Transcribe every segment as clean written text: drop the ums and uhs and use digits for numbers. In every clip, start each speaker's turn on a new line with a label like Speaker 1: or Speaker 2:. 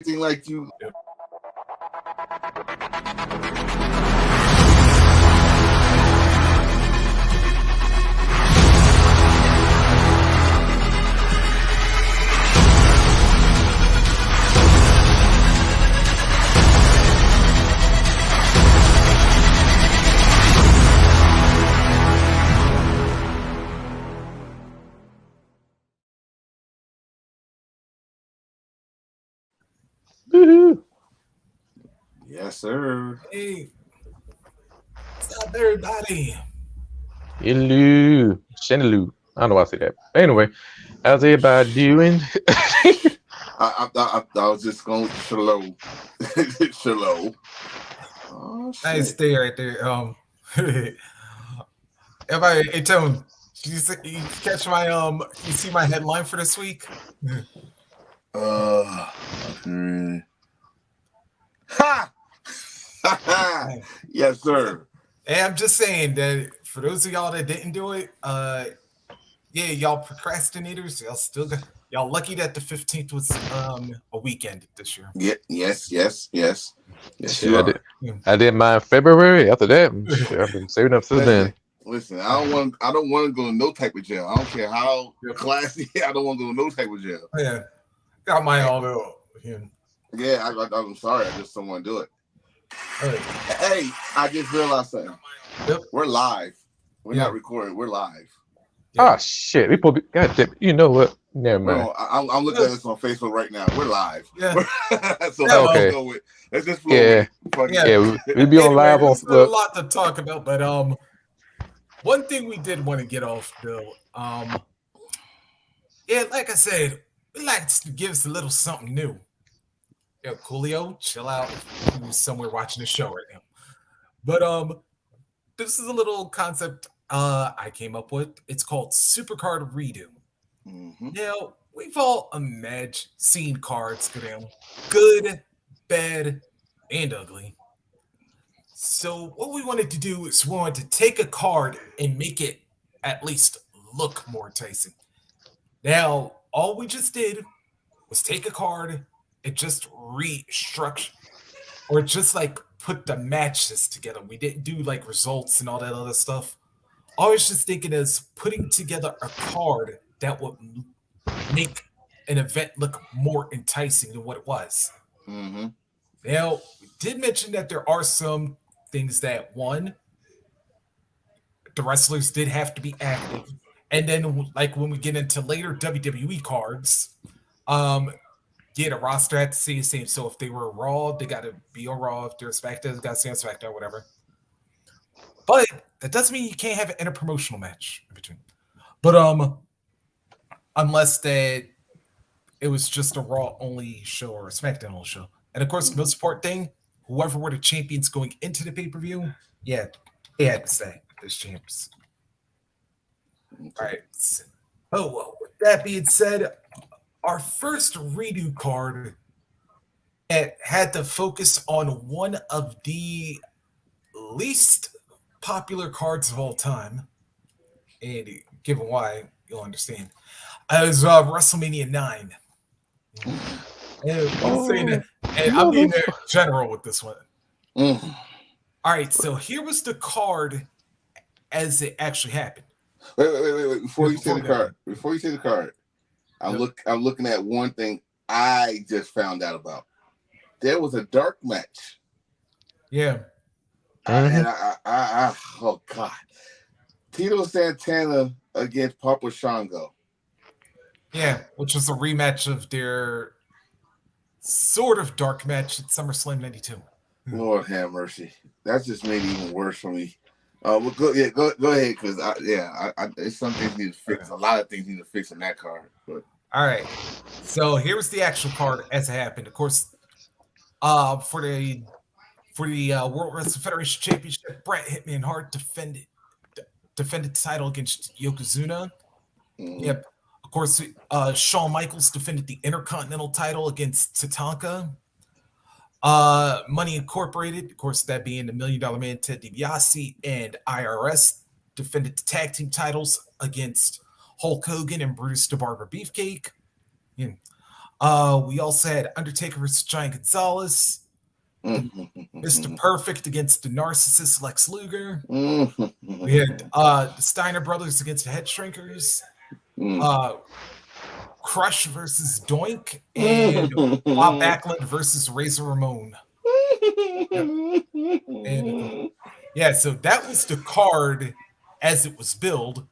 Speaker 1: Anything like you.
Speaker 2: Woohoo.
Speaker 1: Yes, sir.
Speaker 3: Hey, what's up, everybody?
Speaker 2: Hello. Shenaloo. I don't know why I say that. Anyway, how's everybody doing?
Speaker 1: I was just going with Shalom. Shalom. Oh, shit.
Speaker 3: Nice stay right there. Everybody, hey Tim, you catch my you see my headline for this week?
Speaker 1: Hmm. Ha! Yes, sir.
Speaker 3: Hey, I'm just saying that for those of y'all that didn't do it, yeah, y'all procrastinators, y'all lucky that the 15th was a weekend this year.
Speaker 1: Yeah, yes,
Speaker 2: Shit,
Speaker 1: you are.
Speaker 2: I did mine February. After that, shit, I've been saving up since then.
Speaker 1: Listen, I don't want to go to no type of jail. I don't care how classy. I don't want to go to no type of jail.
Speaker 3: Yeah, got mine all though.
Speaker 1: Yeah, I'm sorry. I just don't want to do it.
Speaker 3: Right.
Speaker 1: Hey, I just realized something.
Speaker 3: Yep.
Speaker 1: We're live. We're not recording. We're live.
Speaker 2: Yeah. Oh shit! We probably God damn. You know what? Never mind.
Speaker 1: No, I'm looking at this on Facebook right now. We're live.
Speaker 3: Yeah.
Speaker 1: So
Speaker 2: okay.
Speaker 1: let's just flow with it.
Speaker 2: Yeah. We be on live on.
Speaker 3: There's a lot to talk about, but one thing we did want to get off though, yeah, like I said, we like to give us a little something new. Yo, Coolio, chill out. You're somewhere watching the show right now. But this is a little concept I came up with. It's called Supercard Redo.
Speaker 1: Mm-hmm.
Speaker 3: Now, we've all seen cards go down good, bad, and ugly. So what we wanted to do is we wanted to take a card and make it at least look more enticing. Now, all we just did was take a card and just restructure, or just like put the matches together. We didn't do like results and all that other stuff. I was just thinking is putting together a card that would make an event look more enticing than what it was.
Speaker 1: Mm-hmm.
Speaker 3: Now, we did mention that there are some things that, one, the wrestlers did have to be active. And then, like, when we get into later WWE cards, yeah, the roster had to stay the same. So if they were Raw, they got to be on Raw. If they're SmackDown, they got to stay on SmackDown, whatever. But that doesn't mean you can't have an interpromotional match in between. But unless that it was just a Raw only show or a SmackDown only show. And of course, the most important thing, whoever were the champions going into the pay-per-view, yeah, they had to stay as champs. All right. Oh, well, with that being said, our first redo card had to focus on one of the least popular cards of all time. And given why, you'll understand. It was WrestleMania 9. And I'm being general with this one.
Speaker 1: Mm.
Speaker 3: All right, so here was the card as it actually happened.
Speaker 1: Wait. Before you say the card, I'm looking at one thing I just found out about. There was a dark match.
Speaker 3: Yeah.
Speaker 1: And I oh God. Tito Santana against Papa Shango.
Speaker 3: Yeah, which was a rematch of their sort of dark match at SummerSlam 92.
Speaker 1: Lord have mercy. That just made it even worse for me. Well, go ahead, because there's some things need to fix. A lot of things need to fix in that card. But.
Speaker 3: All right, so here's the actual card as it happened. Of course, for the World Wrestling Federation Championship, Bret Hitman Hart defended the title against Yokozuna.
Speaker 1: Mm-hmm.
Speaker 3: Yep. Of course, Shawn Michaels defended the Intercontinental title against Tatanka. Money Incorporated, of course, that being the $1 Million Man Ted DiBiase, and IRS defended the tag team titles against Hulk Hogan and Bruce the Barber Beefcake. Yeah. We also had Undertaker versus Giant Gonzalez, Mr. Perfect against the narcissist Lex Luger. We had the Steiner brothers against the Head Shrinkers. Crush versus Doink, and Bob Backlund versus Razor Ramon. Yep. And yeah, so that was the card as it was billed.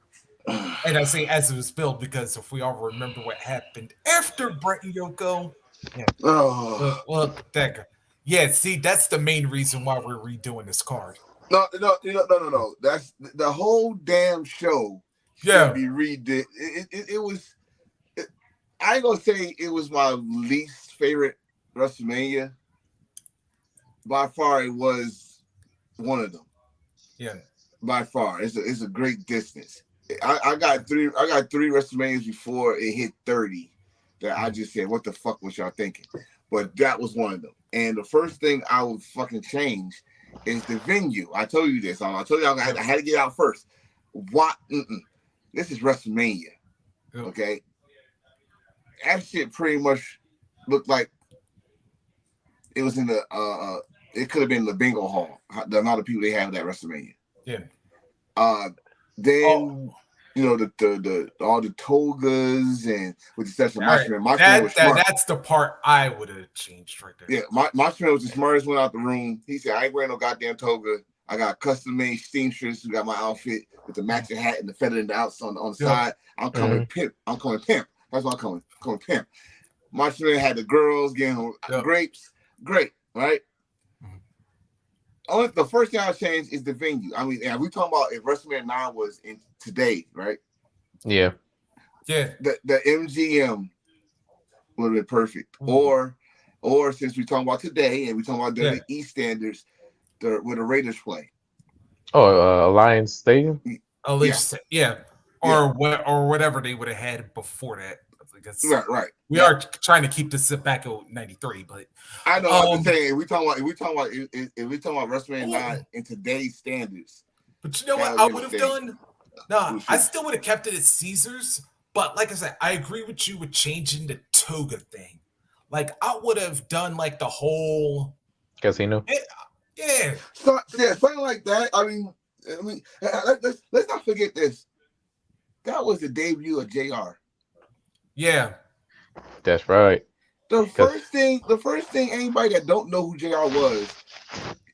Speaker 3: And I say as it was billed because if we all remember what happened after Brett and Yoko, yeah. Well, that yeah, see, that's the main reason why we're redoing this card.
Speaker 1: No. That's the whole damn show should be redid. It was. I ain't gonna say it was my least favorite WrestleMania. By far, it was one of them.
Speaker 3: Yeah.
Speaker 1: By far, it's a great distance. I got three WrestleManias before it hit 30 that I just said, what the fuck was y'all thinking? But that was one of them. And the first thing I would fucking change is the venue. I told you this. I told you I had to get out first. What? This is WrestleMania. Okay? That shit pretty much looked like it was in the it could have been the bingo hall. The amount of people they have at WrestleMania.
Speaker 3: Yeah.
Speaker 1: Then you know the all the togas and with the exception of Macho Man.
Speaker 3: That's the part I would have changed right there.
Speaker 1: Yeah, Macho Man was the smartest one out the room. He said, "I ain't wearing no goddamn toga. I got custom made seamstress who got my outfit with the matching hat and the feather in the outside on the side. I'm coming pimp. I'm coming pimp. That's what I'm coming pimp." Macho Man had the girls getting grapes. Great, right? The first thing I changed is the venue. I mean, we talking about if WrestleMania 9 was in today, right?
Speaker 2: Yeah.
Speaker 1: The MGM would have been perfect. Or since we talking about today and we talking about the East standards, where the Raiders play.
Speaker 2: Oh, Alliance Stadium.
Speaker 3: At least, or whatever they would have had before that.
Speaker 1: Right.
Speaker 3: We are trying to keep this back at 93, but
Speaker 1: I know. I'm just saying, if we talking about WrestleMania 9 in today's standards.
Speaker 3: But you know what I would have done? No, I still would have kept it at Caesars. But like I said, I agree with you with changing the toga thing. Like I would have done like the whole
Speaker 2: casino.
Speaker 1: Something like that. I mean, let's not forget this. That was the debut of JR.
Speaker 3: Yeah,
Speaker 2: that's right.
Speaker 1: The first thing anybody that don't know who JR was,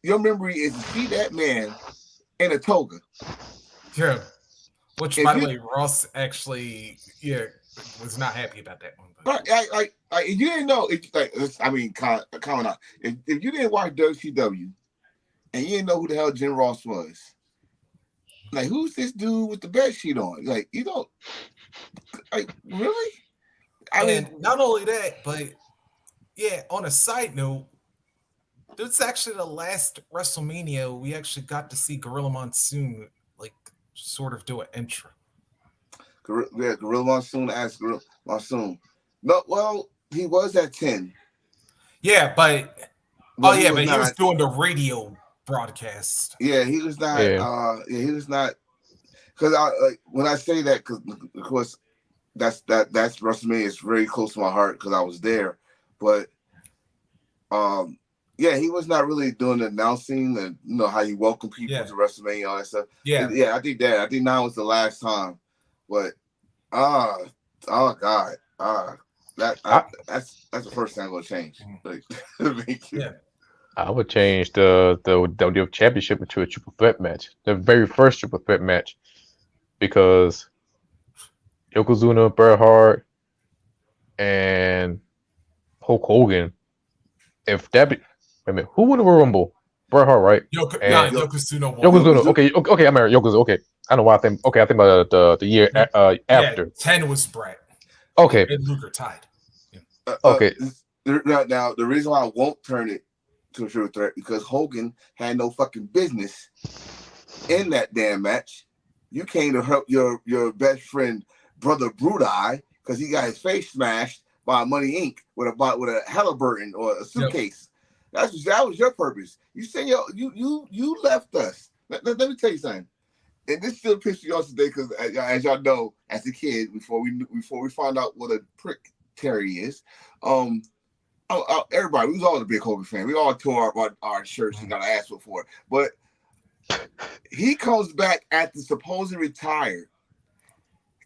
Speaker 1: your memory is to see that man in a toga.
Speaker 3: Yeah. Which, by the way, Ross actually, was not happy about that one.
Speaker 1: But like if you didn't know, comment out. If you didn't watch WCW and you didn't know who the hell Jim Ross was, like who's this dude with the bed sheet on? Like you don't, like really? I mean,
Speaker 3: not only that, but on a side note, this is actually the last WrestleMania we actually got to see Gorilla Monsoon like sort of do an intro.
Speaker 1: Gorilla Monsoon asked Gorilla Monsoon. No, well, he was at 10.
Speaker 3: Yeah, but he was doing the radio broadcast.
Speaker 1: Yeah, he was not. He was not. Because when I say that, because of course that's WrestleMania is very close to my heart because I was there, but he was not really doing the announcing and how you welcome people to WrestleMania, all that stuff. I think now was the last time, but oh god, that's the first thing I'm gonna change. Like,
Speaker 2: I would change the WWF Championship into a triple threat match, the very first triple threat match, because Yokozuna, Bret Hart, and Hulk Hogan. If that be, wait a minute, who won the Royal Rumble? Bret Hart, right?
Speaker 3: Yokozuna won.
Speaker 2: Yokozuna. Okay, I'm married. Yokozuna. Okay, I know why I think. Okay, I think about the year after.
Speaker 3: 10 was Bret.
Speaker 2: Okay.
Speaker 3: And Luger tied.
Speaker 2: Okay.
Speaker 1: Now the reason why I won't turn it to a triple threat because Hogan had no fucking business in that damn match. You came to help your best friend, Brother Brudai, because he got his face smashed by Money Inc. with a Halliburton or a suitcase. Yep. That was your purpose. You say you left us. Let me tell you something. And this still pisses you off today because as y'all know, as a kid, before we found out what a prick Terry is. Everybody, we was all a big Hogan fan. We all tore our shirts and got our ass whooped for it. But he comes back at the supposed retired.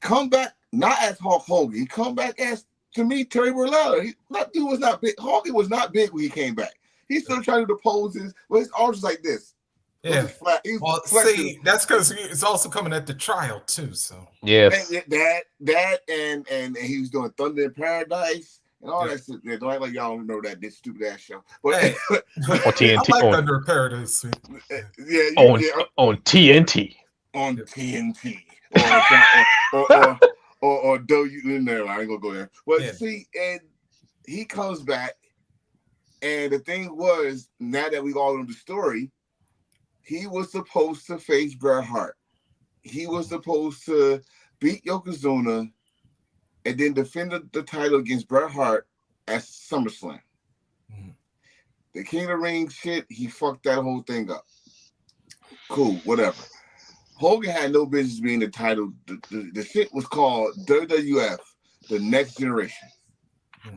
Speaker 1: Come back not as Hulk Hogan. He come back as, to me, Terry Bollea. That dude was not big. Hogan was not big when he came back. He's still trying to do the poses, but his arms like this.
Speaker 3: Yeah.
Speaker 1: Flat. He's
Speaker 3: well,
Speaker 1: flexing.
Speaker 3: see, that's because it's also coming at the trial too. So
Speaker 2: Yes.
Speaker 1: And and he was doing Thunder in Paradise and all that shit. Yeah, don't act like y'all don't remember that this stupid ass show. But
Speaker 3: hey,
Speaker 2: On TNT.
Speaker 3: I like Thunder in Paradise.
Speaker 2: On TNT.
Speaker 1: On TNT or W. No, I ain't gonna go there. But see, and he comes back, and the thing was, now that we all know the story, he was supposed to face Bret Hart. He was supposed to beat Yokozuna and then defend the title against Bret Hart at SummerSlam. Mm-hmm. The King of the Ring shit, he fucked that whole thing up. Cool, whatever. Hogan had no business being the title. The shit was called WWF, The Next Generation. Mm-hmm.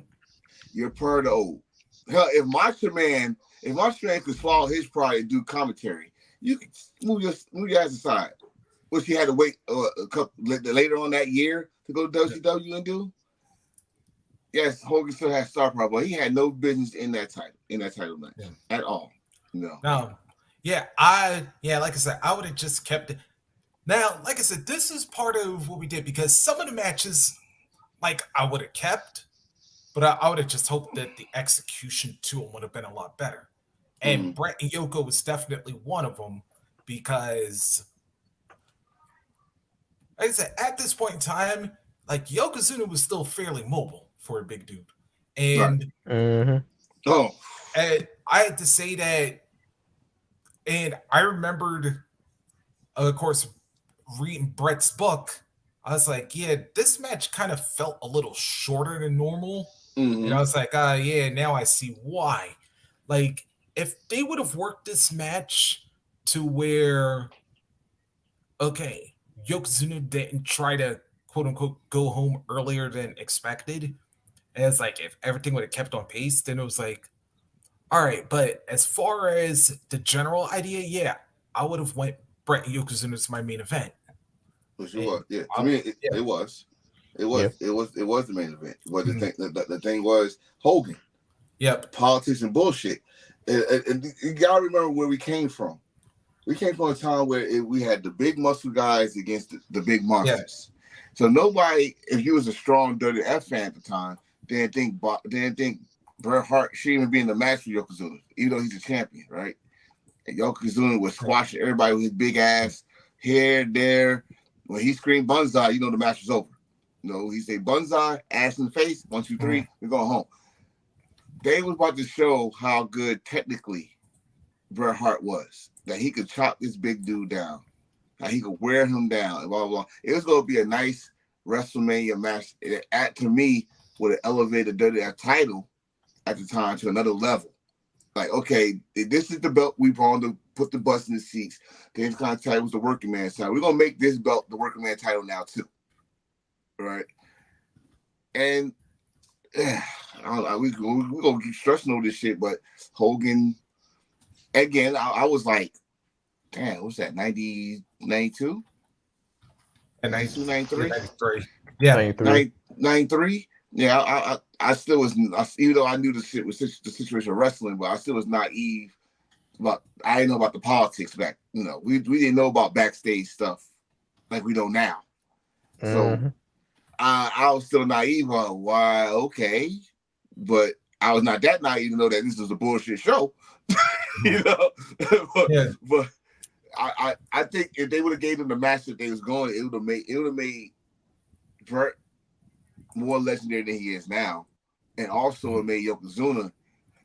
Speaker 1: You're part of the old. Hell, if Macho Man could swallow his pride and do commentary, you could move your ass aside. Which he had to wait a couple later on that year to go to WCW and do. Yes, Hogan still had star power, but he had no business in that title match at all. No.
Speaker 3: Like I said, I would have just kept it. Now, like I said, this is part of what we did because some of the matches, like I would have kept, but I would have just hoped that the execution to them would have been a lot better. And Bret and Yoko was definitely one of them because, like I said, at this point in time, like Yokozuna was still fairly mobile for a big dude. And
Speaker 2: and
Speaker 3: I had to say that, and I remembered, of course, reading Bret's book. I was like, yeah, this match kind of felt a little shorter than normal. Mm-hmm. And I was like, now I see why. Like, if they would have worked this match to where, okay, Yokozuna didn't try to quote unquote go home earlier than expected. And it's like if everything would have kept on pace, then it was like, all right. But as far as the general idea, I would have went Bret and Yokozuna as my main event.
Speaker 1: Which it was, yeah. To me, it was. It was the main event. But the thing was Hogan.
Speaker 3: Yep.
Speaker 1: Politics and bullshit. And you gotta remember where we came from. We came from a time where we had the big muscle guys against the big monsters. Yeah. So nobody, if you was a strong WWF fan at the time, didn't think Bret Hart should even be in the match with Yokozuna, even though he's a champion, right? And Yokozuna was squashing everybody with his big ass here, there. When he screamed Banzai, the match was over. He said Banzai, ass in the face, 1, 2, 3, we're going home. They was about to show how good technically Bret Hart was. That he could chop this big dude down. That he could wear him down. And blah, blah, blah. It was going to be a nice WrestleMania match. To me, would have elevated the WWF title at the time to another level. Like, okay, this is the belt we brought to put the butts in the seats. The kind of title was the working man's title. We're going to make this belt the working man title now, too. Right? And we're going to keep stressing over this shit, but Hogan, again, I was like, damn, what's that, 90, 92? 92, 93?
Speaker 3: 93. Yeah.
Speaker 1: 93? Yeah, I still was, even though I knew the shit was the situation of wrestling, but I still was naive about, I didn't know about the politics back, we didn't know about backstage stuff like we know now. So I was still naive on why, okay, but I was not that naive to know that this was a bullshit show, but I think if they would have gave them the match that they was going, it would have made Bret more legendary than he is now, and also it made Yokozuna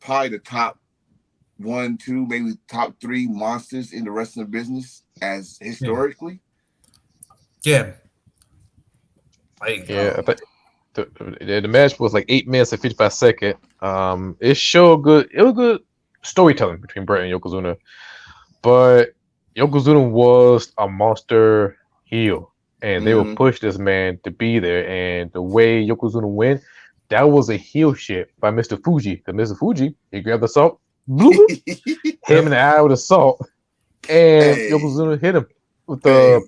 Speaker 1: probably the top 1, 2, maybe top 3 monsters in the wrestling business as historically.
Speaker 3: Yeah.
Speaker 2: I think the match was like 8 minutes and 55 seconds. It showed good. It was good storytelling between Bret and Yokozuna, but Yokozuna was a monster heel. And they would push this man to be there. And the way Yokozuna went that was a heel shit by Mr. Fuji. Because Mr. Fuji, he grabbed the salt, bloop, hit him in the eye with the salt, and
Speaker 1: Hey,
Speaker 2: Yokozuna hit him with
Speaker 1: hey,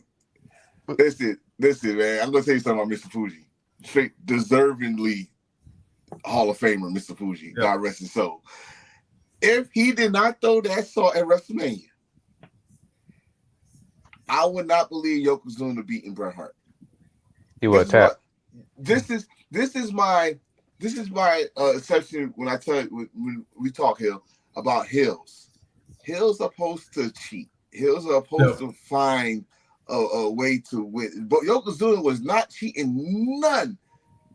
Speaker 2: the.
Speaker 1: listen, man. I'm gonna tell you something about Mr. Fuji. Straight, deservingly Hall of Famer, Mr. Fuji.
Speaker 3: Yep.
Speaker 1: God rest his soul. If he did not throw that salt at WrestleMania, I would not believe Yokozuna beating Bret Hart.
Speaker 2: He was tapped.
Speaker 1: This is my section when I tell you when we talk Hill about Hills. Hills are supposed to cheat. Hills are supposed to find a way to win. But Yokozuna was not cheating none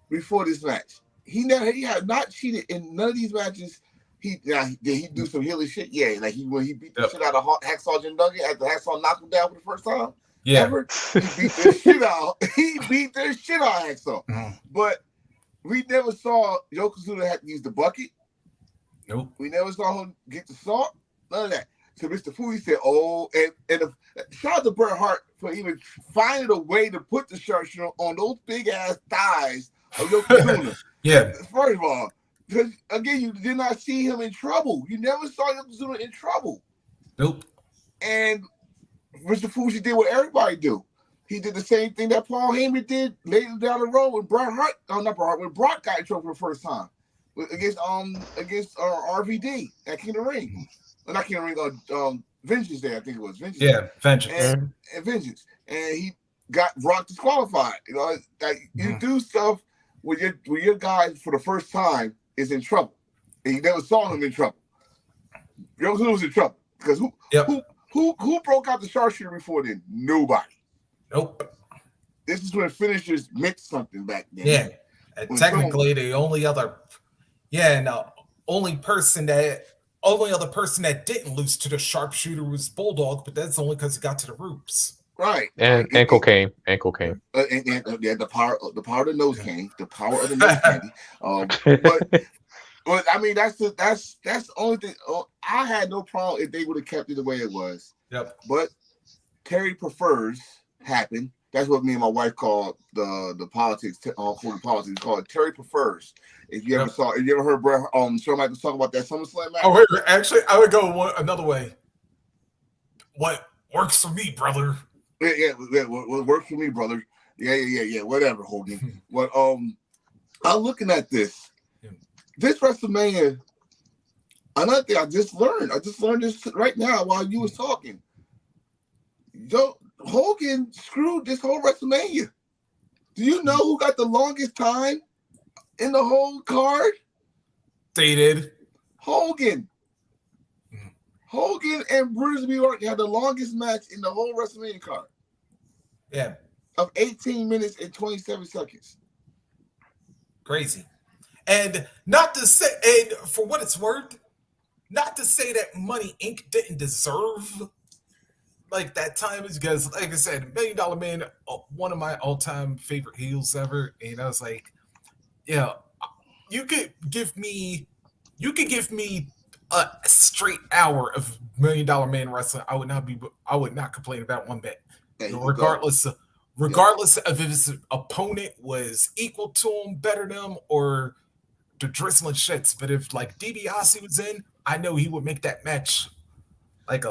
Speaker 1: before this match. He had not cheated in none of these matches. Did he do some healing shit? Yeah, like when he beat the shit out of Hacksaw Jim Duggan after Hacksaw knocked him down for the first time.
Speaker 3: Yeah.
Speaker 1: Ever. He beat the shit out. He beat the shit out of Hacksaw.
Speaker 3: Mm-hmm.
Speaker 1: But we never saw Yokozuna have to use the bucket.
Speaker 3: Nope.
Speaker 1: We never saw him get the salt. None of that. So Mr. Fuji said, "Oh," and shout out to Bret Hart for even finding a way to put the sharpshooter on those big ass thighs of Yokozuna.
Speaker 3: Yeah.
Speaker 1: First of all, because again, you did not see him in trouble. You never saw Yokozuna in trouble.
Speaker 3: Nope.
Speaker 1: And Mr. Fuji did what everybody do. He did the same thing that Paul Heyman did later down the road when when Brock got in trouble for the first time against RVD at King of the Ring. Well, not King of the Ring, Vengeance Day, I think it was. Vengeance
Speaker 3: Day. Vengeance.
Speaker 1: And Vengeance. And he got Brock disqualified. You know, like you do stuff when your guy for the first time is in trouble. And you never saw him in trouble. Yokozuna was in trouble. Because who broke out the sharpshooter before then? Nobody.
Speaker 3: Nope.
Speaker 1: This is when finishers meant something back then.
Speaker 3: Yeah. And technically, the only other other person that didn't lose to the sharpshooter was Bulldog, but that's only because he got to the ropes.
Speaker 1: Right.
Speaker 2: And cocaine. And cocaine.
Speaker 1: The power of the nose candy. The power of the nose candy. But I mean that's the only thing. I had no problem if they would have kept it the way it was.
Speaker 3: Yep.
Speaker 1: But Terry prefers happened. That's what me and my wife called the politics. Politics called Terry prefers. If you ever heard Brett Shawn Michaels talk about that SummerSlam match?
Speaker 3: Oh, wait, actually, I would go another way. What works for me, brother?
Speaker 1: Yeah. What works for me, brother? Yeah. Whatever, Hogan. But I'm looking at this. This WrestleMania. Another thing I just learned this right now while you was talking. Hogan screwed this whole WrestleMania. Do you know who got the longest time in the whole card?
Speaker 3: They did.
Speaker 1: Hogan and Bruce York had the longest match in the whole WrestleMania card.
Speaker 3: Yeah.
Speaker 1: Of 18 minutes and 27 seconds.
Speaker 3: Crazy. And not to say, and for what it's worth, not to say that Money Inc. didn't deserve like that time, is because, like I said, $1 Million Man, one of my all-time favorite heels ever. And I was like, you could give me a straight hour of $1 Million Man wrestling. I would not complain about one bit. Regardless of if his opponent was equal to him, better than him, or the drizzling shits. But if like DiBiase was in, I know he would make that match like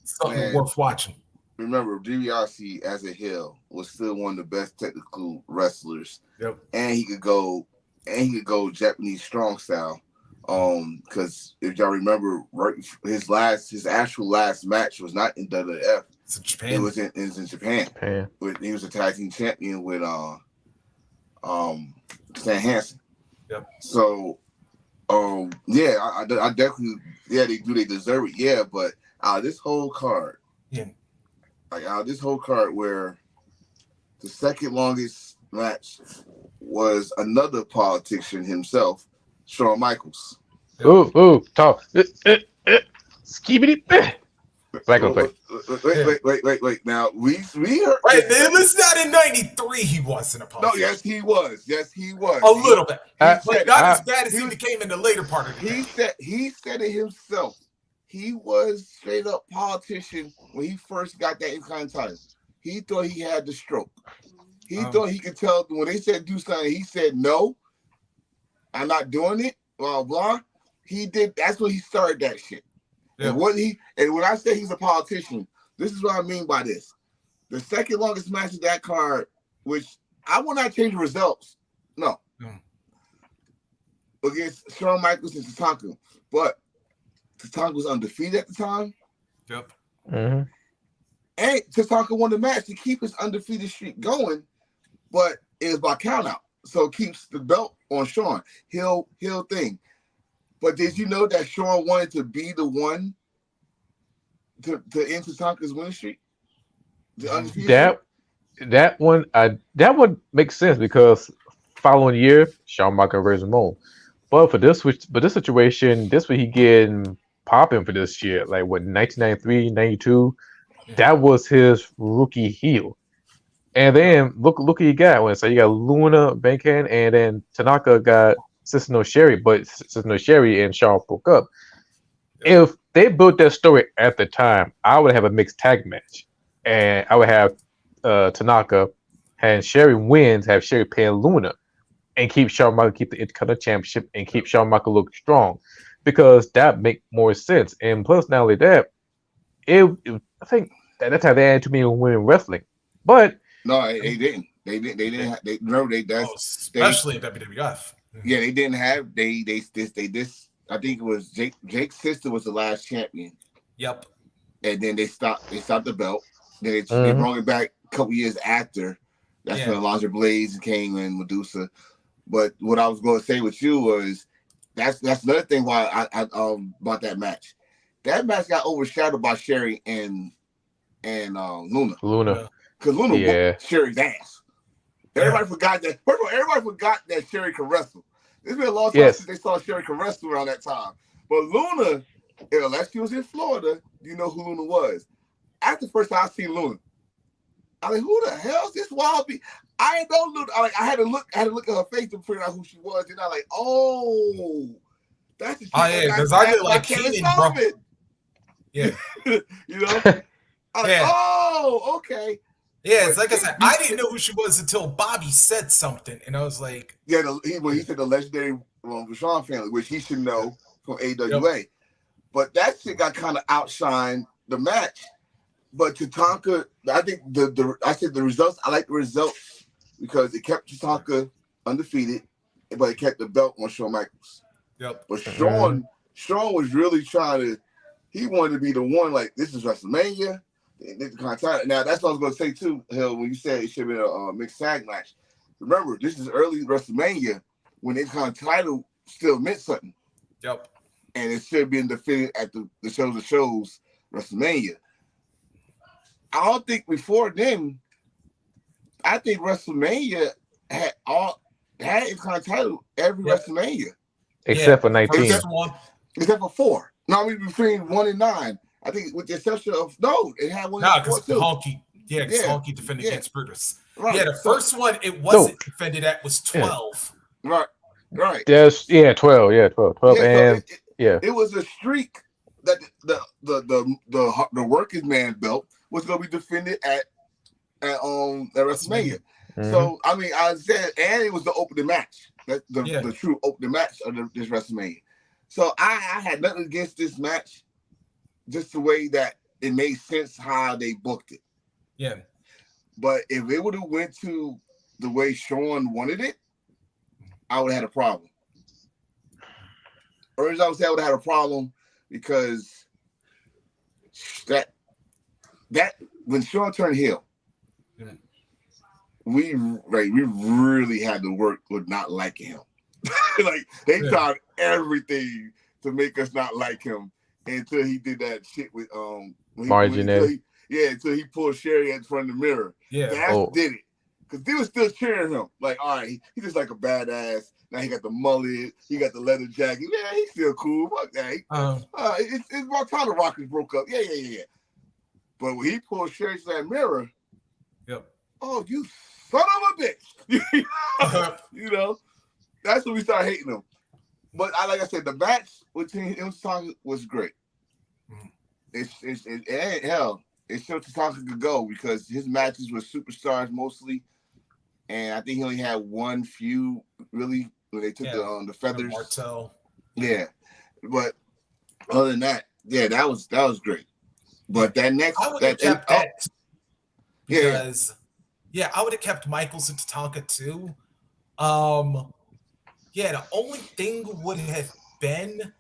Speaker 3: something worth watching.
Speaker 1: Remember, DiBiase as a heel was still one of the best technical wrestlers.
Speaker 3: Yep.
Speaker 1: And he could go Japanese strong style. Because if y'all remember, right, his actual last match was not in WWF.
Speaker 3: It's in Japan.
Speaker 1: It was in Japan. He was a tag team champion with Stan Hansen.
Speaker 3: Yep.
Speaker 1: So, I definitely, they deserve it. Yeah, but out of this whole card, where the second longest match was another politician himself, Shawn Michaels.
Speaker 2: Ooh, talk. Skibidi.
Speaker 1: Wait. Now we heard.
Speaker 3: Wait, it was not in '93. He wasn't a politician.
Speaker 1: No, yes, he was.
Speaker 3: A little bit,
Speaker 1: but
Speaker 3: not as bad as he became in the later part of the
Speaker 1: game. He said it himself. He was straight up politician when he first got that Intercontinental title. He thought he had the stroke. He thought he could tell when they said do something. He said no. I'm not doing it, blah blah. He did. That's when he started that shit.
Speaker 3: Yeah.
Speaker 1: And when I say he's a politician, this is what I mean by this. The second longest match of that card, which I will not change the results. No. Against Shawn Michaels and Tatanka. But Tatanka was undefeated at the time.
Speaker 3: Yep.
Speaker 2: Mm-hmm.
Speaker 1: And Tatanka won the match to keep his undefeated streak going, but it was by count out. So it keeps the belt on Shawn. Heel thing. But did you know that Shawn wanted to be the one to end Tatanka's winning streak? The undefeated streak?
Speaker 2: That would make sense because following year, Shawn Michaels versus Ramon. But this situation, this what he getting popping for this year. Like what 1993, 92, that was his rookie heel. And then look what you got. So you got Luna, Bankan, and then Tanaka got Sister No Sherry, but Sister No Sherry and Shawn broke up. If they built that story at the time, I would have a mixed tag match, and I would have Tanaka and Sherry wins, have Sherry pin Luna, and keep Shawn Michaels keep the Intercontinental Championship and keep Shawn Michaels look strong, because that make more sense. And plus, not only that, I think at that time they had too many women wrestling, but
Speaker 1: no, they didn't. They didn't. They didn't. They no. They that's
Speaker 3: especially in WWF.
Speaker 1: Yeah, they didn't have this. I think it was Jake's sister was the last champion.
Speaker 3: Yep.
Speaker 1: And then they stopped the belt. Then they brought it back a couple years after. That's when Elijah Blaze came and Medusa. But what I was going to say with you was that's another thing why I about that match. That match got overshadowed by Sherry and Luna. Because Luna whooped Sherry's ass. Everybody forgot that. First of all, everybody forgot that Sherry could wrestle. It's been a long time since they saw Sherry could wrestle around that time. But Luna, unless she was in Florida, you know who Luna was. After the first time I seen Luna, I was like, who the hell is this wild beast? I didn't know Luna. I had to look at her face to figure out who she was. And I like, oh, that's the
Speaker 3: because I did like
Speaker 1: Keenan,
Speaker 3: bro. Yeah.
Speaker 1: You know? I like, oh, okay.
Speaker 3: Yeah, it's like I said, I didn't know who she was until Bobby said something, and I was like,
Speaker 1: yeah, he said the legendary Vachon family, which he should know from AWA. Yep. But that shit got kind of outshined the match. But Tatanka, I think I said the results. I like the results because it kept Tatanka undefeated, but it kept the belt on Shawn Michaels.
Speaker 3: Yep.
Speaker 1: But Shawn was really trying to. He wanted to be the one. Like, this is WrestleMania. Now that's what I was going to say too, Hill. When you said it should have been a mixed tag match. Remember, this is early WrestleMania when the title still meant something.
Speaker 3: Yep.
Speaker 1: And it should have been defended at the shows of shows WrestleMania. I don't think before then. I think WrestleMania had its title every WrestleMania,
Speaker 2: except for 19,
Speaker 1: except for 4. No, I mean between 1 and 9. I think with the exception of it had one.
Speaker 3: No, because Honky, Honky defended against Brutus. Right. Yeah, the first one it wasn't defended at was 12.
Speaker 1: Right.
Speaker 2: Yes, 12. Yeah, 12. 12 and
Speaker 1: it was a streak that the working man belt was going to be defended at WrestleMania. Mm-hmm. So I mean, I said, and it was the opening match, the true opening match of this WrestleMania. So I had nothing against this match, just the way that it made sense how they booked it.
Speaker 3: Yeah.
Speaker 1: But if it would have went to the way Shawn wanted it, I would have had a problem. Or as I would say, I would have had a problem because that when Shawn turned heel, we really had to work with not liking him. Like they tried everything to make us not like him until he did that shit with
Speaker 2: Margin.
Speaker 1: Until he pulled Sherry in front of the mirror.
Speaker 3: Yeah,
Speaker 1: that did it. Because they were still cheering him. Like, all right, he's just like a badass. Now he got the mullet. He got the leather jacket. Yeah, he's still cool. Fuck that. It's about time the Rockets broke up. Yeah. But when he pulled Sherry to that mirror, oh, you son of a bitch. You know, that's when we started hating him. But like I said, the match between him and Tatanka was great. It showed Tatanka could go because his matches were superstars mostly. And I think he only had one feud really when they took the
Speaker 3: The
Speaker 1: feathers.
Speaker 3: Martel.
Speaker 1: Yeah, but other than that, yeah, that was great. But that next
Speaker 3: I would have kept
Speaker 1: oh,
Speaker 3: that because I would have kept Michaels and Tatanka too. The only thing would have been,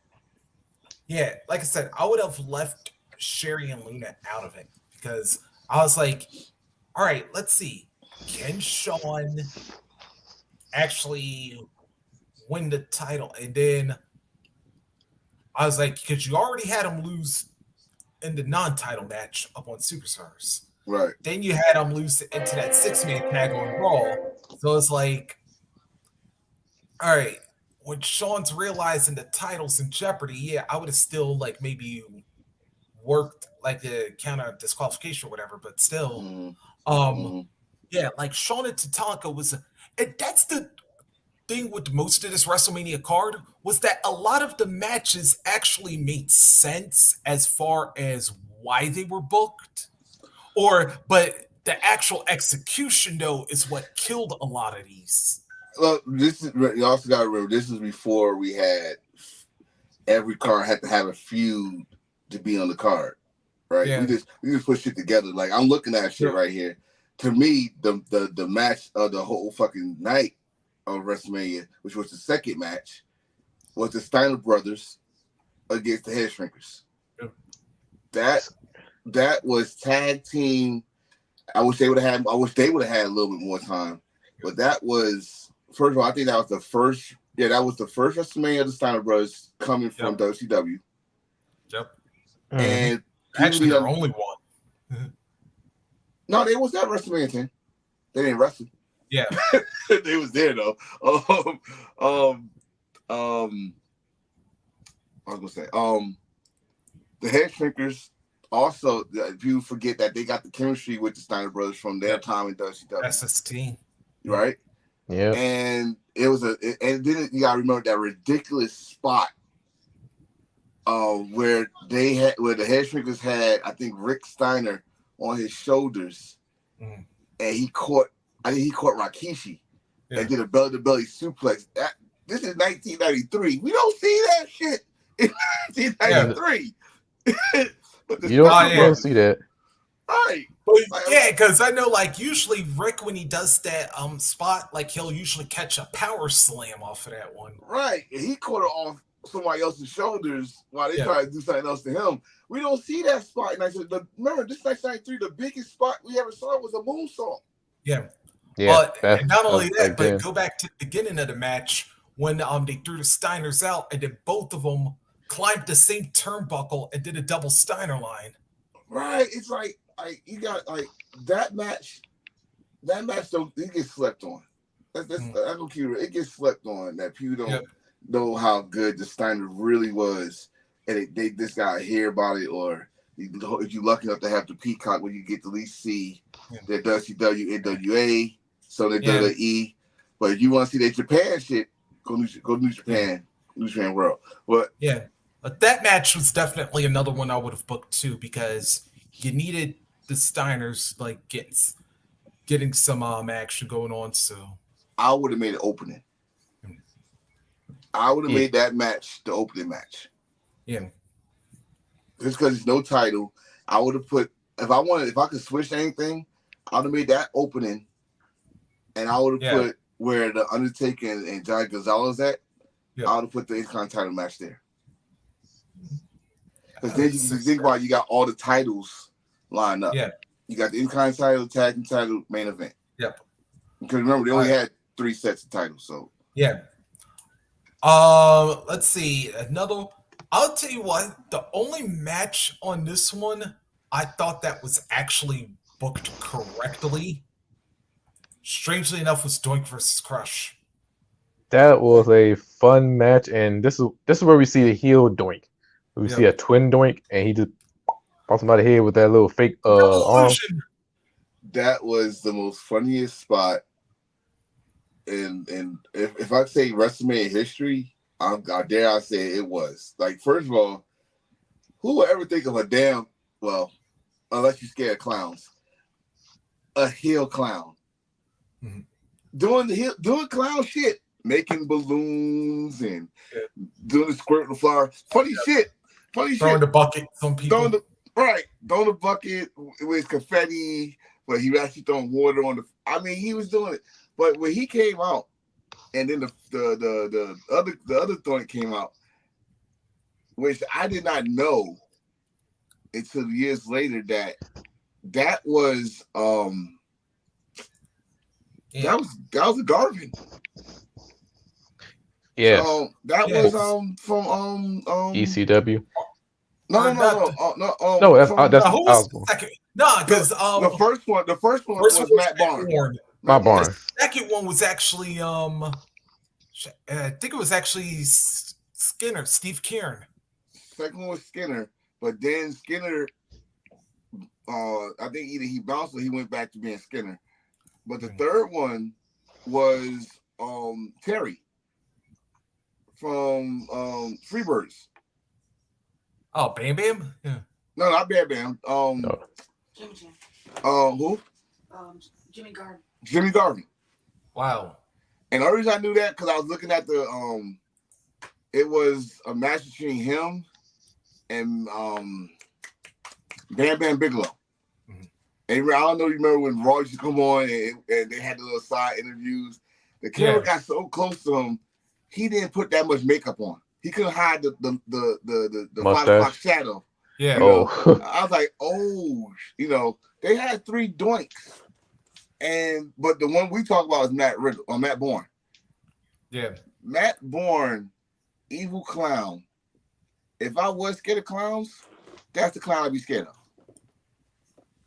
Speaker 3: like I said, I would have left Sherry and Luna out of it because I was like, all right, let's see. Can Sean actually win the title? And then I was like, because you already had him lose in the non-title match up on Superstars.
Speaker 1: right.
Speaker 3: Then you had him lose into that 6-man tag on Raw. So it's like, all right, when Sean's realizing the title's in jeopardy, I would have still like maybe worked like the counter disqualification or whatever, but still, um,
Speaker 1: Mm-hmm.
Speaker 3: like Sean and Tatanka was, and that's the thing with most of this WrestleMania card was that a lot of the matches actually made sense as far as why they were booked, but the actual execution though is what killed a lot of these.
Speaker 1: Look, this is you also got to remember this is before we had every card had to have a feud to be on the card, right?
Speaker 3: Yeah.
Speaker 1: We just put shit together. Like I'm looking at shit right here. To me, the match of the whole fucking night of WrestleMania, which was the second match, was the Steiner brothers against the Head Shrinkers.
Speaker 3: Yep.
Speaker 1: That was tag team. I wish they would have had a little bit more time, but that was first of all. I think that was the first. Yeah, that was the first WrestleMania of the Steiner brothers coming from WCW.
Speaker 3: Yep.
Speaker 1: And
Speaker 3: actually, their only one.
Speaker 1: No, they was at WrestleMania 10. They didn't wrestle.
Speaker 3: Yeah,
Speaker 1: they was there though. I was gonna say, the Head Shrinkers. Also, if you forget that they got the chemistry with the Steiner brothers from their time in WCW.
Speaker 3: SST.
Speaker 1: Right?
Speaker 2: Yeah.
Speaker 1: And it was and then you gotta remember that ridiculous spot where the Head Shrinkers had, I think, Rick Steiner on his shoulders, and he caught Rikishi and did a belly-to-belly suplex. This is 1993. We don't see that shit in 1993. But
Speaker 2: you don't see that.
Speaker 1: Right.
Speaker 3: But because I know, like, usually Rick, when he does that spot, like, he'll usually catch a power slam off of that one.
Speaker 1: Right. And he caught it off somebody else's shoulders while they try to do something else to him. We don't see that spot. And I said, remember, this 1993, the biggest spot we ever saw was a moonsault.
Speaker 3: Yeah.
Speaker 2: Yeah.
Speaker 3: And not only that, but go back to the beginning of the match when they threw the Steiners out, and then both of them climbed the same turnbuckle and did a double Steiner line.
Speaker 1: Right. It's like you got like that match don't it gets slept on. I don't care. It gets slept on that people don't know how good the Steiner really was, and they just got to hear about it, or if you're lucky enough to have the Peacock where you get to at least see their WCW, NWA, so they WWE. But if you want to see their Japan shit, go New Japan, New Japan World. But
Speaker 3: but that match was definitely another one I would have booked too, because you needed the Steiners like getting some action going on. So
Speaker 1: I would have made it opening. I would have made that match the opening match.
Speaker 3: Yeah.
Speaker 1: Just because it's no title, I would have put if I could switch anything, I would have made that opening, and I would have put where the Undertaker and Johnny Gonzalez at. I would have put the Intercontinental title match there. Because then you think about it, you got all the titles lined up.
Speaker 3: Yeah.
Speaker 1: You got the Intercontinental title, Tag Team title, main event.
Speaker 3: Yep.
Speaker 1: Because remember, they only had 3 sets of titles, so
Speaker 3: let's see. I'll tell you what, the only match on this one I thought that was actually booked correctly, strangely enough, was Doink versus Crush.
Speaker 2: That was a fun match, and this is where we see the heel Doink. We see a twin Doink, and he just pops him out of the head with that little fake arm.
Speaker 1: That was the most funniest spot. And if I say WrestleMania history, I dare I say it was. Like, first of all, who would ever think of unless you're scared of clowns, a heel clown doing clown shit. making balloons and doing the squirt with the flower. Funny shit.
Speaker 3: Throwing the bucket. Some people.
Speaker 1: Throwing the bucket with confetti, but he was actually throwing water on the. I mean, he was doing it. But when he came out, and then the other joint came out, which I did not know until years later that was that was a Garvin.
Speaker 2: Yes.
Speaker 1: That was from
Speaker 2: ECW.
Speaker 1: No.
Speaker 2: No, that's
Speaker 3: who was
Speaker 2: Osborne.
Speaker 3: second? No, because
Speaker 1: the first one was Matt Barnes.
Speaker 2: Matt Barnes.
Speaker 3: The second one was actually I think it was actually Skinner, Steve Kieran.
Speaker 1: Second one was Skinner, but then Skinner, I think either he bounced or he went back to being Skinner. But the third one was Terry from Freebirds.
Speaker 3: Oh, Bam Bam? Yeah.
Speaker 1: No, not Bam Bam.
Speaker 4: Jimmy Jam.
Speaker 1: Who?
Speaker 4: Jimmy Garvin.
Speaker 1: Jimmy Garvin.
Speaker 3: Wow.
Speaker 1: And the reason I knew that because I was looking at the it was a match between him and Bam Bam Bigelow. Mm-hmm. And I don't know if you remember when Raw used to come on and they had the little side interviews. The camera got so close to him, he didn't put that much makeup on. He couldn't hide the 5 o'clock shadow.
Speaker 3: Yeah.
Speaker 1: I was like, they had 3 doinks. But the one we talk about is Matt Bourne. Yeah. Matt Bourne, evil clown. If I was scared of clowns, that's the clown I'd be scared of.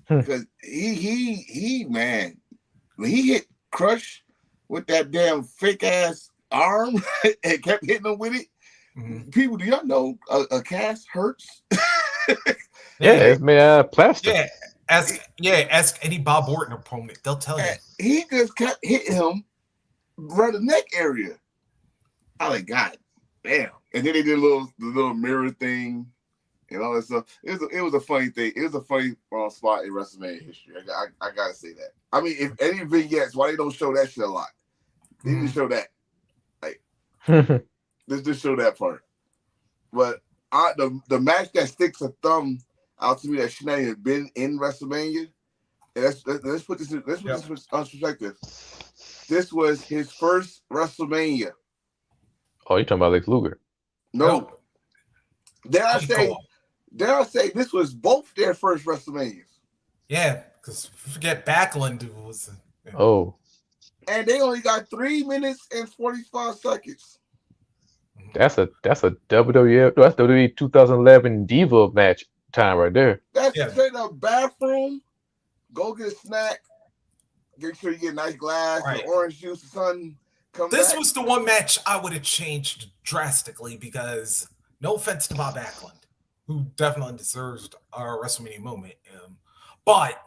Speaker 1: Because he man, when he hit Crush with that damn fake ass arm and kept hitting him with it, people, do y'all know a cast hurts?
Speaker 2: It's made out of plastic.
Speaker 3: Ask any Bob Orton opponent. They'll tell you.
Speaker 1: He just kept hitting him right the neck area. I like, God damn. And then they did the little mirror thing and all that stuff. It was a funny thing. It was a funny spot in WrestleMania history. I gotta say that. I mean, if any vignettes, why they don't show that shit a lot? They need to show that. Like, let's just show that part. But the match that sticks a thumb out to me that shouldn't have been in WrestleMania. And let's put this in perspective. This was his first WrestleMania.
Speaker 2: Oh, you're talking about Lex Luger?
Speaker 1: No. Dare I say this was both their first WrestleManias.
Speaker 3: Yeah, because forget Backlund was.
Speaker 1: And they only got 3 minutes and 45 seconds.
Speaker 2: That's a WWE. That's WWE 2011 Diva match time right there.
Speaker 1: That's straight up bathroom. Go get a snack. Make sure you get a nice glass of orange juice or something.
Speaker 3: This was the one match I would have changed drastically because no offense to Bob Backlund, who definitely deserves our WrestleMania moment. But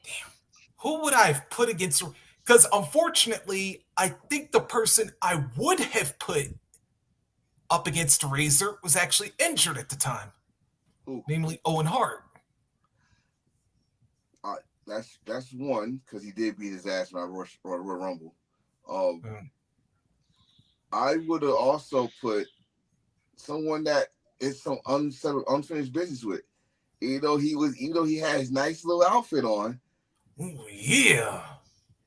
Speaker 3: damn, who would I have put against? Because unfortunately, I think the person I would have put up against Razor was actually injured at the time, namely Owen Hart.
Speaker 1: That's one because he did beat his ass in Royal Rumble. I would have also put someone that is some unfinished business with. Even though he had his nice little outfit on.
Speaker 3: Ooh, yeah.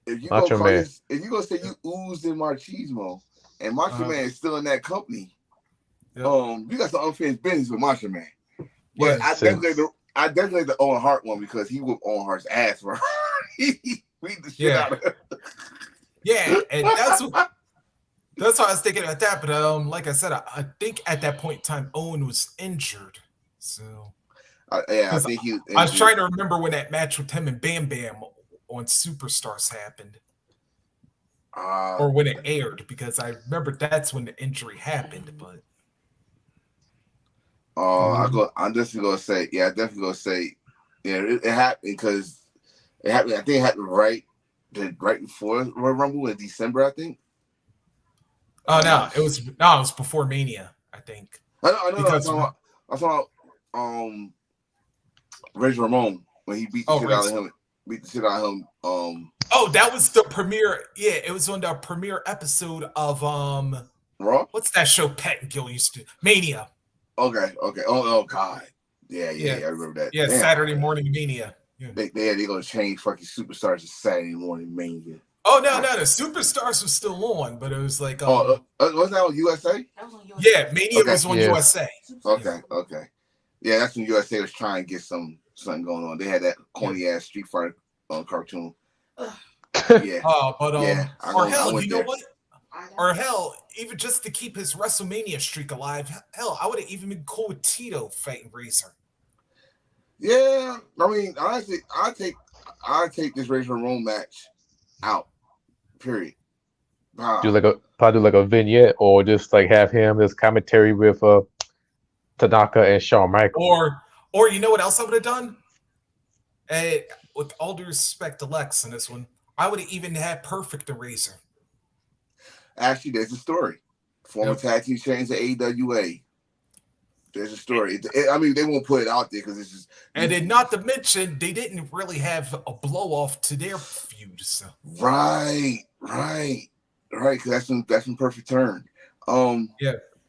Speaker 1: If you go say you oozed in Machismo and Macho Man is still in that company, you got some unfinished business with Macho Man. But I definitely the Owen Hart one because he whooped Owen Hart's ass for he beat the shit out of him.
Speaker 3: Yeah, and that's why I was thinking about that. But like I said, I think at that point in time Owen was injured. So
Speaker 1: I think he was injured.
Speaker 3: I was trying to remember when that match with him and Bam Bam on Superstars happened. Or when it aired, because I remember that's when the injury happened, but
Speaker 1: I'm just gonna say, I definitely gonna say, it happened because it happened. I think it happened right before Royal Rumble in December, I think.
Speaker 3: Oh no, it was before Mania, I think.
Speaker 1: I know. I saw Razor Ramon when he beat the shit out of him. Beat the shit out of him
Speaker 3: Oh, that was the premiere. Yeah, it was on the premiere episode of
Speaker 1: Raw?
Speaker 3: what's that show Pat and Gil used to Mania.
Speaker 1: Okay. Oh God. Yeah.
Speaker 3: Yeah,
Speaker 1: I remember that.
Speaker 3: yeah,
Speaker 1: Damn.
Speaker 3: Saturday Morning Mania. Yeah.
Speaker 1: They gonna change fucking superstars to Saturday Morning Mania.
Speaker 3: Oh no, the Superstars was still on, but it was like
Speaker 1: was that on USA?
Speaker 4: That was on USA.
Speaker 3: yeah, Mania was on
Speaker 2: Yeah.
Speaker 3: USA.
Speaker 1: Okay. Yeah, that's when USA was trying to get something going on. They had that corny ass Street Fighter cartoon. Yeah.
Speaker 3: But
Speaker 1: Yeah,
Speaker 3: or
Speaker 1: I
Speaker 3: hell,
Speaker 1: went
Speaker 3: you know
Speaker 1: there.
Speaker 3: what? Or hell, even just to keep his WrestleMania streak alive, hell, I would have even been cool with Tito fighting Razor.
Speaker 1: Yeah, I mean, honestly, I take this Razor Ramon match out. Period.
Speaker 2: Do like a vignette or just like have him as commentary with Tanaka and Shawn Michaels.
Speaker 3: Or you know what else I would have done? With all due respect to Lex in this one, I would have even had Perfect and Razor.
Speaker 1: Actually, there's a story. Former tag team champions of AWA. There's a story. I mean, they won't put it out there because it's just.
Speaker 3: And then, not to mention, they didn't really have a blow off to their feud. So.
Speaker 1: Right. Because that's in Perfect Turn.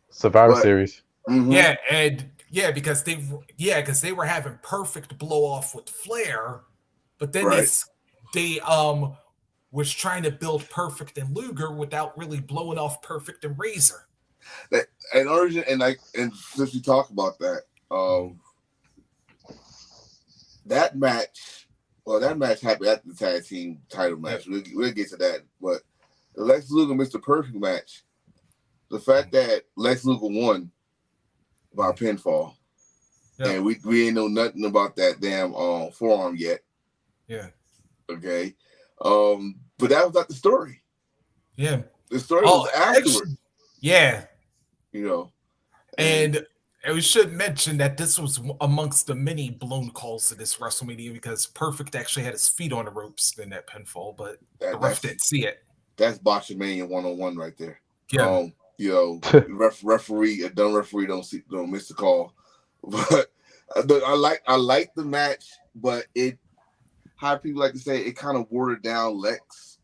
Speaker 2: Survivor Series.
Speaker 1: Mm-hmm.
Speaker 3: Yeah, because they were having Perfect blow off with Flair, but then they was trying to build Perfect and Luger without really blowing off Perfect and Razor.
Speaker 1: And origin and since we talk about that, that match happened at the tag team title match. We'll get to that, but the Lex Luger Mr. Perfect match, the fact that Lex Luger won by pinfall, and we ain't know nothing about that damn forearm yet.
Speaker 3: Yeah.
Speaker 1: Okay. But that was not the story.
Speaker 3: Yeah.
Speaker 1: The story was afterwards.
Speaker 3: Actually, yeah.
Speaker 1: You know.
Speaker 3: And we should mention that this was amongst the many blown calls to this WrestleMania because Perfect actually had his feet on the ropes in that pinfall, but the ref didn't see it.
Speaker 1: That's Botchamania 101 right there.
Speaker 3: Yeah.
Speaker 1: Referee, a dumb referee don't miss the call. But I like the match, but how people like to say it kind of watered down Lex.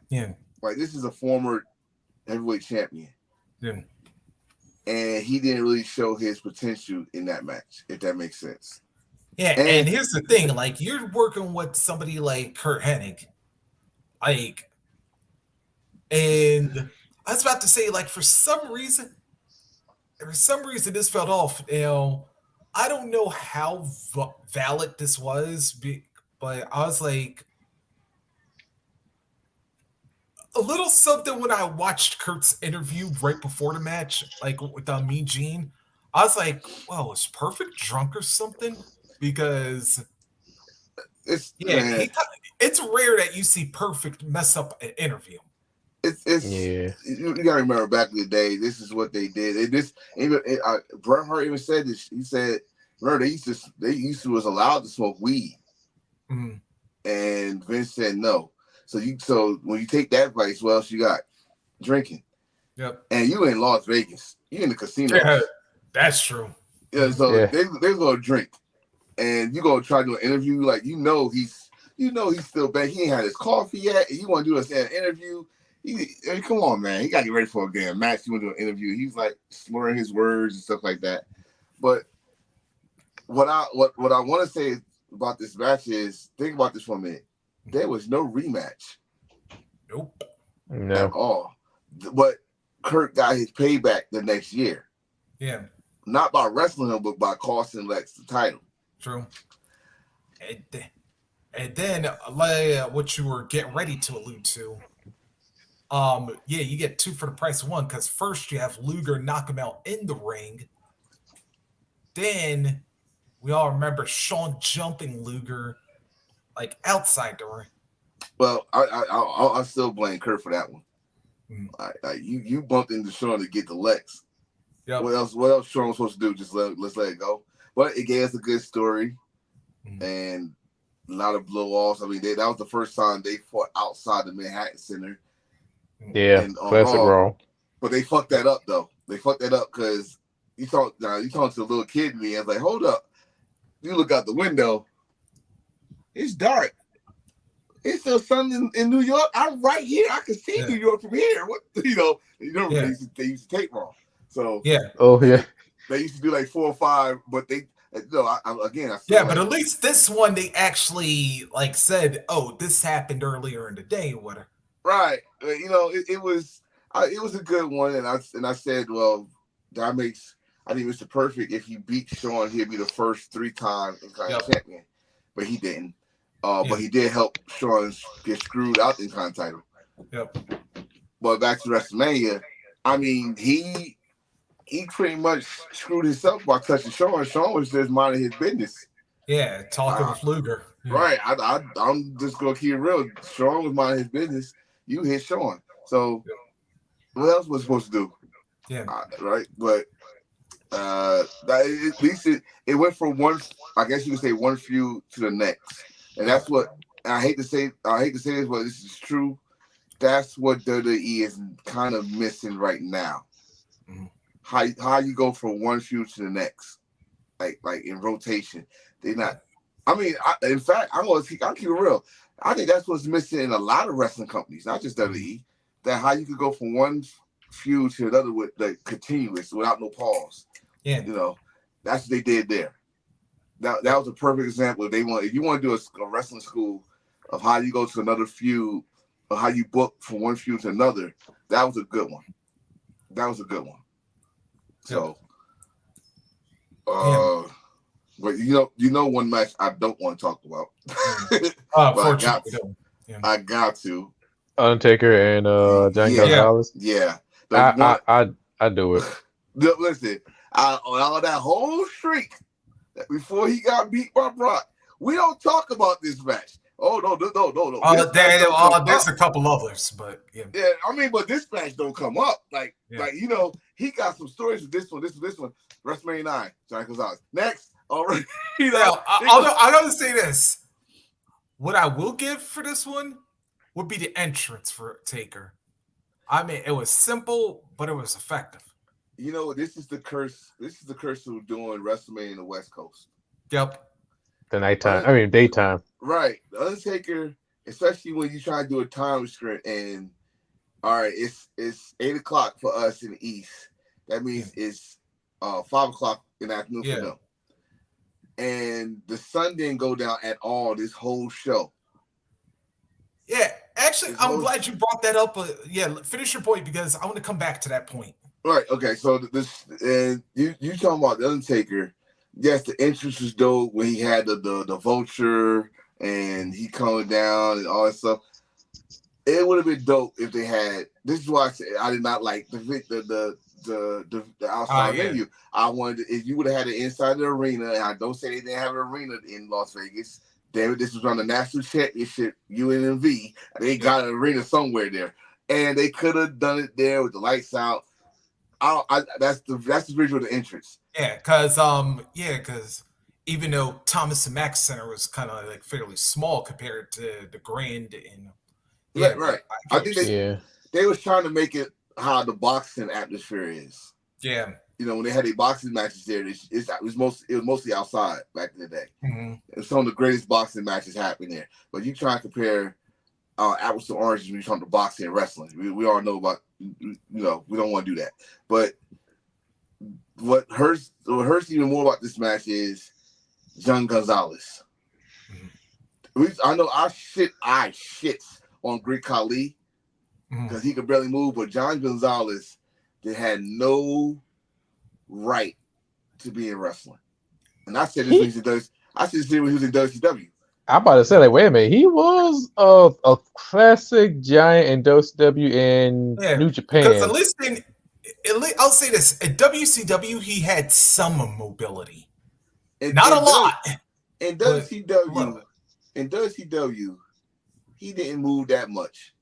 Speaker 3: Yeah.
Speaker 1: Like this is a former heavyweight champion.
Speaker 3: Yeah.
Speaker 1: And he didn't really show his potential in that match, if that makes sense.
Speaker 3: Yeah, and here's the thing, like you're working with somebody like Kurt Hennig. And I was about to say, like, for some reason this felt off. I don't know how valid this was, but I was like a little something when I watched Kurt's interview right before the match, like with Mean Gene. I was like, "Well, is Perfect drunk or something?" Because it's rare that you see Perfect mess up an interview.
Speaker 1: You gotta remember back in the day, this is what they did. Bret Hart even said this. He said, "Remember they used to was allowed to smoke weed, and Vince said no. So when you take that advice, what else you got? Drinking.
Speaker 3: Yep.
Speaker 1: And you in Las Vegas, you in the casino.
Speaker 3: Yeah, that's true.
Speaker 1: Yeah. So they're gonna drink, and you gonna try to do an interview like he's still bad. He ain't had his coffee yet, and you want to do an interview." Come on, man. He got to get ready for a damn match. You want to do an interview. He's like slurring his words and stuff like that. But what I want to say about this match is, think about this for a minute. There was no rematch.
Speaker 3: Nope.
Speaker 2: No.
Speaker 1: At all. But Kurt got his payback the next year.
Speaker 3: Yeah.
Speaker 1: Not by wrestling him, but by costing Lex the title.
Speaker 3: True. And then, what you were getting ready to allude to, you get two for the price of one, because first you have Luger knock him out in the ring. Then we all remember Shawn jumping Luger like outside the ring.
Speaker 1: Well, I still blame Kurt for that one. You bumped into Shawn to get the Lex. Yep. What else Shawn was supposed to do? Just let's let it go. But it gave us a good story and a lot of blow-offs. I mean, that was the first time they fought outside the Manhattan Center.
Speaker 2: Yeah, classic Raw.
Speaker 1: But they fucked that up though. They fucked that up because you talking to a little kid in me. I was like, hold up. You look out the window. It's dark. It's still sun in New York. I'm right here. I can see New York from here. What they used to tape wrong. So
Speaker 2: Oh yeah.
Speaker 1: they used to do like 4 or 5, but they I
Speaker 3: Yeah,
Speaker 1: saw
Speaker 3: but at least this one they actually like said, "Oh, this happened earlier in the day." What?
Speaker 1: right. It was a good one, and I said, well, that makes I think Mr. Perfect if he beat Sean, he'd be the first 3-time Intercontinental champion, but he didn't. But he did help Sean get screwed out the Intercontinental title.
Speaker 3: Yep.
Speaker 1: But back to WrestleMania, I mean, he pretty much screwed himself by touching Sean. Sean was just minding his business.
Speaker 3: Yeah, talking with Luger.
Speaker 1: Right. I'm just gonna keep it real. Sean was minding his business. You hit Sean. So what else was supposed to do?
Speaker 3: Yeah.
Speaker 1: Right. But at least it went from one. I guess you could say one feud to the next, and that's what I hate to say. I hate to say this, but this is true. That's what WWE is kind of missing right now.
Speaker 3: Mm-hmm.
Speaker 1: How you go from one feud to the next, like in rotation. They're not. I mean, in fact, I'll keep it real. I think that's what's missing in a lot of wrestling companies, not just WWE. That how you could go from one feud to another with like continuous without no pause.
Speaker 3: Yeah,
Speaker 1: that's what they did there. That was a perfect example. If you want to do a wrestling school of how you go to another feud or how you book from one feud to another, that was a good one. So, but one match I don't want to talk about.
Speaker 3: Unfortunately,
Speaker 1: I got to.
Speaker 2: Undertaker and John Gonzalez.
Speaker 1: Yeah.
Speaker 2: I do it.
Speaker 1: Listen, on that whole streak before he got beat by Brock, we don't talk about this match. Oh no.
Speaker 3: There's a couple others, but
Speaker 1: yeah. I mean, but this match don't come up. Like he got some stories with this one. WrestleMania 9, John Gonzalez. Next, all right.
Speaker 3: I gotta say this. What I will give for this one would be the entrance for Taker. I mean, it was simple, but it was effective.
Speaker 1: This is the curse. This is the curse of doing WrestleMania in the West Coast.
Speaker 3: Yep.
Speaker 2: The nighttime. Daytime.
Speaker 1: Right. The Undertaker, especially when you try to do a time restraint, and all right, it's 8:00 for us in the East. That means it's 5:00 in the afternoon for them. And the sun didn't go down at all this whole show.
Speaker 3: Yeah, actually, I'm glad you brought that up. Finish your point because I want to come back to that point.
Speaker 1: Right. Okay. So you talking about the Undertaker? Yes, the entrance was dope when he had the vulture and he coming down and all that stuff. It would have been dope if they had. This is why I did not like the outside venue. I wanted if you would have had it inside the arena. And I don't say they didn't have an arena in Las Vegas. Damn it, this was on the national championship UNMV. They got an arena somewhere there, and they could have done it there with the lights out. That's the visual of the entrance.
Speaker 3: Yeah, because even though Thomas and Mack Center was kind of like fairly small compared to the Grand and
Speaker 1: right. I think they was trying to make it how the boxing atmosphere is.
Speaker 3: Yeah.
Speaker 1: When they had their boxing matches there, it was mostly outside back in the day.
Speaker 3: Mm-hmm.
Speaker 1: And some of the greatest boxing matches happened there. But you try to compare apples to oranges when you come to boxing and wrestling. We all know about, we don't want to do that. But what hurts even more about this match is John Gonzalez. Mm-hmm. I know I shits on Greek Khali because he could barely move, but John Gonzalez, they had no right to be in wrestling. And I said this when he was in WCW.
Speaker 2: I'm about to say, like, wait a minute. He was a classic giant in WCW in New Japan.
Speaker 3: Because I'll say this: at WCW, he had some mobility, not a lot.
Speaker 1: In WCW, he didn't move that much.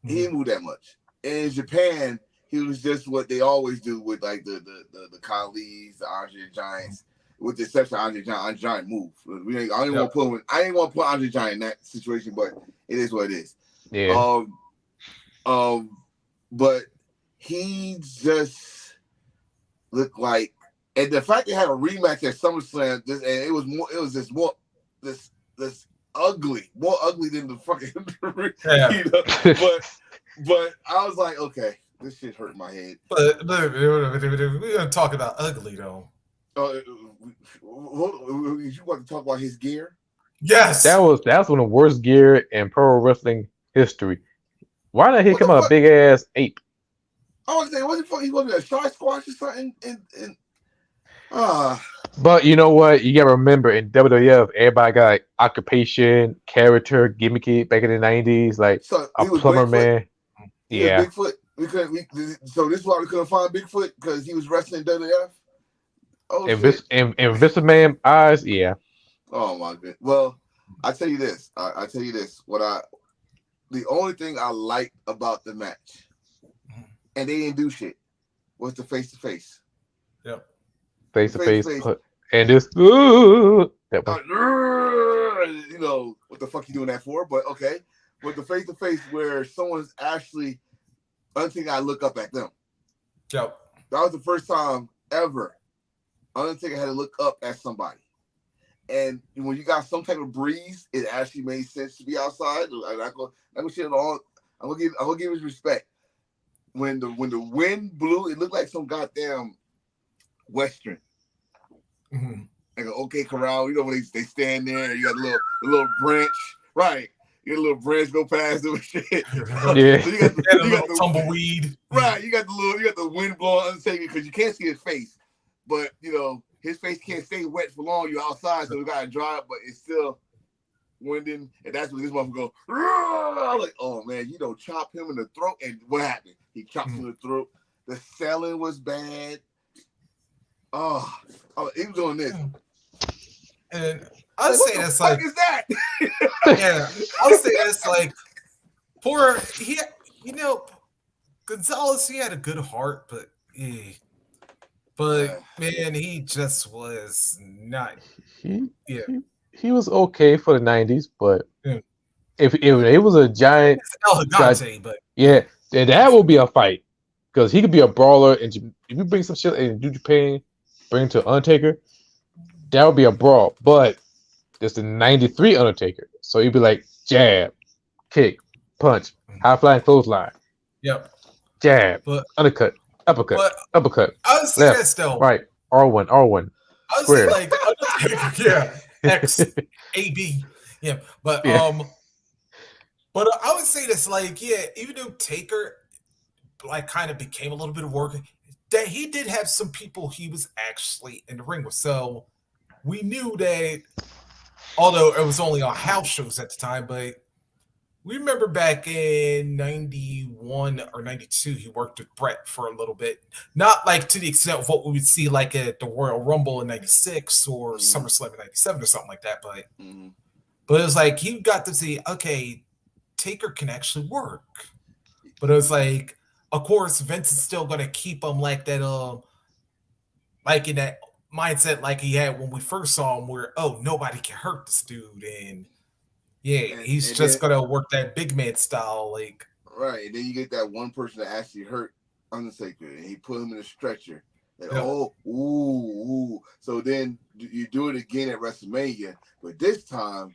Speaker 1: He didn't move that much. In Japan, he was just what they always do with like the Khalis, the Andre Giants. With the exception of Andre Giant move. I didn't want to put Andre Giant in that situation, but it is what it is.
Speaker 2: Yeah.
Speaker 1: But he just looked like, and the fact they had a rematch at SummerSlam, and it was ugly, more ugly than the fucking,
Speaker 3: Yeah.
Speaker 1: you know. But I was like, okay, this shit hurt my head.
Speaker 3: But we're gonna talk about ugly though.
Speaker 1: You want to talk about his gear?
Speaker 3: Yes.
Speaker 2: That's one of the worst gear in pro wrestling history. Why did he
Speaker 1: What the
Speaker 2: come out
Speaker 1: fuck?
Speaker 2: big ass ape?
Speaker 1: I was saying, he wasn't a shark squash or something? And
Speaker 2: But you know what? You gotta remember in WWF, everybody got like, occupation, character, gimmicky back in the '90s, like
Speaker 1: so
Speaker 2: a
Speaker 1: he was
Speaker 2: plumber
Speaker 1: Bigfoot.
Speaker 2: man.
Speaker 1: He was
Speaker 2: Yeah,
Speaker 1: Bigfoot. So this is why we couldn't find Bigfoot because he was wrestling WWF. Oh shit!
Speaker 2: Invisible Man eyes. Yeah,
Speaker 1: Oh my god. Well, I tell you this. I tell you this. The only thing I liked about the match, and they didn't do shit, was the face to face.
Speaker 3: Yep.
Speaker 2: face to
Speaker 1: Face
Speaker 2: face.
Speaker 1: to face.
Speaker 2: And this. That one.
Speaker 1: You know what the fuck you doing that for? But okay. But the face to face where someone's actually, Undertaker, I look up at them.
Speaker 3: Yep.
Speaker 1: That was the first time ever Undertaker had to look up at somebody. And when you got some type of breeze, it actually made sense to be outside. I'm gonna give his respect. When the wind blew, it looked like some goddamn western.
Speaker 3: Mm-hmm.
Speaker 1: Like an OK Corral, you know when they stand there, you got the little branch, right? You got a little branch go past them and shit.
Speaker 2: Yeah.
Speaker 1: So you got the
Speaker 3: tumbleweed.
Speaker 1: right? You got the wind blowing Undertaker because you can't see his face, but you know his face can't stay wet for long. You're outside, so we gotta dry it, but it's still winding, and that's when this motherfucker go. I'm like, oh man, you don't chop him in the throat, and what happened? He chops him in the throat. The selling was bad. Oh, he was on this.
Speaker 3: And I'd say that's like,
Speaker 1: is that?
Speaker 3: yeah, I'll say that's like, Gonzalez, he had a good heart, but man, he just was not.
Speaker 2: He was okay for the '90s, but
Speaker 3: Yeah.
Speaker 2: if it was a giant,
Speaker 3: El Gigante, but
Speaker 2: yeah, then that will be a fight because he could be a brawler. And if you bring some shit in New Japan, bring it to Undertaker, that would be a brawl. But there's the '93 Undertaker, so he'd be like jab, kick, punch, high flying clothesline,
Speaker 3: yep,
Speaker 2: jab,
Speaker 3: but
Speaker 2: undercut, uppercut, uppercut.
Speaker 3: I would say
Speaker 2: left,
Speaker 3: this though,
Speaker 2: right, R1,
Speaker 3: I would say
Speaker 2: square.
Speaker 3: like yeah, X, A, B, yeah, but But I would say this, like, yeah, even though Taker, like, kind of became a little bit of work, that he did have some people he was actually in the ring with. So we knew that, although it was only on house shows at the time, but we remember back in 91 or 92, he worked with Brett for a little bit. Not like to the extent of what we would see like at the Royal Rumble in 96 or SummerSlam in 97 or something like that. But it was like he got to see, okay, Taker can actually work. But it was like, of course, Vince is still going to keep him like that, like in that mindset like he had when we first saw him where, oh, nobody can hurt this dude. And yeah, he's just going to work that big man style. Like,
Speaker 1: right. And then you get that one person that actually hurt Undertaker and he put him in a stretcher. Like, ooh. So then you do it again at WrestleMania. But this time,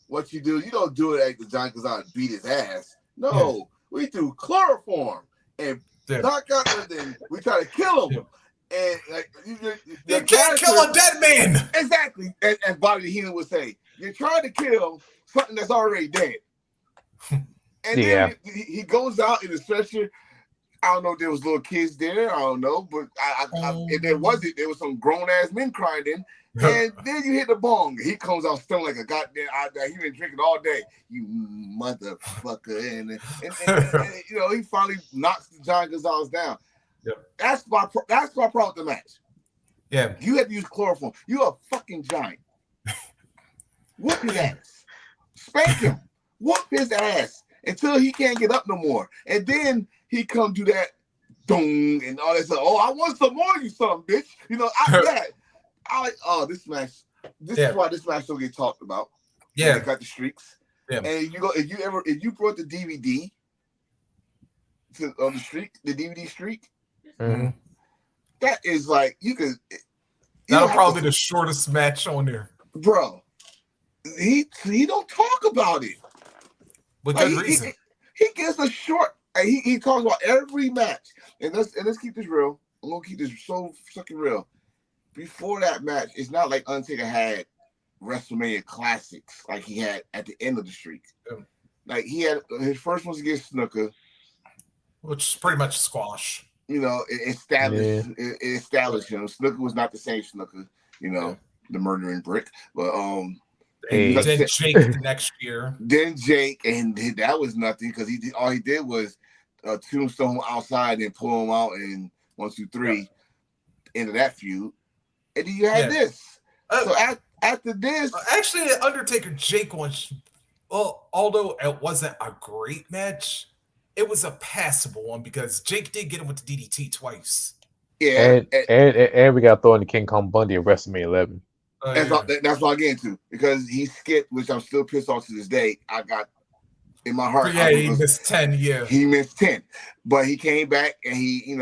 Speaker 1: what you do, you don't do it at the Giant Gonzalez beat his ass. No, we do chloroform and knock out and then we try to kill him. And like you
Speaker 3: can't kill a dead man.
Speaker 1: Exactly. As Bobby Heenan would say, you're trying to kill something that's already dead. And then he goes out in the stretcher. I don't know if there was little kids there. I don't know, but if there wasn't, there was some grown ass men crying in. And then you hit the bong. He comes out stoned like a goddamn. He been drinking all day. You motherfucker! And you know he finally knocks the Giant Gonzalez down.
Speaker 3: Yep.
Speaker 1: That's my problem with the match.
Speaker 3: Yeah,
Speaker 1: you had to use chloroform. You a fucking giant. Whoop his ass. Spank him. Whoop his ass until he can't get up no more. And then he come do that dong and all that stuff. Oh, I want some more, you son of a bitch. You know, I like, this match. This is why this match don't get talked about.
Speaker 3: Yeah,
Speaker 1: they got the streaks. Yeah, and if you brought the DVD on the streak, the DVD streak, that is like you could.
Speaker 3: That'll probably be the shortest match on there,
Speaker 1: bro. he don't talk about it.
Speaker 3: With
Speaker 1: Like,
Speaker 3: good reason.
Speaker 1: he gives a short. He talks about every match, and let's keep this real. I'm gonna keep this so fucking real. Before that match, it's not like Undertaker had WrestleMania classics like he had at the end of the streak. Like he had his first one's against Snooker,
Speaker 3: which is pretty much squash.
Speaker 1: You know, it established him. Snooker was not the same Snooker. You know, the murdering brick, but
Speaker 3: And then Jake the next year.
Speaker 1: Then Jake, and that was nothing because all he did was tombstone outside and pull him out in 1, 2, 3 into that feud. And then you had this. So after this,
Speaker 3: actually, the Undertaker Jake one, although it wasn't a great match, it was a passable one because Jake did get him with the DDT twice.
Speaker 2: Yeah, and we got throwing the King Kong Bundy at WrestleMania 11.
Speaker 1: That's what I get into because he skipped, which I'm still pissed off to this day. I got in my heart.
Speaker 3: But he missed 10. Yeah,
Speaker 1: he missed 10, but he came back and he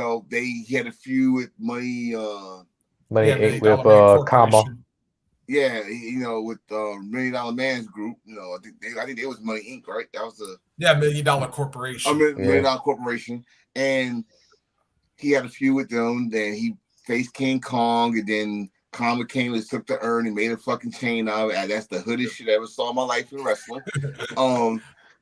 Speaker 1: had a feud with Money
Speaker 2: with Kama.
Speaker 1: Yeah, with $1 Million Man's group. I think they was Money Inc. Right? That was
Speaker 3: $1 Million Corporation.
Speaker 1: $1 Million Corporation, and he had a feud with them. Then he faced King Kong, and then Kama came and took the urn and made a fucking chain out of it. That's the hoodest shit I ever saw in my life in wrestling.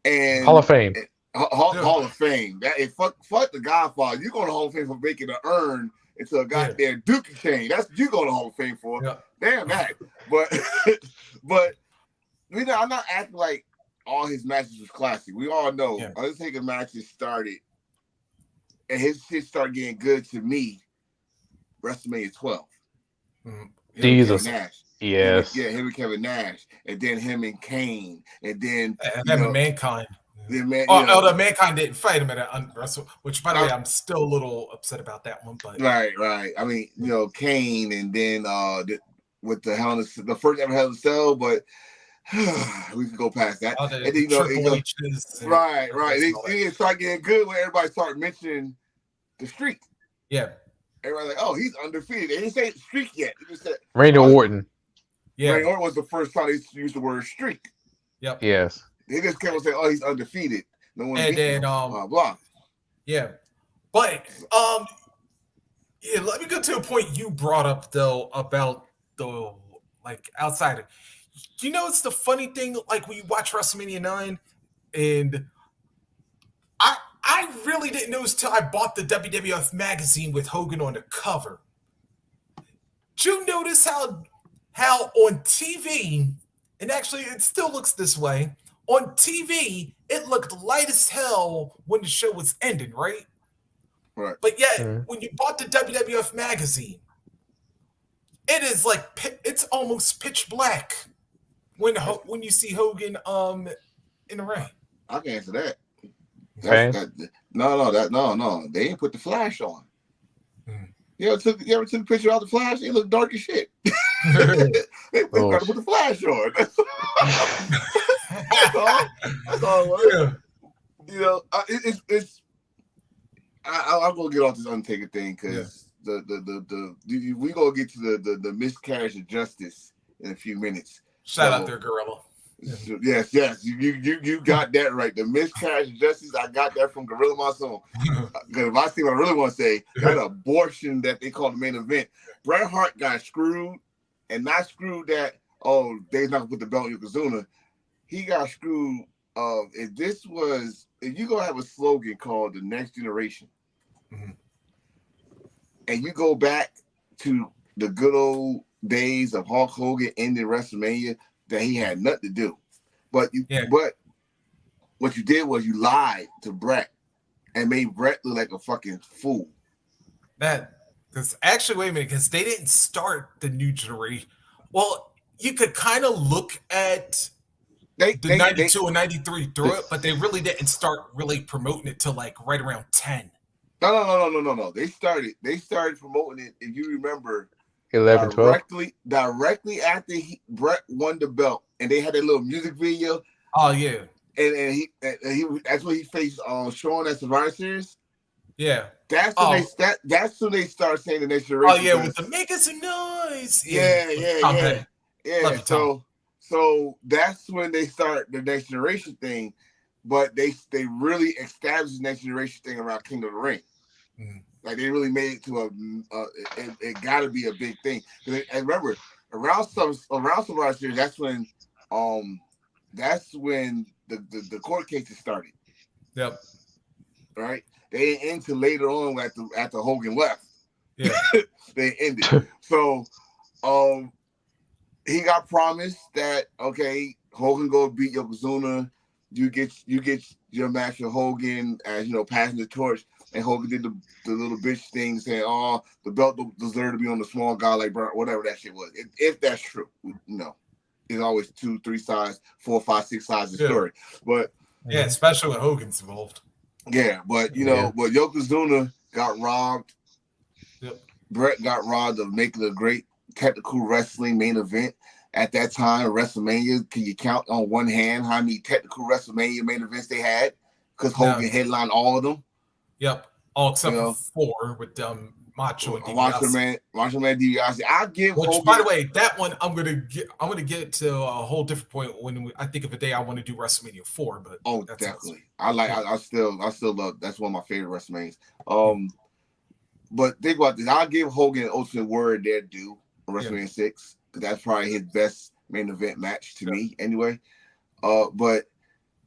Speaker 1: And
Speaker 2: Hall of Fame.
Speaker 1: Hall of Fame. Fuck the Godfather. You're going to Hall of Fame for making an urn into a goddamn Dookie chain. That's what you going to Hall of Fame for. Yeah. Damn that. But I'm not acting like all his matches was classic. We all know Undertaker matches started, and his shit started getting good to me. WrestleMania 12.
Speaker 2: Jesus. Yes.
Speaker 1: Him and Kevin Nash, and then him and Kane, and then
Speaker 3: Mankind. The Mankind didn't fight him at Wrestle, which by the way, I'm still a little upset about that one. But
Speaker 1: right. I mean, Kane, and then with the first ever Hell in a Cell, but we can go past that. And then, right. They start getting good when everybody started mentioning the streak.
Speaker 3: Yeah.
Speaker 1: Everybody's like, oh, he's undefeated. They didn't say streak yet. They just said
Speaker 2: Randy Orton.
Speaker 1: Yeah. Randy Orton was the first time they used the word streak.
Speaker 3: Yep.
Speaker 2: Yes.
Speaker 1: They just kept on saying, oh, he's undefeated. No one
Speaker 3: and then
Speaker 1: blah.
Speaker 3: Yeah. But let me go to a point you brought up though about the outsider. It's the funny thing, like when you watch WrestleMania 9, and I really didn't notice till I bought the WWF magazine with Hogan on the cover. Did you notice how on TV, and actually it still looks this way, on TV, it looked light as hell when the show was ending, right?
Speaker 1: Right.
Speaker 3: But yet, when you bought the WWF magazine, it is it's almost pitch black when you see Hogan in the ring.
Speaker 1: I can answer that. No. They didn't put the flash on. You ever took a picture of the flash? It looked dark as shit. They got to put the flash on. That's all it was. I'm gonna get off this Undertaker thing because we gonna get to the miscarriage of justice in a few minutes.
Speaker 3: Shout out there, Gorilla.
Speaker 1: Yes, you got that right. The miscarriage of justice, I got that from Gorilla Monsoon. Because if I see what I really want to say, that abortion that they call the main event, Bret Hart got screwed, and not screwed that they're not gonna put the belt in Yokozuna. He got screwed. If you gonna have a slogan called the next generation, and you go back to the good old days of Hulk Hogan ending WrestleMania, that he had nothing to do. But what you did was you lied to Bret and made Bret look like a fucking fool.
Speaker 3: Because actually, wait a minute, because they didn't start the new generation. Well, you could kind of look at the 92 and 93 through it, but they really didn't start really promoting it till right around 10.
Speaker 1: No. They started promoting it, if you remember,
Speaker 2: 11, 12.
Speaker 1: Directly after Bret won the belt, and they had that little music video.
Speaker 3: Oh yeah,
Speaker 1: and he that's when he faced Shawn at Survivor Series.
Speaker 3: Yeah,
Speaker 1: that's when they start saying the next generation.
Speaker 3: Oh yeah, with the making some noise.
Speaker 1: Yeah. So that's when they start the next generation thing, but they really established the next generation thing around Kingdom of the Ring.
Speaker 3: Mhm.
Speaker 1: Like they really made it to it got to be a big thing. And remember, around Survivor Series, um that's when the court cases started.
Speaker 3: Yep.
Speaker 1: Right? They didn't end till later on after Hogan left.
Speaker 3: Yeah.
Speaker 1: They ended. So he got promised that okay, Hogan go beat Yokozuna. You get your match with Hogan as passing the torch, and Hogan did the little bitch thing saying, "Oh, the belt deserved to be on the small guy like Burt," whatever that shit was. If that's true, it's always 2, 3 sides, 4, 5, 6 sides of the story. But
Speaker 3: yeah, especially when Hogan's involved.
Speaker 1: Yeah, but but Yokozuna got robbed.
Speaker 3: Yep.
Speaker 1: Brett got robbed of making a great technical wrestling main event at that time. WrestleMania, can you count on one hand how many technical WrestleMania main events they had? Because Hogan headlined all of them.
Speaker 3: Yep, all except for 4 with Macho and DiBiase.
Speaker 1: Macho Man DiBiase. I give
Speaker 3: Which,
Speaker 1: Hogan.
Speaker 3: by the way, that one I'm gonna get to a whole different point when I think of a day I want to do WrestleMania 4. But
Speaker 1: definitely, I still love. That's one of my favorite WrestleManias. But think about this. I'll give Hogan Ultimate Warrior their due on WrestleMania 6 because that's probably his best main event match to me, anyway. But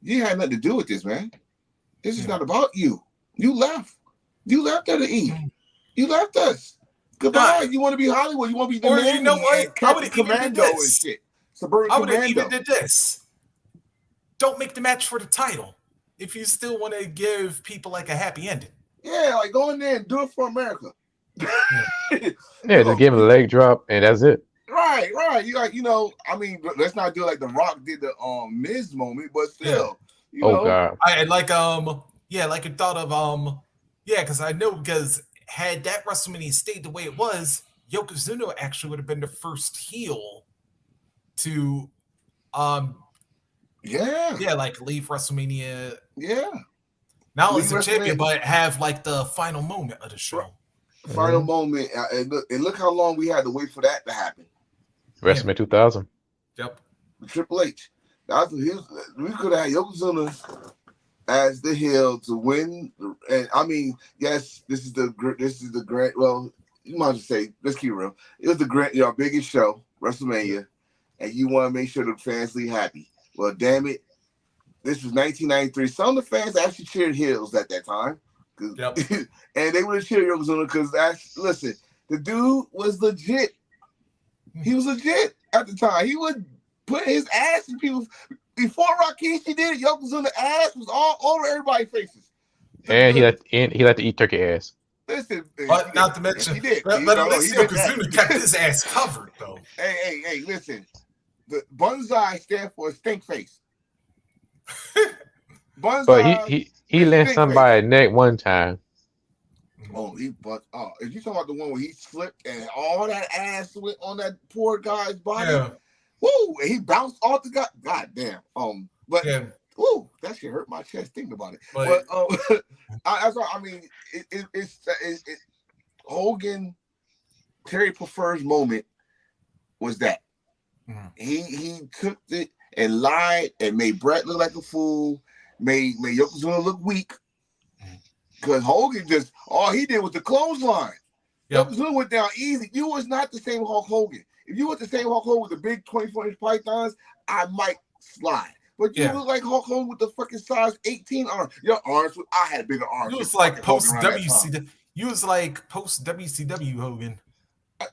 Speaker 1: you had nothing to do with this, man. This is not about you. You left. You left WWE. You left us. Goodbye. You want to be Hollywood. You want to be the man.
Speaker 3: You know what? I would have
Speaker 1: Commando and shit. Suburban
Speaker 3: I would have
Speaker 1: Commando.
Speaker 3: even did this. Don't make the match for the title if you still want to give people like a happy ending.
Speaker 1: Yeah, like go in there and do it for America.
Speaker 2: Yeah, just give him a leg drop and that's it.
Speaker 1: Right. You like, I mean, let's not do it like The Rock did the Miz moment, but still,
Speaker 2: God.
Speaker 3: I like like I thought of because I know because had that WrestleMania stayed the way it was, Yokozuna actually would have been the first heel to like leave WrestleMania.
Speaker 1: Yeah.
Speaker 3: Not only as a champion, but have like the final moment of the show.
Speaker 1: Final moment. And look how long we had to wait for that to happen.
Speaker 2: WrestleMania 2000.
Speaker 3: Yep.
Speaker 1: Triple H. We could have had Yokozuna as the heel to win. And I mean, yes, this is the great. Well, you might just say, let's keep it real. It was the great, biggest show, WrestleMania, and you want to make sure the fans leave happy. Well, damn it. This was 1993. Some of the fans actually cheered heels at that time.
Speaker 3: Yep.
Speaker 1: And they would have cheered Yokozuna because listen, the dude was legit. He was legit at the time. He would put his ass in people. Before Rikishi did it, Yokozuna's ass was all over everybody's faces.
Speaker 2: And he liked to eat turkey ass.
Speaker 1: Listen,
Speaker 3: but not to mention,
Speaker 1: he did.
Speaker 3: But at least Yokozuna kept his ass covered, though.
Speaker 1: Hey, listen. The Banzai stand for stink face.
Speaker 2: Banzai, but he landed somebody's neck one time.
Speaker 1: If you talking about the one where he slipped and all that ass went on that poor guy's body, woo, and he bounced off the guy. God damn. Woo, that shit hurt my chest thinking about it. But I mean, it's Hogan Terry Prefers moment was that he took it and lied and made Brett look like a fool, made Yokozuna look weak. Because Hogan all he did was the clothesline. Yokozuna went down easy. You was not the same Hulk Hogan. If you were the same Hulk Hogan with the big 24-inch pythons, I might slide. But you look like Hulk Hogan with the fucking size 18 arms. Your arms, I had bigger arms.
Speaker 3: You was like post WCW. You was like post WCW Hogan.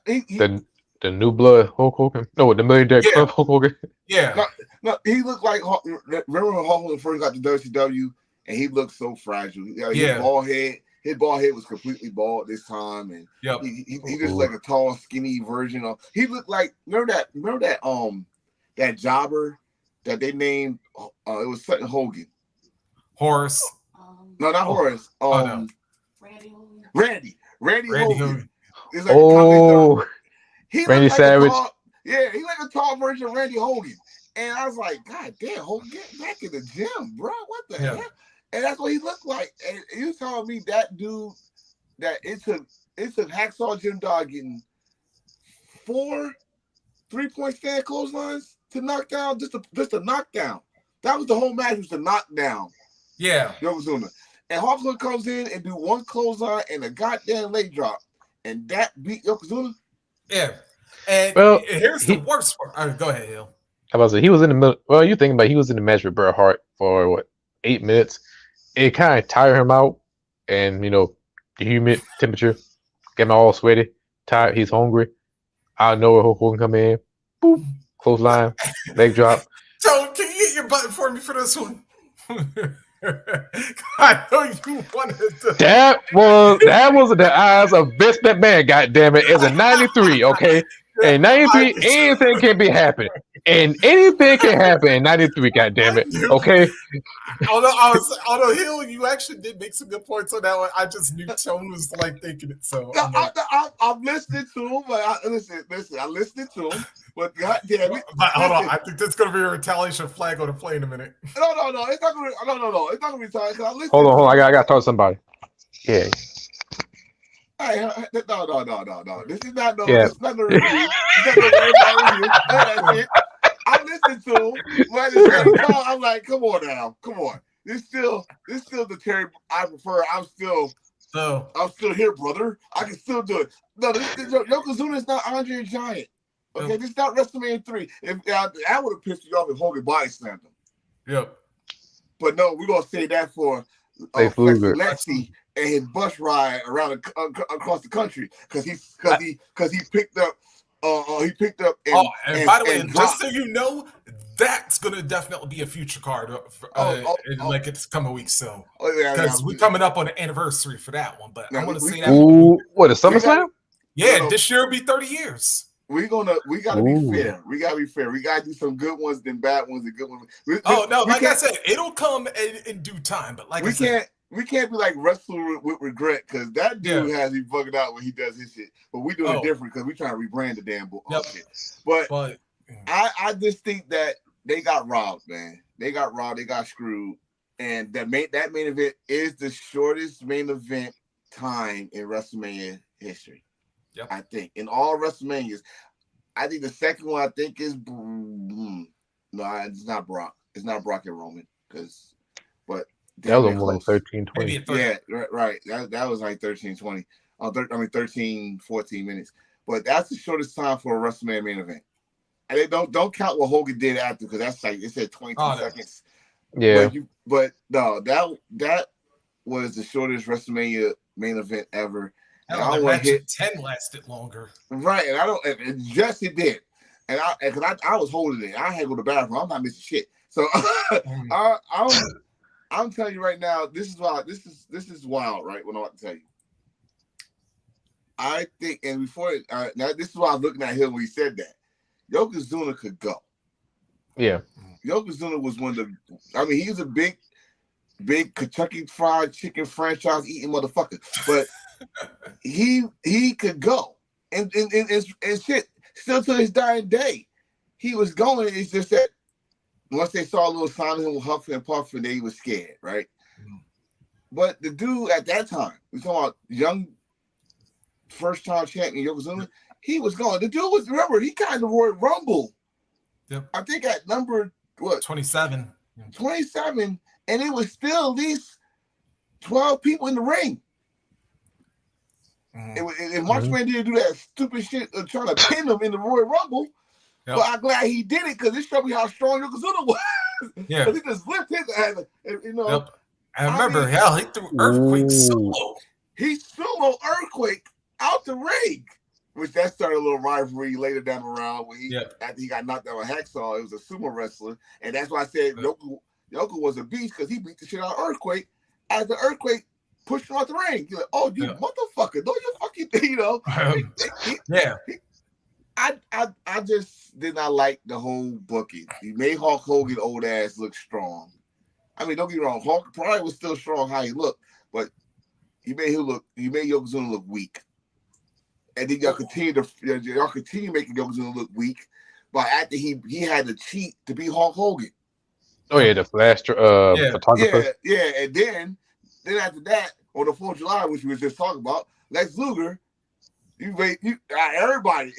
Speaker 2: The New Blood Hulk Hogan? No, the Million Dollar Club Hulk Hogan?
Speaker 3: Yeah.
Speaker 1: No, he looked like, remember when Hulk Hogan first got to WCW and he looked so fragile? His bald head was completely bald this time. And he just like a tall, skinny version of, he looked like, remember that jobber that they named, it was something Hogan.
Speaker 3: Horace.
Speaker 1: No, not Horace. Randy Hogan.
Speaker 2: It's like
Speaker 1: he
Speaker 2: Randy
Speaker 1: like
Speaker 2: Savage.
Speaker 1: He like a tall version of Randy Hogan. And I was like, God damn, Hogan, get back in the gym, bro. What the hell? And that's what he looked like. And you telling me that dude, that it took Hacksaw Jim Dog getting 4 3-point stand clotheslines to knock down, just a knockdown. That was the whole match, was the knockdown.
Speaker 3: Yeah.
Speaker 1: Yokozuna. And Hogan comes in and do one clothesline and a goddamn leg drop. And that beat Yokozuna?
Speaker 3: Yeah. And
Speaker 2: Well,
Speaker 3: here's the worst part. Go ahead, Hill.
Speaker 2: I was he was in the middle. Well, you think about he was in the match with Bret Hart for what 8 minutes. It kind of tired him out, and the humid temperature get him all sweaty, tired. He's hungry. I know where Hulk Hogan come in. Boop, clothesline, leg drop.
Speaker 3: So, can you get your button for me for this one? I know you wanted to.
Speaker 2: That was the eyes of Vince McMahon. Goddamn it! It's a '93, okay? And '93, anything can be happening, and anything can happen in '93. Goddamn it, okay?
Speaker 3: Although Hill, you actually did make some good points on that one. I just knew Tone was like thinking it. So
Speaker 1: I'm listening to him, but I listened to him. But goddamn it!
Speaker 3: But hold on, I think that's going to be a retaliation flag on the play in a minute.
Speaker 1: No, it's not going to. No, it's not going to be time.
Speaker 2: Hold on. I got to talk to somebody. Yeah.
Speaker 1: Hey, no. This is not no.
Speaker 2: Yeah.
Speaker 1: This is not no review. This is not no review. That's it. I listened to him, but at the same time, I'm like, come on now, come on. This still the Terry I prefer. I'm still here, brother. I can still do it. No, Yokozuna is not Andre the Giant. Okay, This is not WrestleMania 3. If that would have pissed you off if Hogan body slammed him.
Speaker 3: Yep.
Speaker 1: But no, we're gonna say that for Lexi and his bus ride around across the country because he picked up. And
Speaker 3: by the way, just so you know, that's gonna definitely be a future card in like it's coming weeks. So because we're coming up on the anniversary for that one. But I want to say that.
Speaker 2: What, a SummerSlam?
Speaker 3: Yeah, this year will be 30 years.
Speaker 1: We gotta be fair. We gotta be fair. We gotta do some good ones, then bad ones, and good ones.
Speaker 3: I said, it'll come in due time. But
Speaker 1: we can't be like wrestling with regret because that dude has me bugging out when he does his shit. But we doing it different because we trying to rebrand the damn book. Shit. But I just think that they got robbed, man. They got robbed. They got screwed. And that main event is the shortest main event time in WrestleMania history.
Speaker 3: Yep.
Speaker 1: I think in all WrestleManias, I think the second one is no, it's not Brock. It's not Brock and Roman but
Speaker 2: that was almost like 13-20.
Speaker 1: Yeah, right. That was like 13-20. 13-14 minutes. But that's the shortest time for a WrestleMania main event. And they don't count what Hogan did after because that's like it said 22 seconds.
Speaker 2: Yeah.
Speaker 1: But no, that was the shortest WrestleMania main event ever.
Speaker 3: And I want to hit 10 lasted longer.
Speaker 1: Right, and I don't. And yes, it did. And I was holding it. I had to go to the bathroom. I'm not missing shit. So I'm telling you right now, this is wild. This is wild, right? What I'm about to tell you. I think, and before now, this is why I was looking at him when he said that. Yokozuna could go.
Speaker 2: Yeah.
Speaker 1: Yokozuna was one of the. I mean, he's a big Kentucky Fried Chicken franchise eating motherfucker, but. He could go and shit still to his dying day he was going. It's just that once they saw a little sign of him huffing and puffing, they was scared, right? But the dude at that time, we talking about young first time champion Yokozuna, he was going. The dude was, remember, he kind of Royal Rumble.
Speaker 3: Yep.
Speaker 1: I think at number
Speaker 3: 27,
Speaker 1: and it was still at least 12 people in the ring. And Marchman didn't do that stupid shit of trying to pin him in the Royal Rumble. Yep. But I'm glad he did it because it showed me how strong Yokozuna was.
Speaker 3: Yeah.
Speaker 1: He just lifted his,
Speaker 3: Yep. I remember, he threw Earthquake sumo.
Speaker 1: He sumo Earthquake out the ring. Which that started a little rivalry later down the round when after he got knocked out with Hacksaw, it was a sumo wrestler. And that's why I said Yoko was a beast because he beat the shit out of Earthquake as the Earthquake pushed him out the ring. You're like, oh, you motherfucker. Don't you fucking, I just did not like the whole booking. He made Hulk Hogan old ass look strong. I mean, don't get me wrong, Hulk probably was still strong how he looked, but he made Yokozuna look weak. And then y'all continue making Yokozuna look weak. But after he had to cheat to be Hulk Hogan.
Speaker 2: Oh yeah, the flash photographer.
Speaker 1: Yeah, and then after that, on the 4th of July, which we were just talking about, Lex Luger Everybody.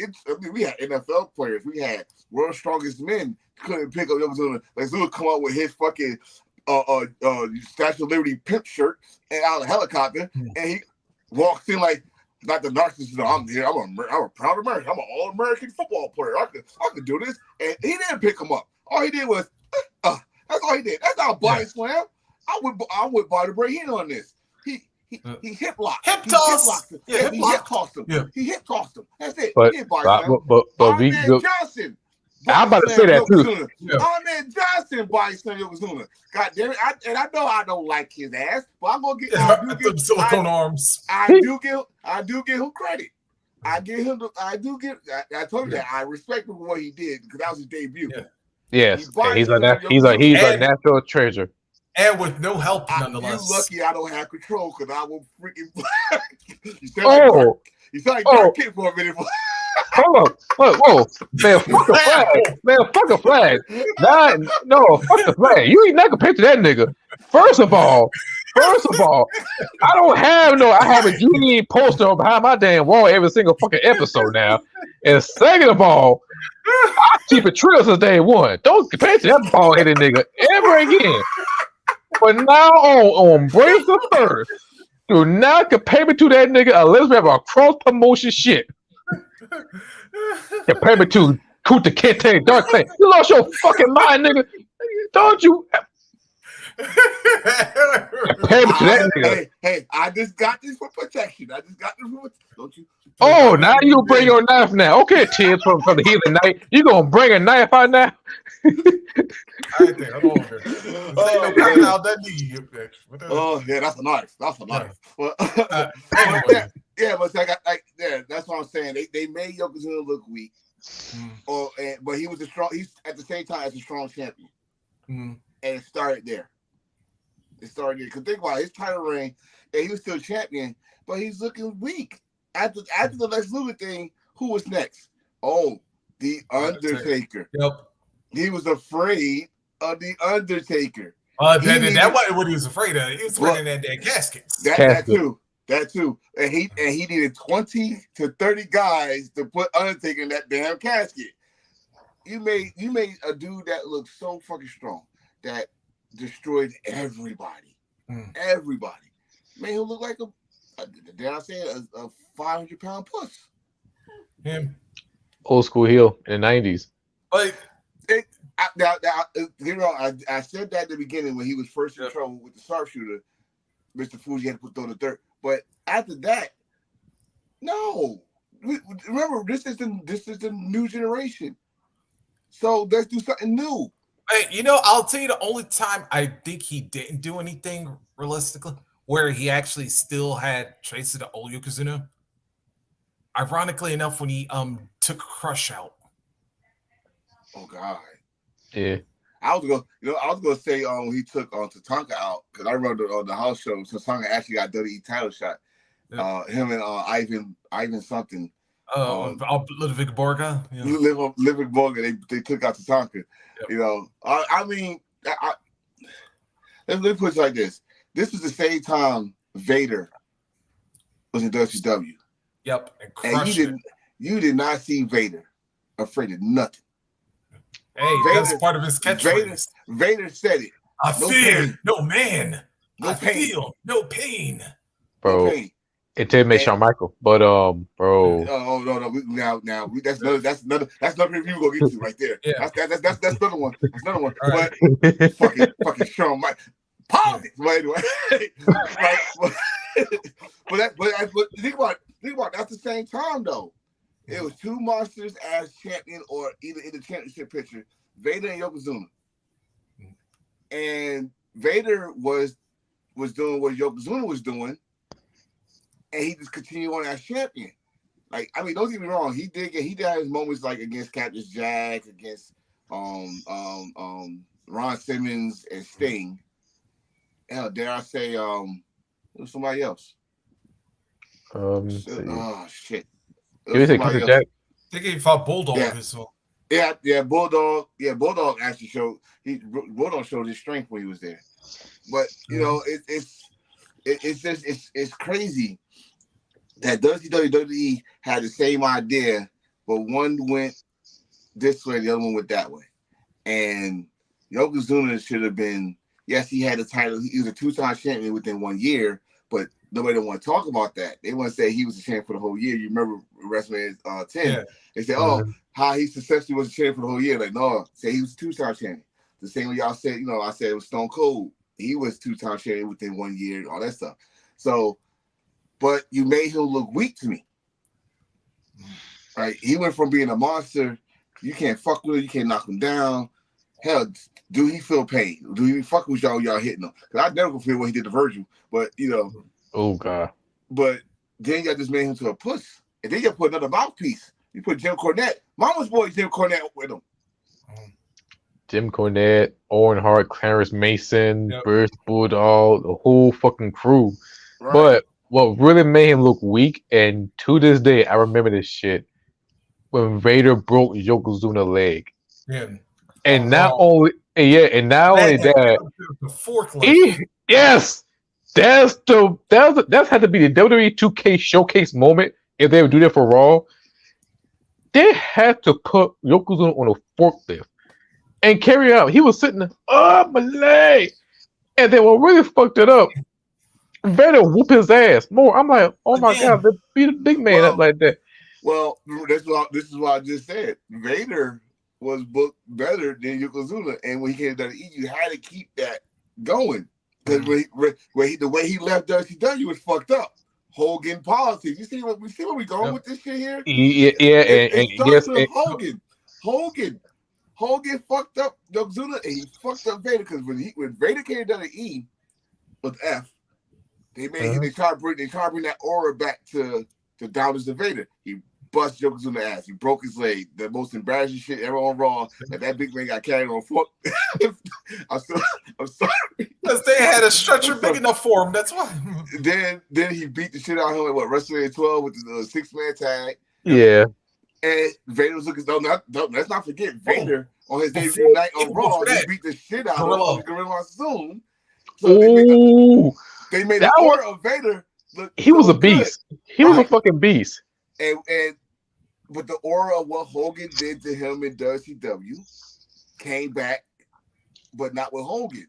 Speaker 1: We had NFL players. We had World's Strongest Men couldn't pick up Yokozuna. Like Zuna come up with his fucking Statue of Liberty pimp shirt and out of a helicopter, and he walks in like not the narcissist. I'm here. I'm a proud American. I'm an all-American football player. I could do this, and he didn't pick him up. All he did was that's all he did. That's not a body slam. I would buy the brain on this. He hip locked.
Speaker 3: Hip toss.
Speaker 1: He hip tossed him.
Speaker 3: Yeah.
Speaker 1: He hip tossed him. That's it.
Speaker 2: But
Speaker 1: he didn't body slam.
Speaker 2: Ahmed
Speaker 1: Johnson.
Speaker 2: I'm about to say that too.
Speaker 3: Yeah.
Speaker 1: Ahmed Johnson body slam Yokozuna. God damn it! I know I don't like his ass, but I'm gonna get
Speaker 3: silicone arms.
Speaker 1: I do give him credit. I told you that I respect him for what he did because that was his debut.
Speaker 3: Yeah.
Speaker 2: Yes, he's a natural treasure.
Speaker 3: And with no help, nonetheless.
Speaker 1: You're lucky I don't have control because I will freaking. You sound like Dark Kid for a minute.
Speaker 2: Hold on. Whoa. Man, fuck the flag. Man, fuck a flag. No, fuck the flag. You ain't not compared to that nigga. First of all, I have a GE poster behind my damn wall every single fucking episode now. And second of all, I keep it trill since day one. Don't compare to that bald-headed nigga ever again. But now on Brave the First, do not compare me to that nigga unless we have a cross-promotion shit. Compare me to Kuta Kente Dark Clay. You lost your fucking mind, nigga. Don't you? Compare me to that nigga.
Speaker 1: Hey, I just got this for protection. Don't you?
Speaker 2: Oh, now you bring your knife now. Okay, Tibbs from the Healing Night. You gonna bring a knife out now?
Speaker 1: Oh, yeah, that's a knife. That's a knife. Well, that's what I'm saying. They made Yokozuna look weak. But he was he's at the same time as a strong champion. And it started there. Because think about it, his title reign, and he was still champion, but he's looking weak. After the Lex Luger thing, who was next? Oh, The Undertaker.
Speaker 3: Yep.
Speaker 1: He was afraid of The Undertaker.
Speaker 3: That wasn't what he was afraid of. He was afraid of that casket.
Speaker 1: That too. And he needed 20 to 30 guys to put Undertaker in that damn casket. You made a dude that looked so fucking strong that destroyed everybody. Everybody. Man, he looked like a 500-pound puss.
Speaker 3: Him.
Speaker 2: Old school heel in the 90s.
Speaker 3: But
Speaker 1: I said that at the beginning when he was first in trouble with the sharpshooter. Mr. Fuji had to put on the dirt. But after that, no. Remember, this is the new generation. So let's do something new.
Speaker 3: Hey, I'll tell you the only time I think he didn't do anything realistically, where he actually still had traces of the old Yokozuna. Ironically enough, when he took Crush out.
Speaker 1: Oh God.
Speaker 2: Yeah.
Speaker 1: I was gonna say when he took Tatanka out, because I remember on the house show, Tatanka actually got WWE title shot. Yep. Him and Ivan something.
Speaker 3: Ludwig Borga. Yeah.
Speaker 1: Ludwig Borga. They took out Tatanka. Yep. I mean, let me put it like this. This was the same time Vader was in WCW.
Speaker 3: Yep. And
Speaker 1: you did not see Vader afraid of nothing.
Speaker 3: Hey, that's part of his catchphrase.
Speaker 1: Vader said it.
Speaker 3: I fear no man.
Speaker 1: No pain.
Speaker 3: Feel no pain.
Speaker 2: Bro.
Speaker 1: No pain.
Speaker 2: It did make Shawn Michael, but bro.
Speaker 1: Oh no. That's another review we're gonna get to right there.
Speaker 3: Yeah.
Speaker 1: That's another one. That's another one.
Speaker 3: Right.
Speaker 1: But fucking Shawn Michael. Politics. But anyway, right. But think about it, that's the same time though. It was two monsters as champion or either in the championship picture, Vader and Yokozuna. And Vader was doing what Yokozuna was doing, and he just continued on as champion. Like, I mean, don't get me wrong, he did have his moments like against Cactus Jack, against Ron Simmons and Sting. Hell, dare I say it was somebody else. Shit.
Speaker 2: Did you say Cactus Jack?
Speaker 3: I think he fought Bulldog this one.
Speaker 1: Yeah, Bulldog. Yeah, Bulldog actually Bulldog showed his strength when he was there. But it's crazy that WWE had the same idea, but one went this way, the other one went that way. And Yokozuna should have been, yes, he had a title. He was a 2-time champion within 1 year, but nobody don't want to talk about that. They want to say he was a champion for the whole year. You remember WrestleMania 10?
Speaker 3: Yeah.
Speaker 1: They said, oh, how he successfully was a champion for the whole year. Like, no, say he was a 2-time champion. The same way y'all said, I said it was Stone Cold. He was 2-time champion within 1 year, all that stuff. So, but you made him look weak to me. Right? He went from being a monster. You can't fuck with him. You can't knock him down. Hell, do he feel pain? Do he fuck with y'all hitting him? Because I never gonna feel what he did to Virgil. But,
Speaker 2: Oh, God.
Speaker 1: But then y'all just made him to a puss. And then you put another mouthpiece. You put Jim Cornette. Mama's boy Jim Cornette with him.
Speaker 2: Jim Cornette, Owen Hart, Clarence Mason, Bruce Bulldog, the whole fucking crew. Right. But what really made him look weak, and to this day, I remember this shit, when Vader broke Yokozuna's leg.
Speaker 3: Yeah.
Speaker 2: And not only that,
Speaker 3: the forklift.
Speaker 2: Yes, that's had to be the WWE 2K showcase moment. If they would do that for Raw, they had to put Yokozuna on a forklift and carry out. He was sitting up my leg, and then what really fucked it up, Vader whoop his ass more. I'm like, oh my God, they beat a big man up like that.
Speaker 1: Well, this is what I just said. Vader was booked better than Yokozuna, and when he came to WWE, you had to keep that going because the way he left WCW was fucked up. Hogan politics. You see where we going with this shit here? It starts with Hogan. Hogan fucked up Yokozuna, and he fucked up Vader because when Vader came to WWE with F, they tried to bring that aura back to Downers of Vader. He bust Yokozuna's ass. He broke his leg. The most embarrassing shit ever on Raw. That big man got carried on foot. I'm sorry.
Speaker 3: Because they had a stretcher big enough for him. That's why.
Speaker 1: Then he beat the shit out of him at WrestleMania 12 with the 6-man tag.
Speaker 2: Yeah.
Speaker 1: And Vader was looking. Let's not forget Vader on his debut night on Raw. He beat the shit out of Gorilla Monsoon. So they made the aura of Vader look.
Speaker 2: He was a beast. He was a fucking beast.
Speaker 1: But the aura of what Hogan did to him in WCW came back, but not with Hogan.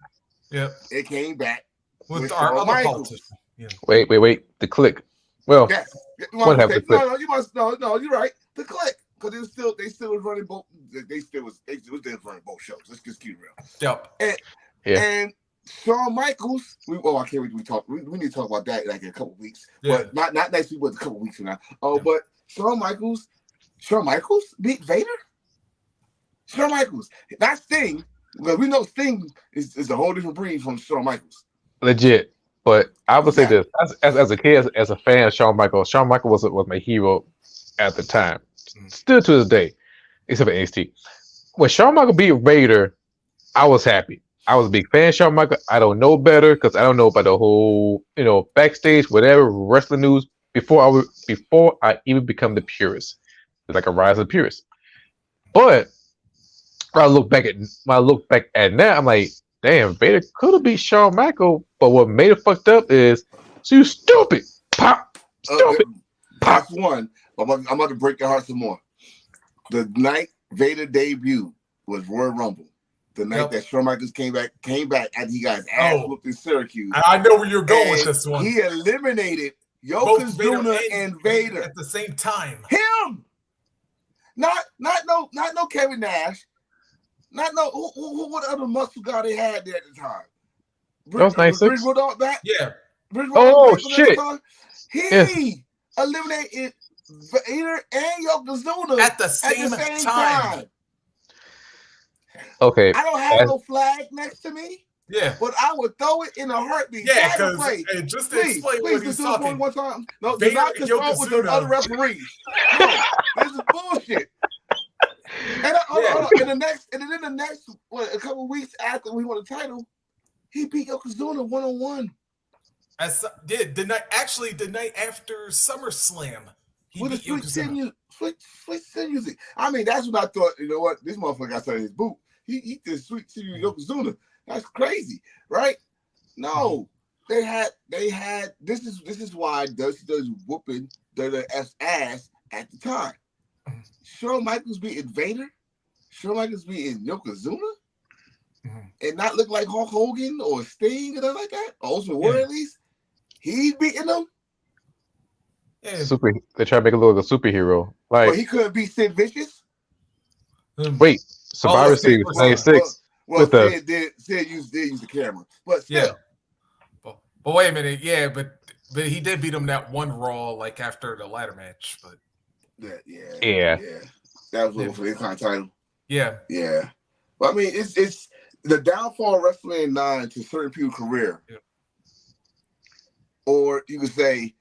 Speaker 3: Yep.
Speaker 1: It came back
Speaker 3: with our other politicians. Yeah.
Speaker 2: Wait. The Click. Well,
Speaker 1: yes.
Speaker 2: What happened?
Speaker 1: No, you're right. The Click. Because they still was running both. They was running both shows. Let's just keep it real.
Speaker 3: Yep.
Speaker 1: And Shawn Michaels. I can't wait. We need to talk about that like in a couple weeks. Yeah. But not next week, but a couple weeks from now. But Shawn Michaels beat Vader. Shawn Michaels, not Sting. Because we know Sting is a whole different breed from Shawn Michaels.
Speaker 2: Legit. But I would say this as a kid, as a fan of Shawn Michaels was my hero at the time. Still to this day, except for NXT. When Shawn Michaels beat Vader, I was happy. I was a big fan of Shawn Michaels. I don't know better because I don't know about the whole, backstage, whatever, wrestling news before I even become the purist. It's like a rise of the purist. But when I look back at now, I'm like, damn, Vader could have beat Shawn Michaels, but what made it fucked up is, so you stupid. Pop. Stupid. Pop.
Speaker 1: That's one. I'm about to break your heart some more. The night Vader debuted was Royal Rumble. The night that Shawn Michaels came back after he got his ass whooped in Syracuse.
Speaker 3: I know where you're going with this one.
Speaker 1: He eliminated Yokozuna and Vader
Speaker 3: at the same time.
Speaker 1: Him, not no Kevin Nash, not no what other muscle guy they had there at the time.
Speaker 2: That was nice.
Speaker 1: Bridge Bulldog back.
Speaker 3: Yeah.
Speaker 2: Shit.
Speaker 1: He eliminated Vader and Yokozuna
Speaker 3: at the same time.
Speaker 2: Okay.
Speaker 1: I don't have no flag next to me.
Speaker 3: Yeah.
Speaker 1: But I would throw it in a heartbeat.
Speaker 3: Yeah, because just to explain what he's talking.
Speaker 1: One time. No, do not consult with the other referees. No, this is bullshit. And in the next a couple of weeks after we won the title, he beat Yokozuna 1-on-1.
Speaker 3: The night after SummerSlam, he
Speaker 1: with
Speaker 3: beat
Speaker 1: Yokozuna. Switch music. I mean, that's what I thought. You know what? This motherfucker got something in his boot. He just switched to Yokozuna. That's crazy, right? No. they had. This is why Dusty was whooping WWF's ass at the time. Shawn Michaels beating Vader, Shawn Michaels beating Yokozuna, and not look like Hulk Hogan or Sting or nothing like that. Or Ultimate Warrior at least. He's beating them.
Speaker 3: Yeah.
Speaker 2: They try to make a look like a superhero. Like,
Speaker 1: But he couldn't beat Sid Vicious.
Speaker 2: wait, Survivor Series
Speaker 3: Well,
Speaker 2: 96
Speaker 1: Well,
Speaker 2: with the
Speaker 1: Sid used the camera, but still.
Speaker 3: Yeah. But wait a minute, yeah, but he did beat him that one Raw like after the ladder match, but
Speaker 2: Yeah.
Speaker 1: That was looking for the Intercontinental title.
Speaker 3: Yeah.
Speaker 1: But I mean, it's the downfall of WrestleMania 9 to certain people's career, or you could say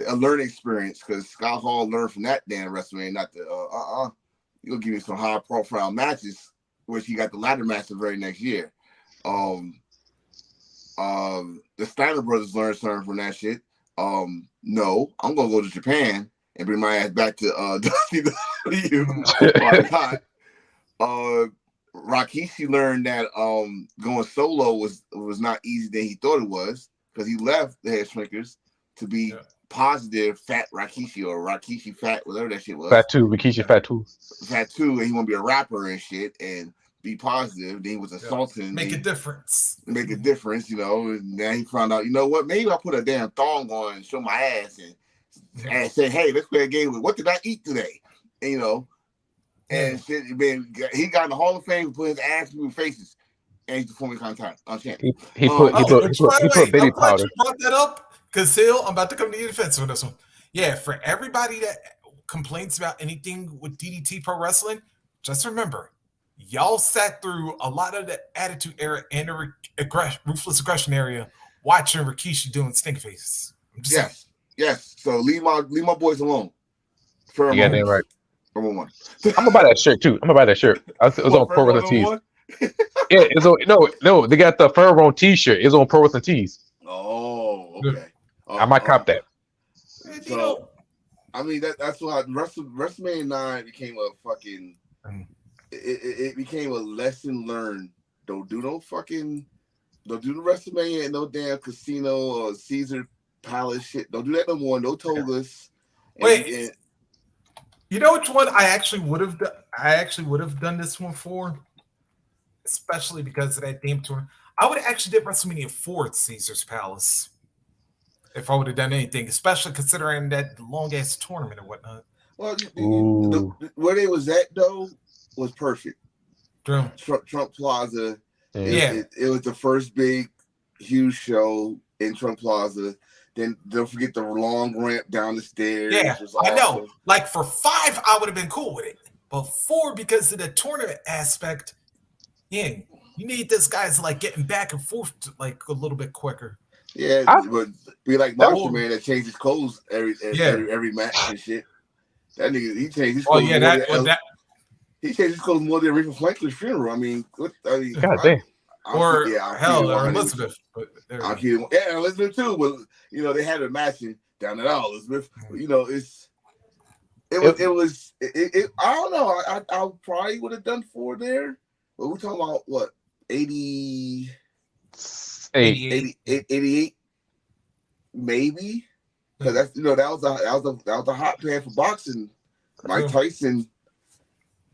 Speaker 1: a learning experience because Scott Hall learned from that damn WrestleMania. Not the you'll give me some high profile matches, which he got the ladder match the very next year. The Steiner brothers learned something from that shit. No, I'm gonna go to Japan and bring my ass back to WCW. Rikishi learned that going solo was not easy than he thought it was because he left the Head Shrinkers to be positive Fat Rikishi or Rikishi Fat, whatever that shit was.
Speaker 2: Fat 2, Rikishi Fat 2.
Speaker 1: Fat 2, and he want to be a rapper and shit and be positive. Then he was assaulting.
Speaker 3: Make a difference.
Speaker 1: Make a difference, And then he found out, you know what? Maybe I'll put a damn thong on and show my ass and say, hey, let's play a game with what did I eat today? And, and shit, man, he got in the Hall of Fame for putting his ass in faces. And he's the former champion.
Speaker 2: He put baby powder.
Speaker 3: You brought that up because Hill, I'm about to come to your defense on this one. Yeah, for everybody that complains about anything with DDT Pro Wrestling, just remember, y'all sat through a lot of the Attitude Era and the Ruthless Aggression area watching Rikishi doing stink faces.
Speaker 1: Yes. So leave my boys alone.
Speaker 2: You got that right.
Speaker 1: Number one.
Speaker 2: I'm gonna buy that shirt too. It was on Pro Wrestling Tees. Yeah, it's on, no. They got the Furrow T-shirt. It's on Pro Wrestling Tees.
Speaker 1: Oh, okay.
Speaker 2: I might cop that.
Speaker 1: So, I mean that's why WrestleMania 9 became a fucking. It became a lesson learned. Don't do the WrestleMania and no damn casino or Caesar Palace shit. Don't do that no more. No togas.
Speaker 3: Wait. You know which one I actually would have done? I actually would have done this one for, especially because of that damn tour. I would have actually did WrestleMania 4 at Caesar's Palace if I would have done anything, especially considering that long ass tournament and whatnot.
Speaker 1: Well, where they was at though was perfect.
Speaker 3: True.
Speaker 1: Trump Plaza.
Speaker 3: Yeah.
Speaker 1: It was the first big, huge show in Trump Plaza. Then don't forget the long ramp down the stairs.
Speaker 3: Yeah,
Speaker 1: was awesome.
Speaker 3: I know. Like for 5, I would have been cool with it. But 4, because of the tournament aspect, you need this guy's like getting back and forth like a little bit quicker.
Speaker 1: Yeah, but be like Macho Man that changed his clothes every match and shit. That nigga, he changed his clothes. He changed his clothes more than Aretha Franklin's funeral. I mean,
Speaker 2: God damn.
Speaker 3: Or Elizabeth.
Speaker 1: Elizabeth too. But they had a match down at all. Elizabeth, it was. I don't know. I probably would have done 4 there. But we're talking about what 88, maybe. Because that's that was a hot pan for boxing. Mike Tyson.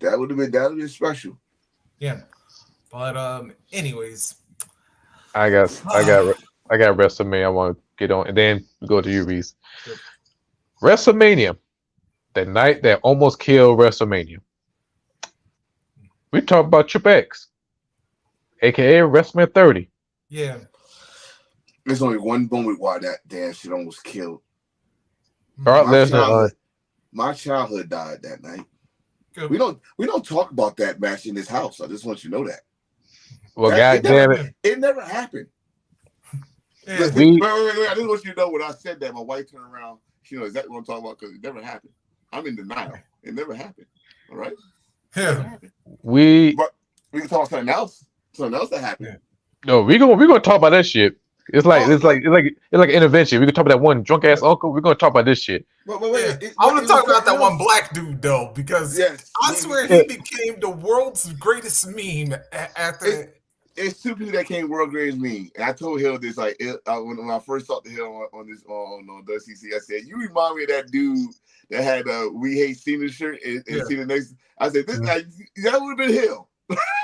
Speaker 1: That would have been special.
Speaker 3: Yeah. But anyways,
Speaker 2: I got WrestleMania. I want to get on, and then we go to you, Reese.
Speaker 3: Yep.
Speaker 2: WrestleMania, the night that almost killed WrestleMania. We talk about Triple X, aka WrestleMania 30.
Speaker 3: Yeah.
Speaker 1: There's only one moment why that damn shit almost killed. My childhood died that night. Good. We don't talk about that match in this house. I just want you to know that.
Speaker 2: Well, goddamn it!
Speaker 1: It never happened.
Speaker 3: Yeah.
Speaker 1: Wait. I just want you to know when I said that, my wife turned around. She knows exactly what I'm talking about because it never happened. I'm in denial. It never happened. All right.
Speaker 3: Yeah.
Speaker 1: But we can talk about something else. Something else that happened.
Speaker 2: Yeah. No, we're gonna talk about that shit. It's like intervention. We can talk about that one drunk ass uncle. We're gonna talk about this shit.
Speaker 3: I want to talk about that one black dude though, because I swear he became the world's greatest meme after.
Speaker 1: it's two people that came world great as me. And I told Hill this when I first talked to Hill on WCC, I said, "You remind me of that dude that had a We Hate Cena shirt and Cena next." I said, "This guy that would have been Hill,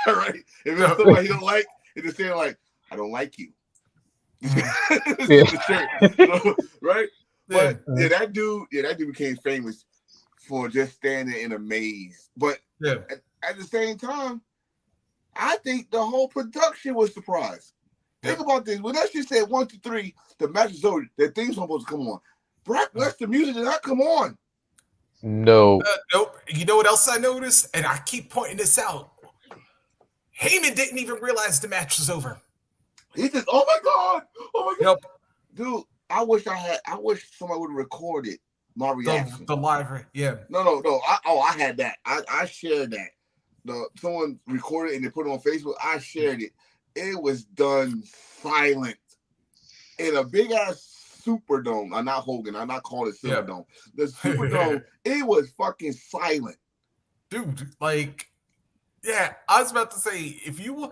Speaker 1: right? If it's somebody he don't like, and just saying like, I don't like you." The shirt, so, right? But that dude became famous for just standing in a maze. But at the same time, I think the whole production was surprised. Think about this. When that shit said 1, 2, 3, the match is over. The thing's supposed to come on. Brock Lesnar music did not come on.
Speaker 2: No.
Speaker 3: Nope. You know what else I noticed? And I keep pointing this out. Heyman didn't even realize the match was over.
Speaker 1: He just, oh my god.
Speaker 3: Yep.
Speaker 1: Dude, I wish somebody would have recorded my reaction.
Speaker 3: The live, yeah.
Speaker 1: No. I had that. I shared that. Someone recorded it and they put it on Facebook. I shared it. It was done silent in a big ass Superdome. I'm not Hogan. I'm not calling it Silverdome. The Superdome. It was fucking silent,
Speaker 3: dude. Like, yeah. I was about to say, if you,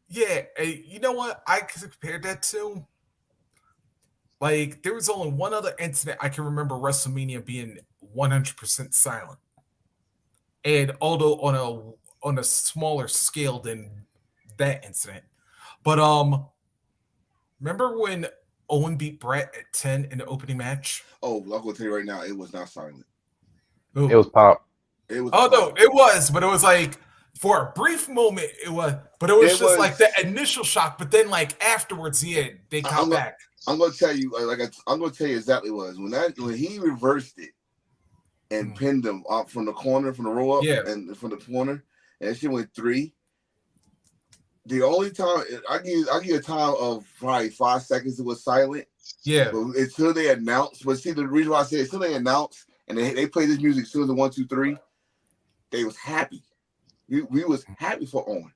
Speaker 3: you know what? I compared that to. Like, there was only one other incident I can remember WrestleMania being 100% silent. And although on a smaller scale than that incident. But remember when Owen beat Brett at 10 in the opening match?
Speaker 1: Oh, I'm gonna tell you right now, it was not silent.
Speaker 2: Ooh. It was pop.
Speaker 1: It was
Speaker 3: no, it was, but it was like for a brief moment it was, but it was just like the initial shock, but then like afterwards, they come back.
Speaker 1: I'm gonna tell you, I'm gonna tell you exactly what it was when he reversed it and pinned him up from the corner, from the roll up, and from the corner, and she went 3. The only time I give a time of probably 5 seconds it was silent.
Speaker 3: Yeah.
Speaker 1: But until they announced, but see the reason why I say until they announced and they played this music as soon as the 1, 2, 3, they was happy. We was happy for Owen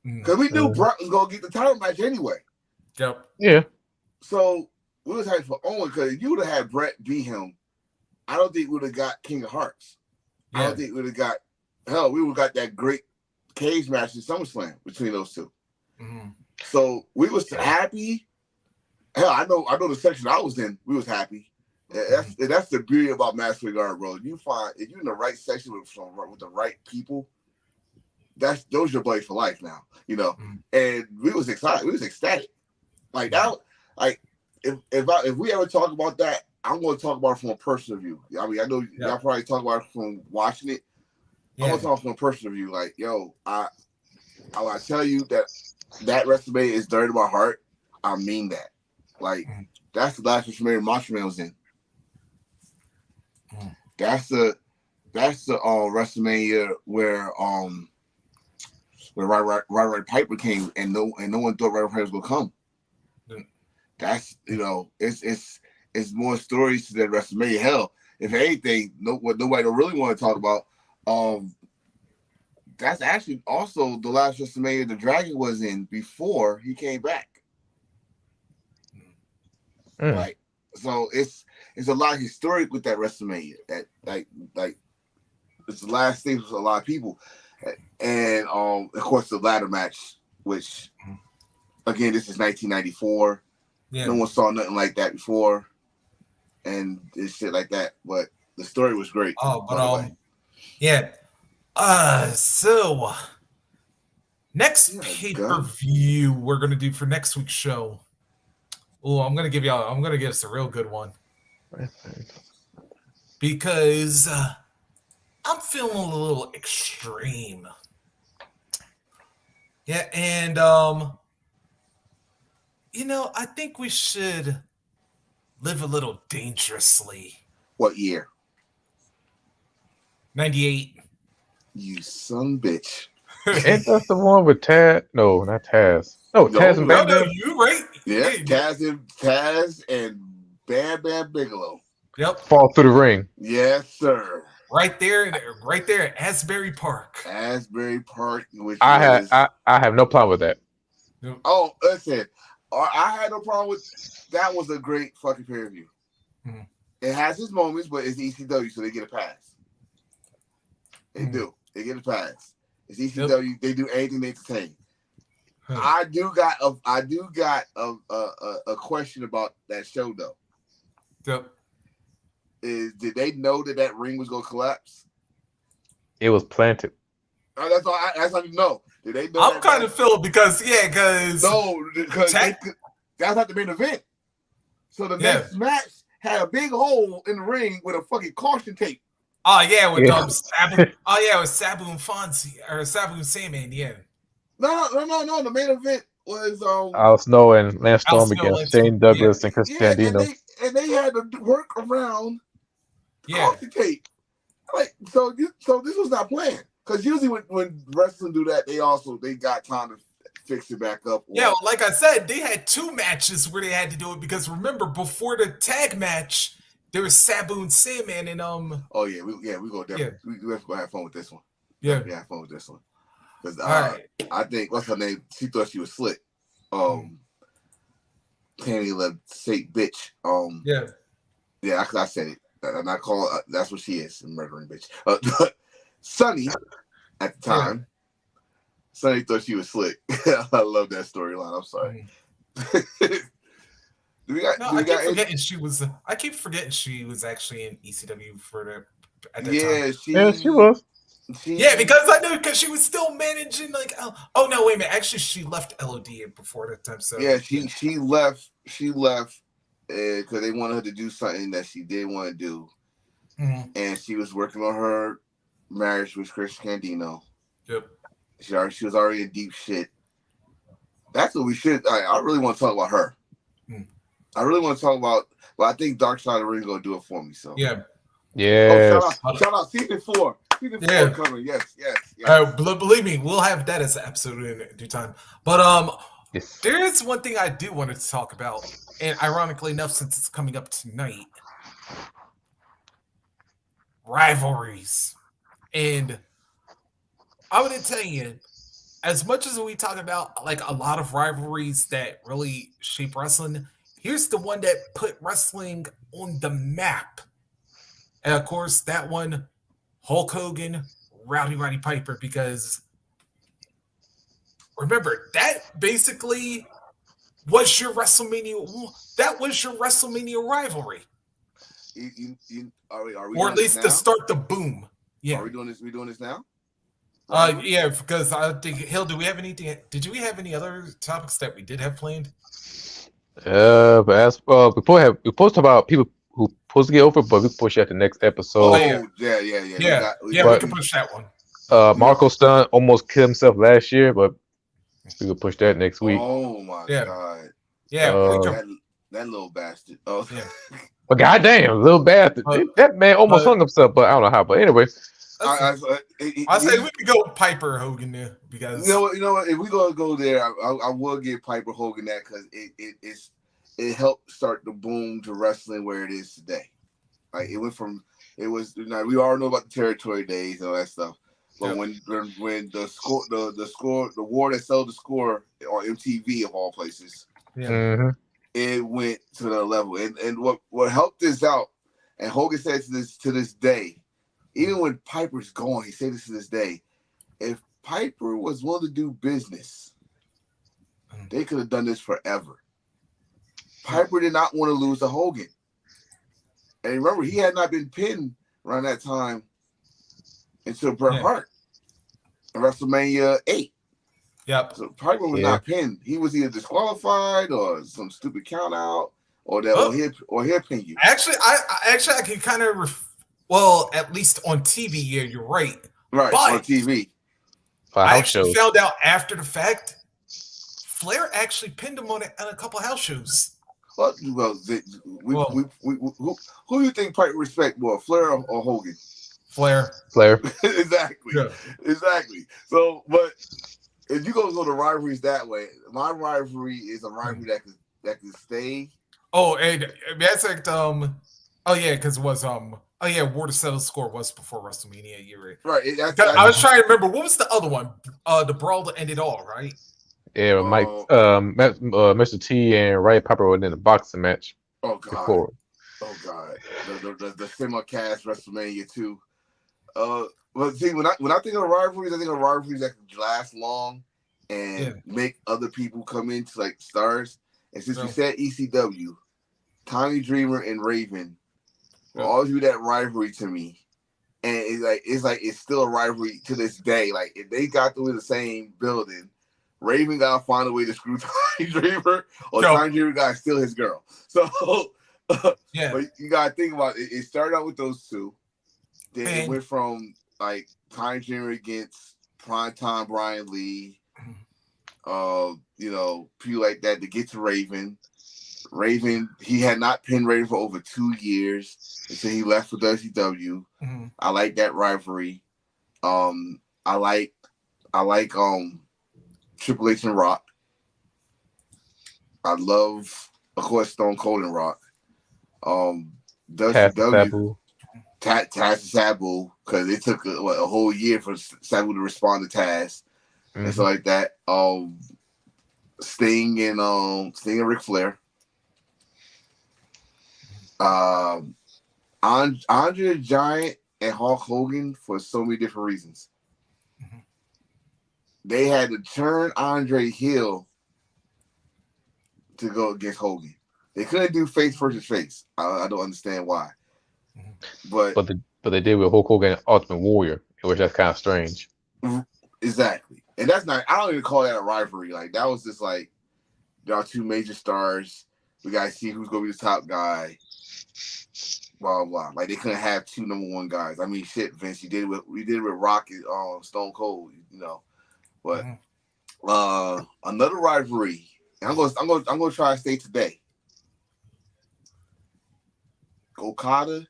Speaker 1: because we knew Brock was gonna get the title match anyway.
Speaker 3: Yep.
Speaker 2: Yeah.
Speaker 1: So we was happy for Owen because if you would have had Brett beat him, I don't think we would have got King of Hearts. Yeah. I don't think we would have got we would have got that great cage match in SummerSlam between those two. Mm-hmm. So we was happy. Hell, I know the section I was in, we was happy. That's the beauty about Madison Square Garden, bro. You find if you're in the right section with the right people, those your buddies for life now, you know. Mm-hmm. And we was excited, we was ecstatic. Like that, like if we ever talk about that, I'm going to talk about it from a personal view. I mean, I know y'all probably talk about it from watching it. I'm going to talk from a personal view. Like, yo, I tell you that WrestleMania is dear to my heart. I mean that. Like, that's the last WrestleMania Macho Man was in. That's the WrestleMania where Roddy Piper came and no one thought Roddy Piper was gonna come. That's it's more stories to that WrestleMania. Hell, if anything, what nobody don't really want to talk about. That's actually also the last WrestleMania the Dragon was in before he came back. Right. So it's a lot historic with that WrestleMania. That like it's the last thing for a lot of people. And of course the ladder match, which again, this is 1994. Yeah. No one saw nothing like that before. And it's shit like that. But the story was great.
Speaker 3: Oh, but yeah. So next pay-per-view we're gonna do for next week's show. Oh, I'm gonna give us a real good one. Because I'm feeling a little extreme. Yeah, and I think we should live a little dangerously.
Speaker 1: What year?
Speaker 3: 98.
Speaker 1: You son bitch.
Speaker 2: Ain't that the one with Taz? No, not Taz. No, Taz and Bam Bam.
Speaker 3: No, you right.
Speaker 1: Yeah, Taz and Bam Bam Bigelow.
Speaker 3: Yep.
Speaker 2: Fall through the ring.
Speaker 1: Yes, sir.
Speaker 3: Right there at Asbury Park.
Speaker 1: Asbury Park, which
Speaker 2: I have no problem with that.
Speaker 1: Oh, listen, I had no problem with that. Was a great fucking pay-per-view. Mm-hmm. It has its moments, but it's ECW, so they get a pass. They do. They get a pass. It's ECW. Yep. They do anything to entertain. I do got a question about that show though.
Speaker 3: Yep.
Speaker 1: Did they know that ring was gonna collapse?
Speaker 2: It was planted.
Speaker 1: That's all. That's all you know. Did they know?
Speaker 3: I'm kind of feeling because
Speaker 1: no, because that's not the main event. So the next match had a big hole in the ring with a fucking caution tape.
Speaker 3: Oh yeah, with Sabu. Oh yeah, with Sabu and Fonzie or Sabu and Sandman. Yeah.
Speaker 1: No. The main event was
Speaker 2: Al Snow and Lance
Speaker 3: Al
Speaker 2: Storm
Speaker 3: Snow,
Speaker 2: against Shane Douglas and Chris
Speaker 1: yeah,
Speaker 2: Candido.
Speaker 1: and they had to work around
Speaker 3: Yeah.
Speaker 1: caution tape. Like so this was not planned. Because usually when wrestling do that, they got time to fix it back up.
Speaker 3: Yeah, well, like I said, they had 2 matches where they had to do it because remember before the tag match, there was Sabu and Sandman and
Speaker 1: Oh yeah, we go definitely. We have to have fun with this one.
Speaker 3: Yeah,
Speaker 1: we have fun with this one. Because I think what's her name? She thought she was slick. Penny left say bitch. Yeah, I said it. And I call that's what she is, a murdering bitch. Sunny at the time. Sonny thought she was slick. I love that storyline. I'm sorry.
Speaker 3: I keep forgetting she was. I keep forgetting she was actually in ECW at that time.
Speaker 2: She was.
Speaker 3: Because I knew because she was still managing like. Oh no, wait a minute. Actually, she left LOD before that time. So
Speaker 1: she left. She left because they wanted her to do something that she didn't want to do, and she was working on her marriage with Chris Candido.
Speaker 3: Yep.
Speaker 1: She was already in deep shit. That's what we should. I really want to talk about her. I really want to talk about. Well, I think Dark Side of the Ring is gonna do it for me. So
Speaker 2: yeah.
Speaker 1: Oh, shout out season 4. Season 4 coming. Yes.
Speaker 3: Believe me, we'll have that as an episode in due time. But there is one thing I do want to talk about, and ironically enough, since it's coming up tonight, rivalries. And I would tell you, as much as we talk about like a lot of rivalries that really shape wrestling, here's the one that put wrestling on the map. And of course, that one, Hulk Hogan, Roddy Piper, because remember, that basically was your WrestleMania. That was your WrestleMania rivalry.
Speaker 1: Are we
Speaker 3: or at least to start the boom. Yeah.
Speaker 1: Are we doing this? We doing this now?
Speaker 3: Yeah, because I think Hill, do we have anything? Did we have any other topics that we did have planned?
Speaker 2: But as we're supposed to talk about people who supposed to get over, but we can push that to the next episode.
Speaker 3: Yeah. We can push that one.
Speaker 2: Marco Stunt almost killed himself last year, but we could push that next week.
Speaker 1: Oh my god!
Speaker 3: Yeah,
Speaker 1: that little bastard. Oh
Speaker 3: yeah.
Speaker 2: But goddamn, little bastard! That man almost hung himself, but I don't know how. But anyway.
Speaker 3: I say we could go Piper Hogan there because
Speaker 1: you know what if we gonna go there, I will give Piper Hogan that because it helped start the boom to wrestling where it is today. Like it was we all know about the territory days and all that stuff, but when the war that sold the score on MTV of all places, it went to the level and what helped this out, and Hogan said to this day. Even when Piper's gone, he said this to this day. If Piper was willing to do business, they could have done this forever. Piper did not want to lose to Hogan. And remember, he had not been pinned around that time until Bret Hart in WrestleMania 8.
Speaker 3: Yep.
Speaker 1: So Piper was not pinned. He was either disqualified or some stupid count out or he'll pin you.
Speaker 3: Actually, I can kind of well, at least on TV, yeah, you're right.
Speaker 1: Right,
Speaker 3: but
Speaker 1: on TV.
Speaker 3: I actually found out after the fact, Flair actually pinned him on a couple house shows.
Speaker 1: Well, who do you think Piper respect more, Flair or Hogan?
Speaker 3: Flair.
Speaker 1: Exactly.
Speaker 3: Yeah.
Speaker 1: Exactly. So, but if you go to rivalries that way, my rivalry is a rivalry that can stay.
Speaker 3: Oh, and that's like because it was War to Settle Score was before WrestleMania. You're right.
Speaker 1: Right.
Speaker 3: I was trying to remember what was the other one. The Brawl that ended all, right?
Speaker 2: Yeah, Mike, Mr. T and Ray Piper were in a boxing match.
Speaker 1: Oh god.
Speaker 2: Before.
Speaker 1: Oh god. The simulcast WrestleMania 2. But see, when I think of rivalries, I think of rivalries that can last long and
Speaker 3: Yeah.
Speaker 1: make other people come into like stars. And since we
Speaker 3: Yeah.
Speaker 1: said ECW, Tommy Dreamer and Raven will
Speaker 3: Yeah.
Speaker 1: always be that rivalry to me. And it's still a rivalry to this day. Like if they got to in the same building, Raven gotta find a way to screw Tommy Dreamer, or
Speaker 3: Yo.
Speaker 1: Tommy Dreamer gotta steal his girl. So,
Speaker 3: Yeah.
Speaker 1: but you gotta think about it. It started out with those two. Then it
Speaker 3: Man.
Speaker 1: went from like Tommy Dreamer against primetime Brian Lee, people like that to get to Raven. Raven, he had not pinned Raven for over 2 years until he left for WCW.
Speaker 3: Mm-hmm.
Speaker 1: I like that rivalry. I like Triple H and Rock. I love, of course, Stone Cold and Rock.
Speaker 2: Taz
Speaker 1: WCW
Speaker 2: Sabu.
Speaker 1: Taz and Sabu, because it took a whole year for Sabu to respond to Taz and stuff like that. Sting and Ric Flair. Andre the Giant and Hulk Hogan for so many different reasons.
Speaker 3: Mm-hmm.
Speaker 1: They had to turn Andre heel to go against Hogan. They couldn't do face versus face. I don't understand why.
Speaker 2: But they did with Hulk Hogan and Ultimate Warrior, which that's kind of strange.
Speaker 1: Exactly. And that's not, I don't even call that a rivalry. Like, that was just like, there are two major stars. We got to see who's going to be the top guy. Blah, blah. Like, they couldn't have two number one guys. I mean, shit, Vince, we did it with Rock and Stone Cold, But another rivalry, and I'm gonna try to stay today. Okada,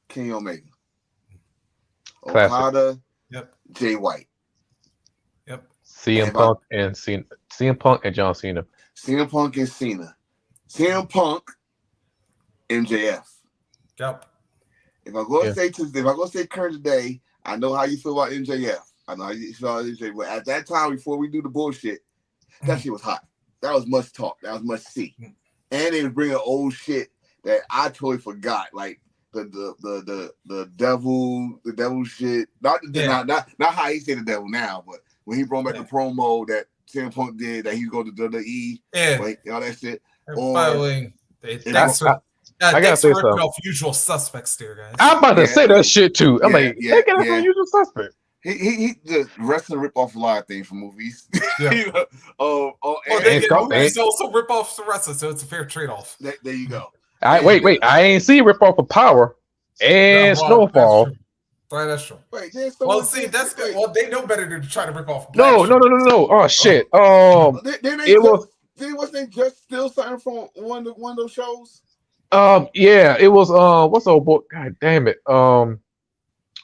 Speaker 1: Kenny Omega.
Speaker 2: Classic.
Speaker 1: Okada,
Speaker 3: Yep.
Speaker 1: Jay White.
Speaker 3: Yep.
Speaker 2: CM Punk and Cena. CM Punk and John Cena.
Speaker 1: CM Punk and Cena. CM Punk, MJF.
Speaker 3: Yep.
Speaker 1: If I go say current today, I know how you feel about MJF. I know how you feel about MJF. But at that time, before we do the bullshit, that shit was hot. That was much talk. That was much see. And they was bringing old shit that I totally forgot, like the devil shit. Not how he said the devil now, but when he brought back the promo that CM Punk did, that he's going to WWE, all that shit.
Speaker 3: By the way, thanks for ripping off Usual Suspects there, guys.
Speaker 2: I'm about to say that shit too. I'm they get it from Usual Suspect.
Speaker 1: He the wrestling rip off a lot of things from movies.
Speaker 3: Yeah. Movies also rip off the wrestling, so it's a fair trade off.
Speaker 1: There you go.
Speaker 2: Wait. I ain't see rip off of Power and Snowfall.
Speaker 3: That's true.
Speaker 1: Wait,
Speaker 3: they know better than to try to rip off.
Speaker 2: No. Oh shit.
Speaker 1: Wasn't just still something from one of those shows?
Speaker 2: Yeah, it was what's the old boy? God damn it.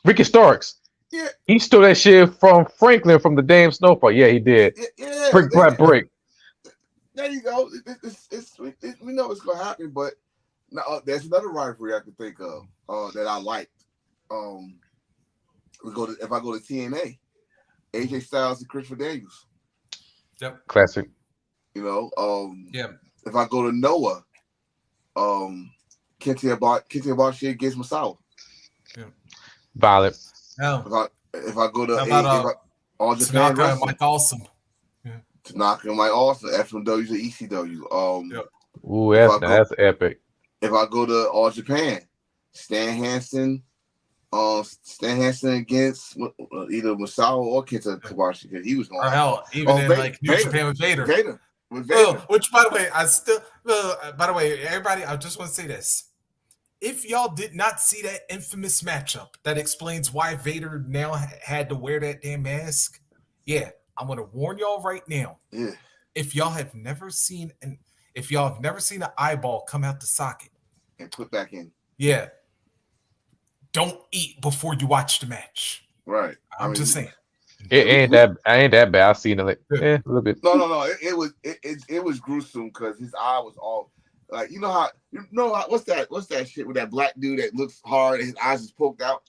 Speaker 2: Ricky Starks.
Speaker 1: Yeah.
Speaker 2: He stole that shit from Franklin from the damn Snowfall. Yeah, he did.
Speaker 1: Yeah.
Speaker 2: Brick by brick. There
Speaker 1: you go. We know it's gonna happen, but now there's another rivalry I can think of that I liked. If I go to TNA, AJ Styles and Christopher Daniels.
Speaker 3: Yep.
Speaker 2: Classic.
Speaker 1: If I go to Noah, Kenta Ibushi against Masawa.
Speaker 2: Yeah. Violent.
Speaker 3: No.
Speaker 1: If I go to All Japan
Speaker 3: Tanaka and Mike Awesome.
Speaker 1: Tanaka and Mike Awesome, FMW to ECW.
Speaker 2: Ooh, that's epic.
Speaker 1: If I go to All Japan, Stan Hansen against either Masawa or Kenta Kobashi, because he was going.
Speaker 3: Or hell, even in New Japan with Vader. Which, by the way, everybody, I just want to say this. If y'all did not see that infamous matchup that explains why Vader now had to wear that damn mask, I'm going to warn y'all right now.
Speaker 1: Yeah.
Speaker 3: If y'all have never seen an eyeball come out the socket
Speaker 1: and put back in,
Speaker 3: don't eat before you watch the match.
Speaker 1: Right.
Speaker 3: I'm just saying.
Speaker 2: It ain't that bad. I've seen it a little bit.
Speaker 1: No. It was gruesome because his eye was all like what's that shit with that black dude that looks hard and his eyes is poked out.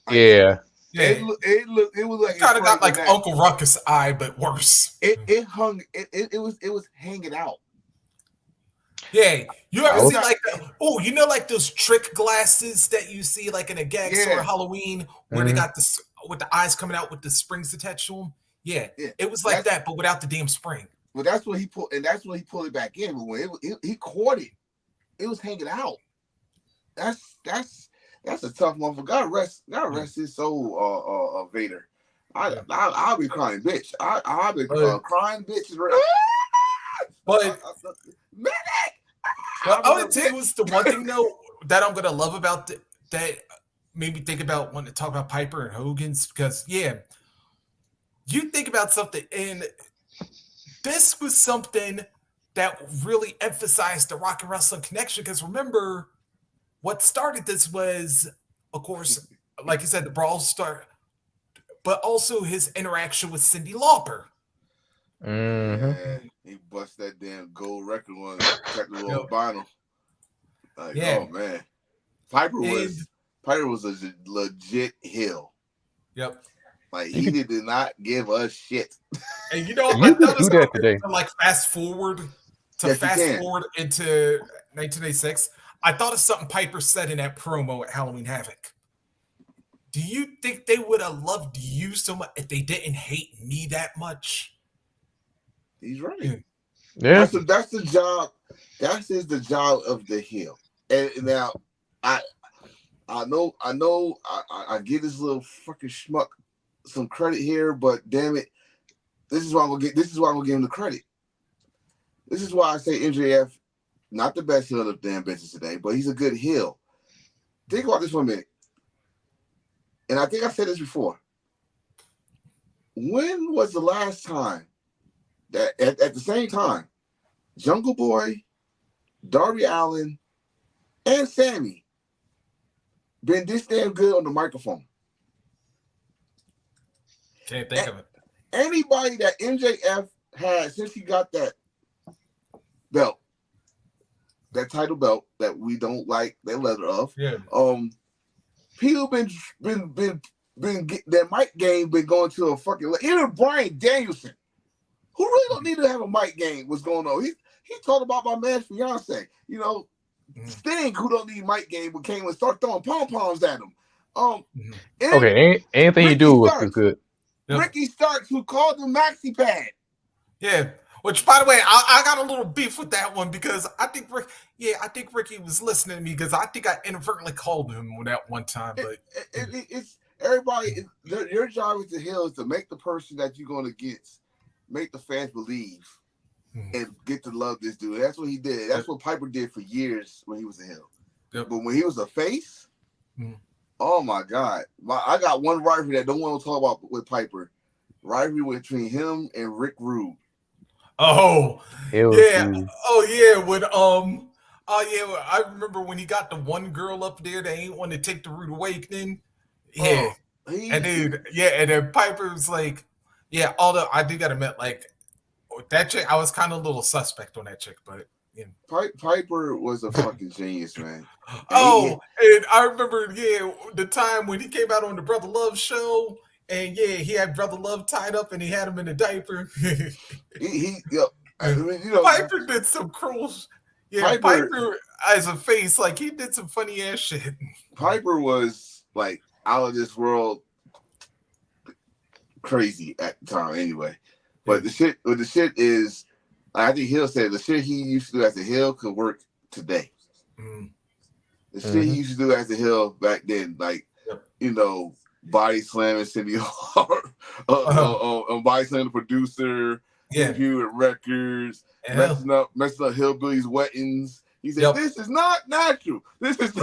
Speaker 1: Like, it was like
Speaker 3: kind of got like Uncle Ruckus' eye, but worse.
Speaker 1: It was hanging out.
Speaker 3: Yeah, you ever see like those trick glasses that you see like in a gag store or Halloween where they got this with the eyes coming out with the springs attached to them? Yeah,
Speaker 1: Yeah,
Speaker 3: it was like that, but without the damn spring.
Speaker 1: Well, that's what he pulled, and that's when he pulled it back in. But when he caught it, it was hanging out. That's a tough motherfucker. God rest his soul, Vader. I'll be crying, bitch. I'll be crying, bitch.
Speaker 3: But
Speaker 1: Medic.
Speaker 3: I would say was the one thing though that I'm gonna love about that made me think about wanting to talk about Piper and Hogan's because you think about something and this was something that really emphasized the rock and wrestling connection because remember what started this was of course like you said the brawl start but also his interaction with Cyndi Lauper.
Speaker 1: Yeah, he bust that damn gold record on technical vinyl. Like, oh man, Piper was a legit heel.
Speaker 3: Yep.
Speaker 1: Like he did not give a shit.
Speaker 3: And you know,
Speaker 2: you could do that today.
Speaker 3: to like fast forward into 1986. I thought of something Piper said in that promo at Halloween Havoc. Do you think they would have loved you so much if they didn't hate me that much?
Speaker 1: He's right.
Speaker 2: Yeah.
Speaker 1: That's the job. That is the job of the heel. And now, I know. I give this little fucking schmuck some credit here, but damn it, this is why I'm gonna give him the credit. This is why I say MJF, not the best heel of the damn business today, but he's a good heel. Think about this for a minute. And I think I said this before. When was the last time that at the same time, Jungle Boy, Darby Allin, and Sammy been this damn good on the microphone?
Speaker 3: Can't think of it.
Speaker 1: Anybody that MJF had since he got that belt, that title belt that we don't like that leather of, people been that mic game been going to a fucking even Bryan Danielson, who really don't need to have a mic game. What's going on? He talked about my man's fiance, Sting, who don't need mic game, but came and start throwing pom poms at him.
Speaker 2: Okay, anything you do was good.
Speaker 3: Yep.
Speaker 1: Ricky Starks, who called him Maxi Pad.
Speaker 3: Yeah. Which, by the way, I got a little beef with that one because I think Ricky was listening to me because I think I inadvertently called him that one time. But
Speaker 1: it's everybody. Your job as the heel is to make the person that you're going against, make the fans believe, and get to love this dude. That's what he did. That's what Piper did for years when he was a heel. Yep. But when he was a face, oh my God! I got one rivalry that don't want to talk about with Piper. Rivalry between him and Rick Rude.
Speaker 3: Oh yeah.
Speaker 2: Rude.
Speaker 3: Oh yeah. When I remember when he got the one girl up there that ain't want to take the Rude Awakening. Yeah. And then Piper was like, yeah, although I do gotta admit, like that chick, I was kind of a little suspect on that chick, but
Speaker 1: Piper was a fucking genius, man.
Speaker 3: And and I remember, the time when he came out on the Brother Love show, and he had Brother Love tied up, and he had him in a diaper. Piper did some cruel. Piper as a face, like he did some funny ass shit.
Speaker 1: Piper was like out of this world, crazy at the time, anyway. But the shit is, I think Hill said the shit he used to do as a heel could work today. The shit he used to do as a heel back then, like body slamming Cyndi Lauper, body slamming the producer, interviewing records, messing up hillbillies' weddings. He said, "This is not natural. This is."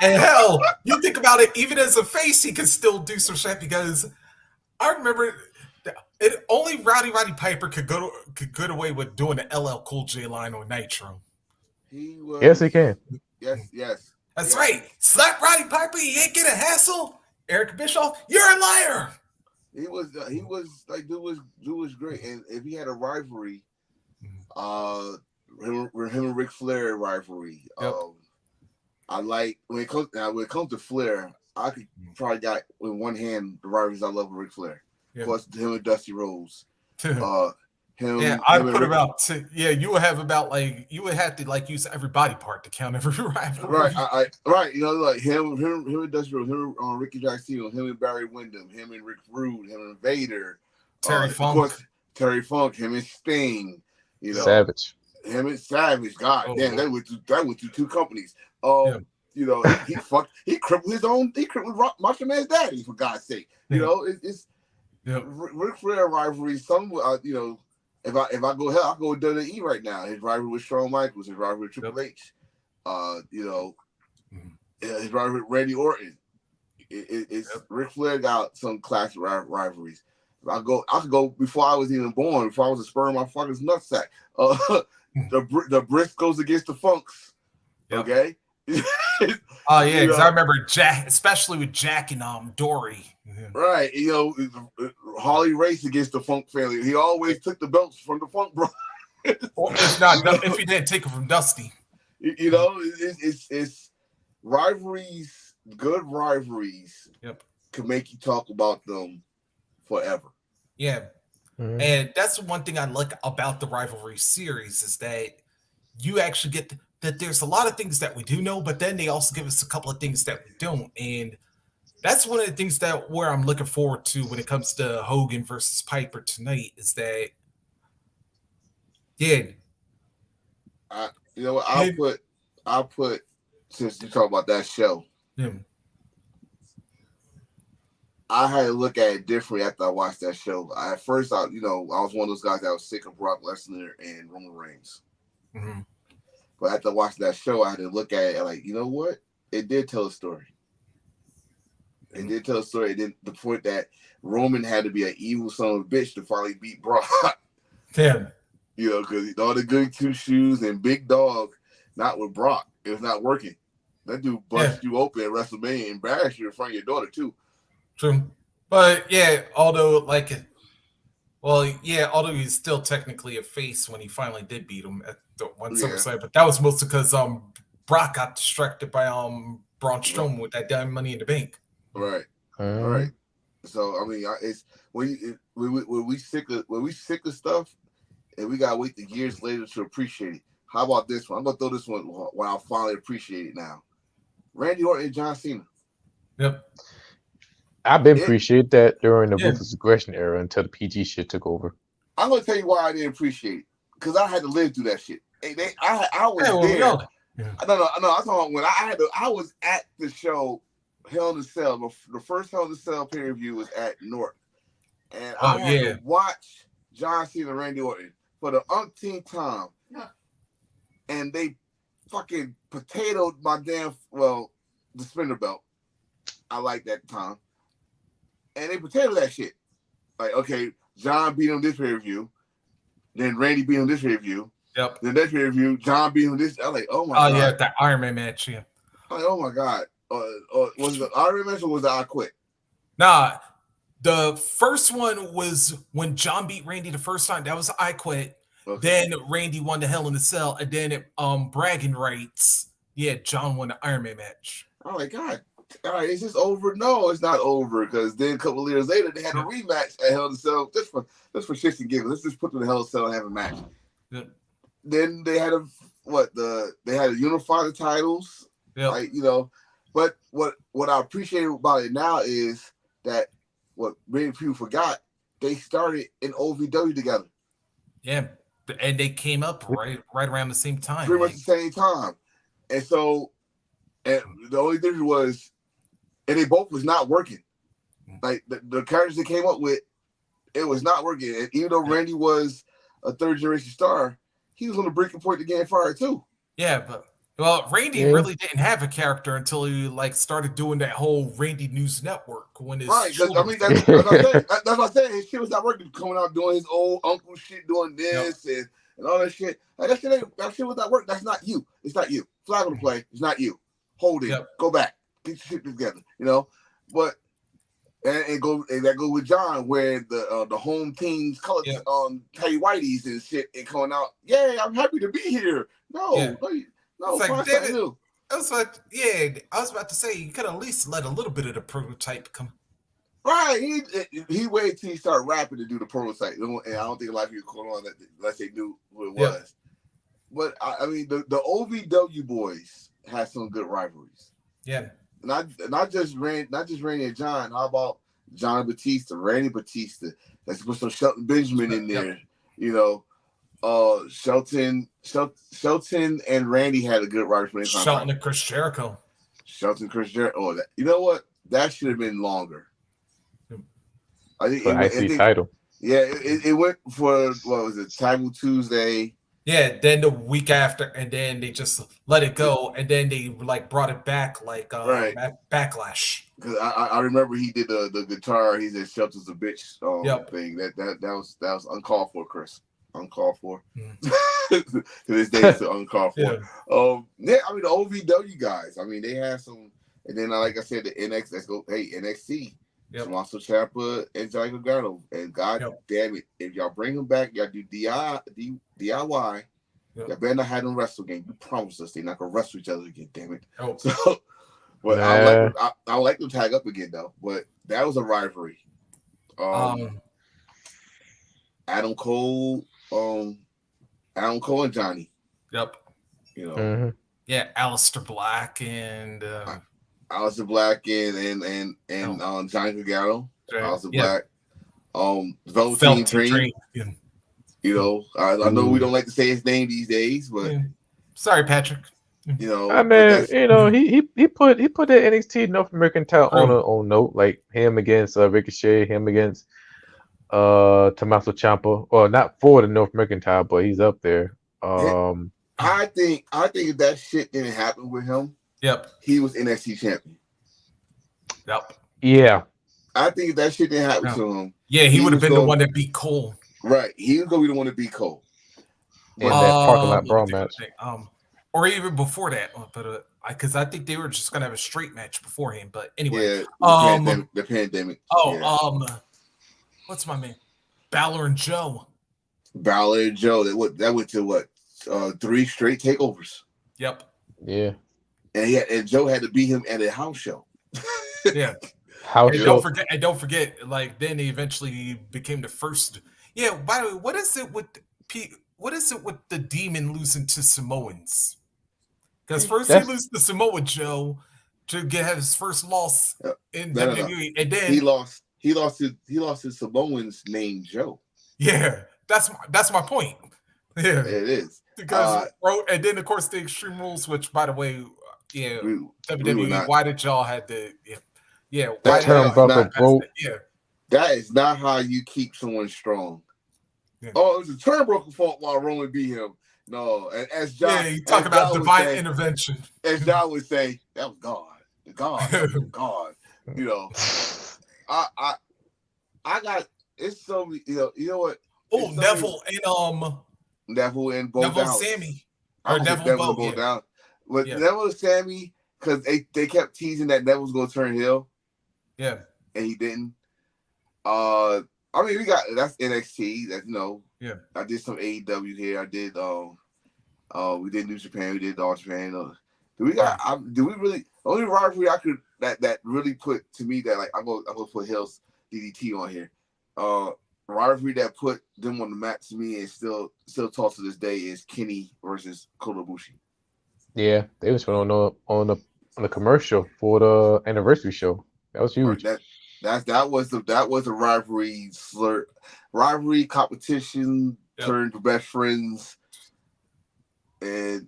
Speaker 3: And hell, you think about it, even as a face, he could still do some shit because I remember only Rowdy Piper could get away with doing the LL Cool J line on Nitro.
Speaker 2: Yes, he can.
Speaker 1: Yes.
Speaker 3: That's right. Slap Roddy Piper, you ain't get a hassle. Eric Bischoff, you're a liar.
Speaker 1: He was like dude was great, and if he had a rivalry, him and Ric Flair rivalry. I like when it comes to Flair, I could probably got with one hand the rivalries I love with Ric Flair. Plus him and Dusty Rhodes. Him him.
Speaker 3: I
Speaker 1: him
Speaker 3: put
Speaker 1: and
Speaker 3: about you would have about you would have to use every body part to count every rivalry.
Speaker 1: Right. Like him and Dusty Rhodes, him and Ricky Jackson, him and Barry Windham, him and Rick Rude, him and Vader,
Speaker 3: Terry Funk,
Speaker 1: of course Terry Funk, him and Sting,
Speaker 2: Savage.
Speaker 1: him and Savage. God damn, that went to two companies. He crippled Macho Man's daddy, for God's sake. It's Ric Flair rivalry. If I go hell, I'll go with WWE right now. His rivalry with Shawn Michaels, his rivalry with Triple H. His rivalry with Randy Orton. Ric Flair got some classic rivalries. I could go before I was even born, before I was a sperm my fucking nutsack. The Briscoes against the Funks. Okay.
Speaker 3: Oh yeah, because I remember Jack, especially with Jack and Dory.
Speaker 1: Right, Harley Race against the Funk family. He always took the belts from the Funk brothers.
Speaker 3: Or if he didn't take it from Dusty.
Speaker 1: It's rivalries, good rivalries. Can make you talk about them forever.
Speaker 3: Yeah. Mm-hmm. And that's one thing I like about the rivalry series is that you actually get that there's a lot of things that we do know, but then they also give us a couple of things that we don't. And that's one of the things where I'm looking forward to when it comes to Hogan versus Piper tonight is that,
Speaker 1: I'll put since you talk about that show, I had to look at it differently after I watched that show. At first, I was one of those guys that was sick of Brock Lesnar and Roman Reigns. Mm-hmm. But after watching that show, I had to look at it like, you know what? It did tell a story. It did tell a story. It did the point that Roman had to be an evil son of a bitch to finally beat Brock.
Speaker 3: Damn.
Speaker 1: Because all the good two shoes and big dog, not with Brock. It was not working. That dude bust you open at WrestleMania and embarrass you in front of your daughter, too.
Speaker 3: True. But, although he's still technically a face when he finally did beat him at the one SummerSlam, but that was mostly because Brock got distracted by Braun Strowman with that damn Money in the Bank.
Speaker 1: Right. Right. So I mean, it's when we sick of stuff, and we gotta wait the years later to appreciate it. How about this one? I'm gonna throw this one while I finally appreciate it now. Randy Orton and John Cena.
Speaker 3: Yep.
Speaker 2: I've been appreciate that during the Ruthless Aggression era until the PG shit took over.
Speaker 1: I'm gonna tell you why I didn't appreciate it because I had to live through that shit. I was there. No. I'm talking about when I was at the show. Hell in a Cell. The first Hell in a Cell pay-per-view was at North. And I had to watch John Cena and Randy Orton for the umpteenth time. And they fucking potatoed my the spinner belt. I like that time. And they potatoed that shit. Like, okay, John beat him this pay-per-view. Then Randy beat him this pay-per-view.
Speaker 3: Yep.
Speaker 1: Then that pay-per-view, John beat him this. I was like, oh my God.
Speaker 3: Oh, yeah, that Iron Man match, yeah.
Speaker 1: I'm like, oh my God. Was it the Iron Man or was it I Quit?
Speaker 3: Nah, the first one was when John beat Randy the first time. That was I Quit. Okay. Then Randy won the Hell in a Cell, and then bragging rights. Yeah, John won the Iron Man match.
Speaker 1: Oh my God! All right, is this over? No, it's not over because then a couple of years later they had a rematch at Hell in a Cell just for shits and giggles. Let's just put them in the Hell in a Cell and have a match. Yeah. Then they had they had to unify the titles. Yeah, like But what I appreciate about it now is that what many people forgot, they started in OVW together.
Speaker 3: Yeah, and they came up right around the same time.
Speaker 1: Pretty much the same time. And so, and the only difference was, and they both was not working. Like the characters they came up with, it was not working. And even though Randy was a third generation star, he was on the breaking point to getting fired too.
Speaker 3: Yeah, but. Well, Randy really didn't have a character until he started doing that whole Randy News Network when his
Speaker 1: that's what I'm saying. His shit was not working. Coming out doing his old uncle shit, doing this and all that shit. Like, that shit was not working. That's not you. It's not you. Flag on the play. It's not you. Hold it. Go back. Get your shit together. But and that go with John where the home team's color tight whiteys and shit and coming out. Yeah, I'm happy to be here. No,
Speaker 3: it's like, damn it. I was like, I was about to say, you could at least let a little bit of the prototype come.
Speaker 1: Right, he waited till he started rapping to do the promo site, and I don't think a lot of people caught on that unless they knew who it
Speaker 3: Yep.
Speaker 1: was. But I mean, the OVW boys had some good rivalries.
Speaker 3: Yeah.
Speaker 1: Not just Randy and John. How about John Batista, Randy Batista? Let's put some Shelton Benjamin in there.
Speaker 3: Yep.
Speaker 1: You know, Shelton and Randy had a good rivalry.
Speaker 3: Shelton and Chris Jericho.
Speaker 1: Shelton, Chris Jericho. Oh, you know what? That should have been longer. I think
Speaker 2: for the IC title.
Speaker 1: Yeah, it went for what was it? Tribal Tuesday.
Speaker 3: Yeah, then the week after, and then they just let it go, and then they like brought it back like
Speaker 1: Right.
Speaker 3: Backlash.
Speaker 1: Because I remember he did the guitar. He said "Shelter's a bitch"
Speaker 3: Yep.
Speaker 1: thing. That was uncalled for, Chris. Uncalled for.
Speaker 3: Mm.
Speaker 1: To this day, it's still uncalled for.
Speaker 3: Yeah.
Speaker 1: Yeah, I mean the OVW guys. I mean they have some, and then like I said, the NXT. Let's go. Hey, NXT.
Speaker 3: Yep.
Speaker 1: Tommaso Ciampa and Johnny Gargano. And God damn it, if y'all bring him back, y'all do DIY. Y'all better not have them wrestle again. You promised us they're not gonna wrestle each other again. Damn it.
Speaker 3: Oh.
Speaker 1: So, but I like them tag up again though. But that was a rivalry. Adam Cole and Johnny.
Speaker 3: Yep.
Speaker 1: You know.
Speaker 2: Mm-hmm.
Speaker 3: Yeah, Aleister Black and
Speaker 1: Aleister Black and Johnny Gargano. Aleister Black. Velveteen Dream.
Speaker 3: Yeah.
Speaker 1: You know, I know we don't like to say his name these days, but
Speaker 3: sorry, Patrick.
Speaker 1: You know,
Speaker 2: I mean, you know, he put the NXT North American title on note, like him against Ricochet, him against Tommaso Ciampa, or not for the North American title, but he's up there.
Speaker 1: I think if that shit didn't happen with him, he was NXT champion.
Speaker 3: Yep.
Speaker 2: Yeah.
Speaker 1: I think if that shit didn't happen to him,
Speaker 3: he would have been the one that beat Cole.
Speaker 1: Right, he was gonna be the one to beat Cole.
Speaker 2: In that parking lot brawl match.
Speaker 3: Or even before that, but because I think they were just gonna have a straight match beforehand. But anyway,
Speaker 1: the pandemic.
Speaker 3: What's my name? Balor and Joe.
Speaker 1: That went to what? 3 straight takeovers.
Speaker 3: Yep.
Speaker 2: Yeah.
Speaker 1: And Joe had to beat him at a house show.
Speaker 3: Yeah.
Speaker 2: House show.
Speaker 3: Don't forget, like then they eventually became the first. Yeah. By the way, what is it with the Demon losing to Samoans? Because first he loses to Samoa Joe to have his first loss in WWE, and then
Speaker 1: he lost his Samoans named Joe.
Speaker 3: Yeah, that's my point. Yeah,
Speaker 1: it is.
Speaker 3: Because and then of course the Extreme Rules, which by the way, WWE, why did y'all have to?
Speaker 1: That turnbuckle broke. That is not how you keep someone strong. Yeah. Oh, it was a turnbuckle fault while Roman beat him. No, as John,
Speaker 3: you talk about divine intervention.
Speaker 1: As John would say, that was God. You know, I got it's so you know what?
Speaker 3: Oh, Neville
Speaker 1: and Bo Dallas.
Speaker 3: Sammy.
Speaker 1: Or Neville Bo Dallas. But Neville and Sammy, because they kept teasing that Neville was gonna turn heel.
Speaker 3: Yeah.
Speaker 1: And he didn't. I mean, that's NXT. That
Speaker 3: Yeah.
Speaker 1: I did some AEW here. I did. We did New Japan. We did All Japan. Do we really? Only rivalry that really put to me that like I'm gonna put Hill's DDT on here. Rivalry that put them on the map to me and still talks to this day is Kenny versus Kota Ibushi.
Speaker 2: Yeah, they was on the commercial for the anniversary show. That was huge.
Speaker 1: That was a rivalry competition turned to best friends, and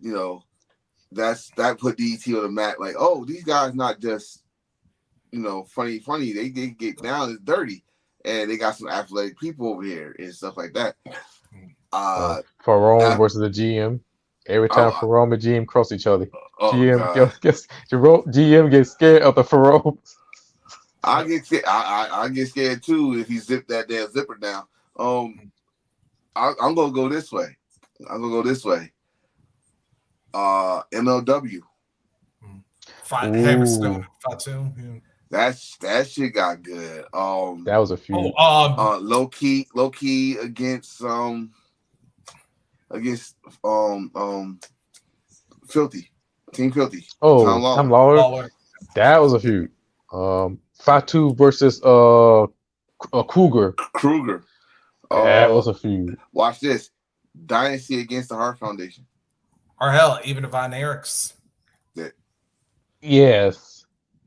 Speaker 1: that put DT on the map. Like, oh, these guys not just funny. They get down and dirty, and they got some athletic people over here and stuff like that.
Speaker 2: Ferrone versus the GM. Every time Ferrone and GM cross each other, GM gets scared of the Ferrone.
Speaker 1: I get scared. I get scared too if he zipped that damn zipper down. I'm gonna go this way. MLW.
Speaker 3: Hammerstone, Fatu.
Speaker 1: That shit got good.
Speaker 2: That was a few.
Speaker 1: Low key against Filthy. Team Filthy.
Speaker 2: Oh, Tom Lawler. That was a feud. Fatu versus Cougar.
Speaker 1: Kruger.
Speaker 2: That was a feud.
Speaker 1: Watch this. Dynasty against the Hart Foundation.
Speaker 3: Or hell, even the Von Erichs.
Speaker 1: That
Speaker 2: Yes.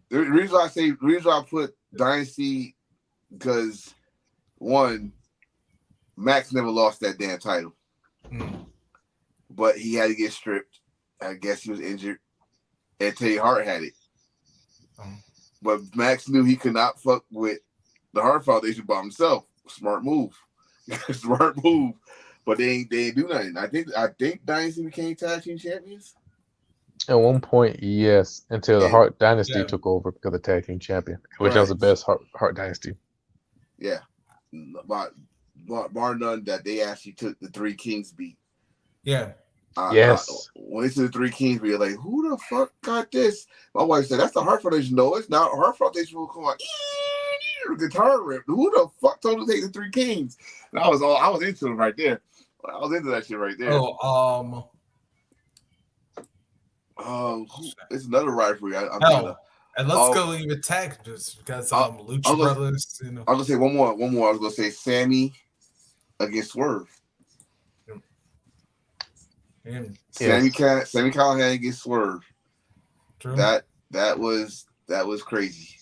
Speaker 1: the reason why I put Dynasty because one, Max never lost that damn title, but he had to get stripped. I guess he was injured, and Teddy Hart had it. But Max knew he could not fuck with the Hart Foundation by himself. Smart move. Smart move. But they ain't do nothing. I think Dynasty became tag team champions.
Speaker 2: At one point, yes, until the
Speaker 1: And-
Speaker 2: Hart Dynasty took over because of tag team champion, which was the best Hart Dynasty.
Speaker 1: Yeah. Bar none that they actually took the Three Kings beat.
Speaker 3: Yeah.
Speaker 2: Yes.
Speaker 1: When it's the Three Kings, we were like, who the fuck got this? My wife said, that's the Hart Foundation. No, it's not. Hart Foundation will come on. Guitar rip. Who the fuck told him to take the Three Kings? And I was into it right there. I was into that shit right there. It's another rivalry. I'm thinking of.
Speaker 3: And let's go even tag just because Lucha Brothers. You know.
Speaker 1: I'll just say one more. I was gonna say Sammy against Swerve. Sammy Callahan against Swerve.
Speaker 3: True.
Speaker 1: That was crazy.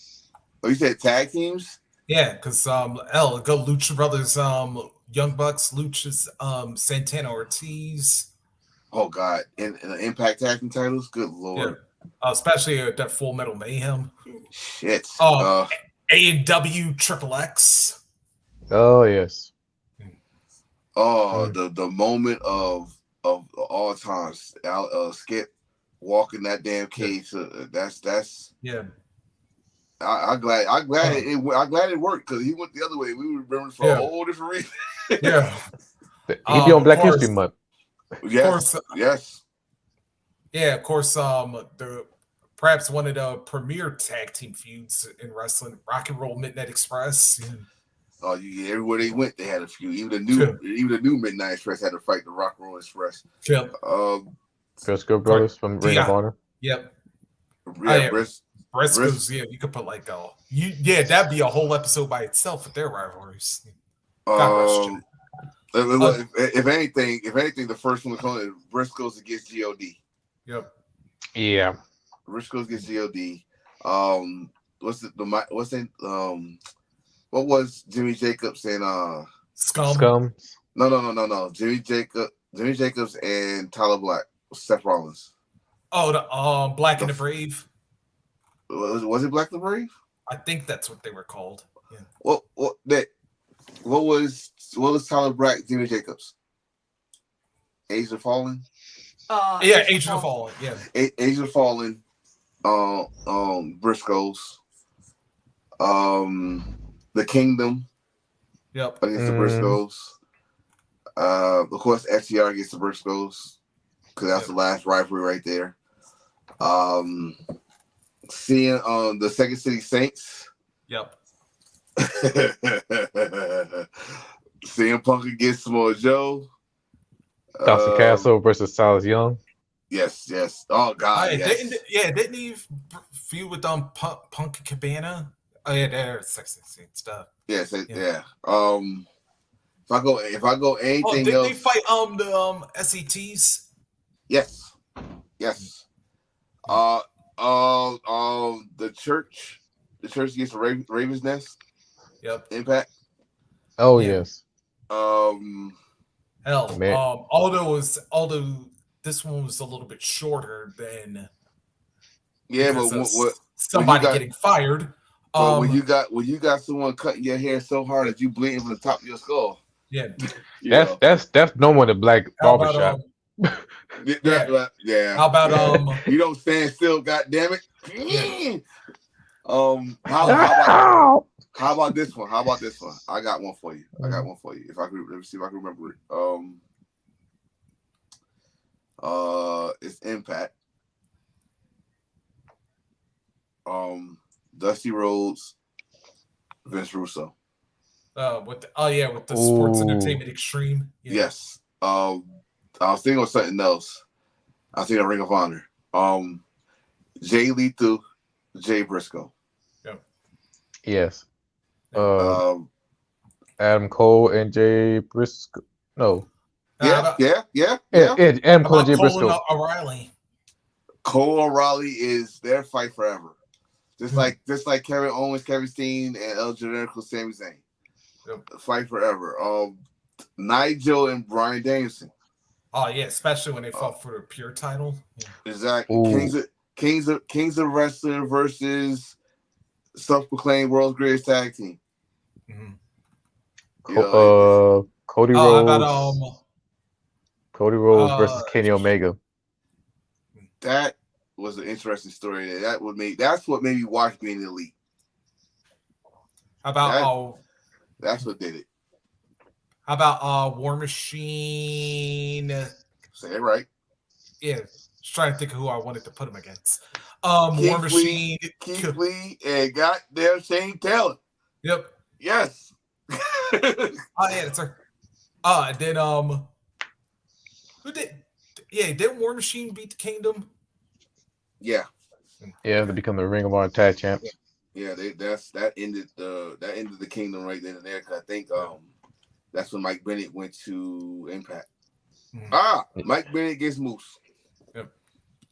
Speaker 1: Oh, you said tag teams?
Speaker 3: Yeah, because go Lucha Brothers, Young Bucks, Lucha's Santana Ortiz.
Speaker 1: Oh God, and Impact Tag Team titles. Good Lord.
Speaker 3: Yeah. Especially that Full Metal Mayhem.
Speaker 1: Shit.
Speaker 3: A&W Triple X.
Speaker 2: Oh yes.
Speaker 1: The moment of all times. Skip walking that damn cage. That's
Speaker 3: yeah.
Speaker 1: I'm glad it worked because he went the other way. We remember for a whole different reason.
Speaker 3: Yeah.
Speaker 2: He'd be on Black History Month.
Speaker 1: Yes. Yes.
Speaker 3: Yeah, of course. Perhaps one of the premier tag team feuds in wrestling, Rock and Roll Midnight Express. Yeah.
Speaker 1: Oh yeah, everywhere they went, they had a few. Even the new Midnight Express had to fight the Rock and Roll Express.
Speaker 3: Yep.
Speaker 2: Briscoe Brothers from Ring of Honor.
Speaker 3: Yep.
Speaker 1: Yeah,
Speaker 3: Briscoes. Yeah, you could put like that'd be a whole episode by itself with their rivalries.
Speaker 1: If anything, the first one was called Briscoes against God.
Speaker 3: Yep.
Speaker 2: Yeah.
Speaker 1: Briscoes against God. What was Jimmy Jacobs and
Speaker 3: Scum?
Speaker 1: No. Jimmy Jacobs and Tyler Black, Seth Rollins.
Speaker 3: Oh, the Black and the Brave.
Speaker 1: Was it Black and the Brave?
Speaker 3: I think that's what they were called. Yeah.
Speaker 1: What was Tyler Black, Jimmy Jacobs? Age of Fallen?
Speaker 3: Age of Fallen. Yeah.
Speaker 1: Age of Fallen. Briscoes. The Kingdom.
Speaker 3: Yep.
Speaker 1: Against the Briscoes. Of course, FTR against the Briscoes because that's the last rivalry right there. Seeing the Second City Saints.
Speaker 3: Yep.
Speaker 1: CM Punk against Samoa Joe.
Speaker 2: Dawson Castle versus Silas Young.
Speaker 1: Yes. Oh God, yes.
Speaker 3: Didn't he feud with Punk and Cabana? Oh yeah, there's sexy stuff.
Speaker 1: Yes, yeah. If I go anything
Speaker 3: did
Speaker 1: else,
Speaker 3: they fight the SETs?
Speaker 1: Yes. The church against the Raven's Nest.
Speaker 3: Yep.
Speaker 1: Impact.
Speaker 2: Oh yes.
Speaker 3: Although this one was a little bit shorter than.
Speaker 1: Yeah, but
Speaker 3: somebody getting fired.
Speaker 1: But when you got someone cutting your hair so hard that you bleeding from the top of your skull.
Speaker 3: Yeah.
Speaker 2: That's normal in the black barbershop.
Speaker 1: Yeah.
Speaker 3: How about
Speaker 1: you don't stand still, god damn it.
Speaker 3: Yeah.
Speaker 1: How about this one? I got one for you. Let me see if I can remember it. It's Impact. Dusty Rhodes, Vince Russo.
Speaker 3: With the Sports Entertainment Extreme. Yeah.
Speaker 1: Yes. I was thinking of something else. I was thinking of Ring of Honor. Jay Lethal, Jay Briscoe.
Speaker 3: Yep.
Speaker 2: Yes.
Speaker 1: Um,
Speaker 2: Adam Cole and Jay Briscoe. No.
Speaker 1: yeah,
Speaker 3: How
Speaker 2: Yeah, Adam Cole and
Speaker 3: about
Speaker 2: Jay
Speaker 3: Cole and
Speaker 2: Briscoe.
Speaker 3: O'Reilly?
Speaker 1: Cole O'Reilly is their fight forever. Just
Speaker 3: Hmm.
Speaker 1: like Kevin Owens, Kevin Steen, and El Generico, Sami Zayn.
Speaker 3: Yep.
Speaker 1: Fight forever. Nigel and Bryan Danielson.
Speaker 3: Oh yeah, especially when they fought for the pure title. Yeah.
Speaker 1: Exactly.
Speaker 2: Ooh.
Speaker 1: Kings of Wrestling versus self-proclaimed world's greatest tag team.
Speaker 3: Mhm.
Speaker 2: Cody
Speaker 3: Oh, how about
Speaker 2: Rhodes versus Kenny Omega.
Speaker 1: that was an interesting story. That's what made me watch Being Elite.
Speaker 3: How about
Speaker 1: That's what did it.
Speaker 3: how about War Machine?
Speaker 1: Say it right.
Speaker 3: Yeah, just trying to think of who I wanted to put him against. War Machine.
Speaker 1: Keith Lee, and goddamn Shane Taylor.
Speaker 3: Yep.
Speaker 1: Yes.
Speaker 3: Oh yeah, that's her. And then who did? Yeah, did War Machine beat the Kingdom?
Speaker 1: Yeah.
Speaker 2: Yeah, to become the Ring of Honor tag champs.
Speaker 1: Yeah, that ended the Kingdom right then and there. Cause I think that's when Mike Bennett went to Impact.
Speaker 3: Mm-hmm.
Speaker 1: Mike Bennett gets Moose.
Speaker 3: Yep.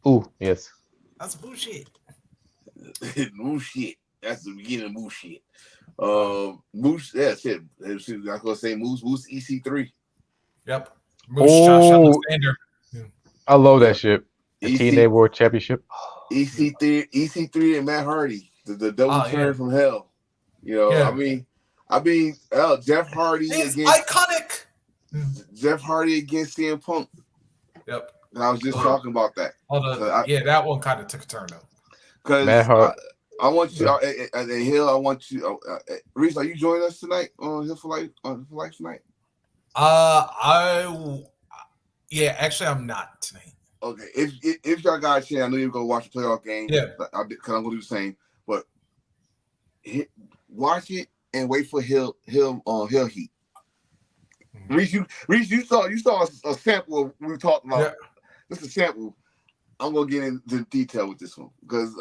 Speaker 2: Ooh, yes.
Speaker 3: That's bullshit.
Speaker 1: Moose shit. That's the beginning of Moose shit. Moose, yeah, shit. I was gonna say Moose EC3.
Speaker 3: Yep. Moose, Josh
Speaker 2: Oh,
Speaker 3: Alexander. Yeah.
Speaker 2: I love that shit. The TNA World Championship.
Speaker 1: EC3 and Matt Hardy. The double turn from hell. You know,
Speaker 3: Yeah.
Speaker 1: I mean, Jeff Hardy
Speaker 3: It's
Speaker 1: against
Speaker 3: iconic.
Speaker 1: Jeff Hardy against CM Punk.
Speaker 3: Yep.
Speaker 1: And I was just talking about that.
Speaker 3: That one kind of took a turn though.
Speaker 1: Because I want you, Hill. I want you, Reese. Are you joining us tonight on Hill for Life tonight?
Speaker 3: Actually, I'm not tonight.
Speaker 1: Okay, if y'all got a chance, I know you're gonna watch the playoff game.
Speaker 3: Yeah,
Speaker 1: because I'm gonna do the same. But watch it and wait for Hill Heat.
Speaker 3: Mm-hmm.
Speaker 1: Reese, you saw a sample of what we talked about.
Speaker 3: Yeah.
Speaker 1: Just a sample. I'm gonna get into detail with this one because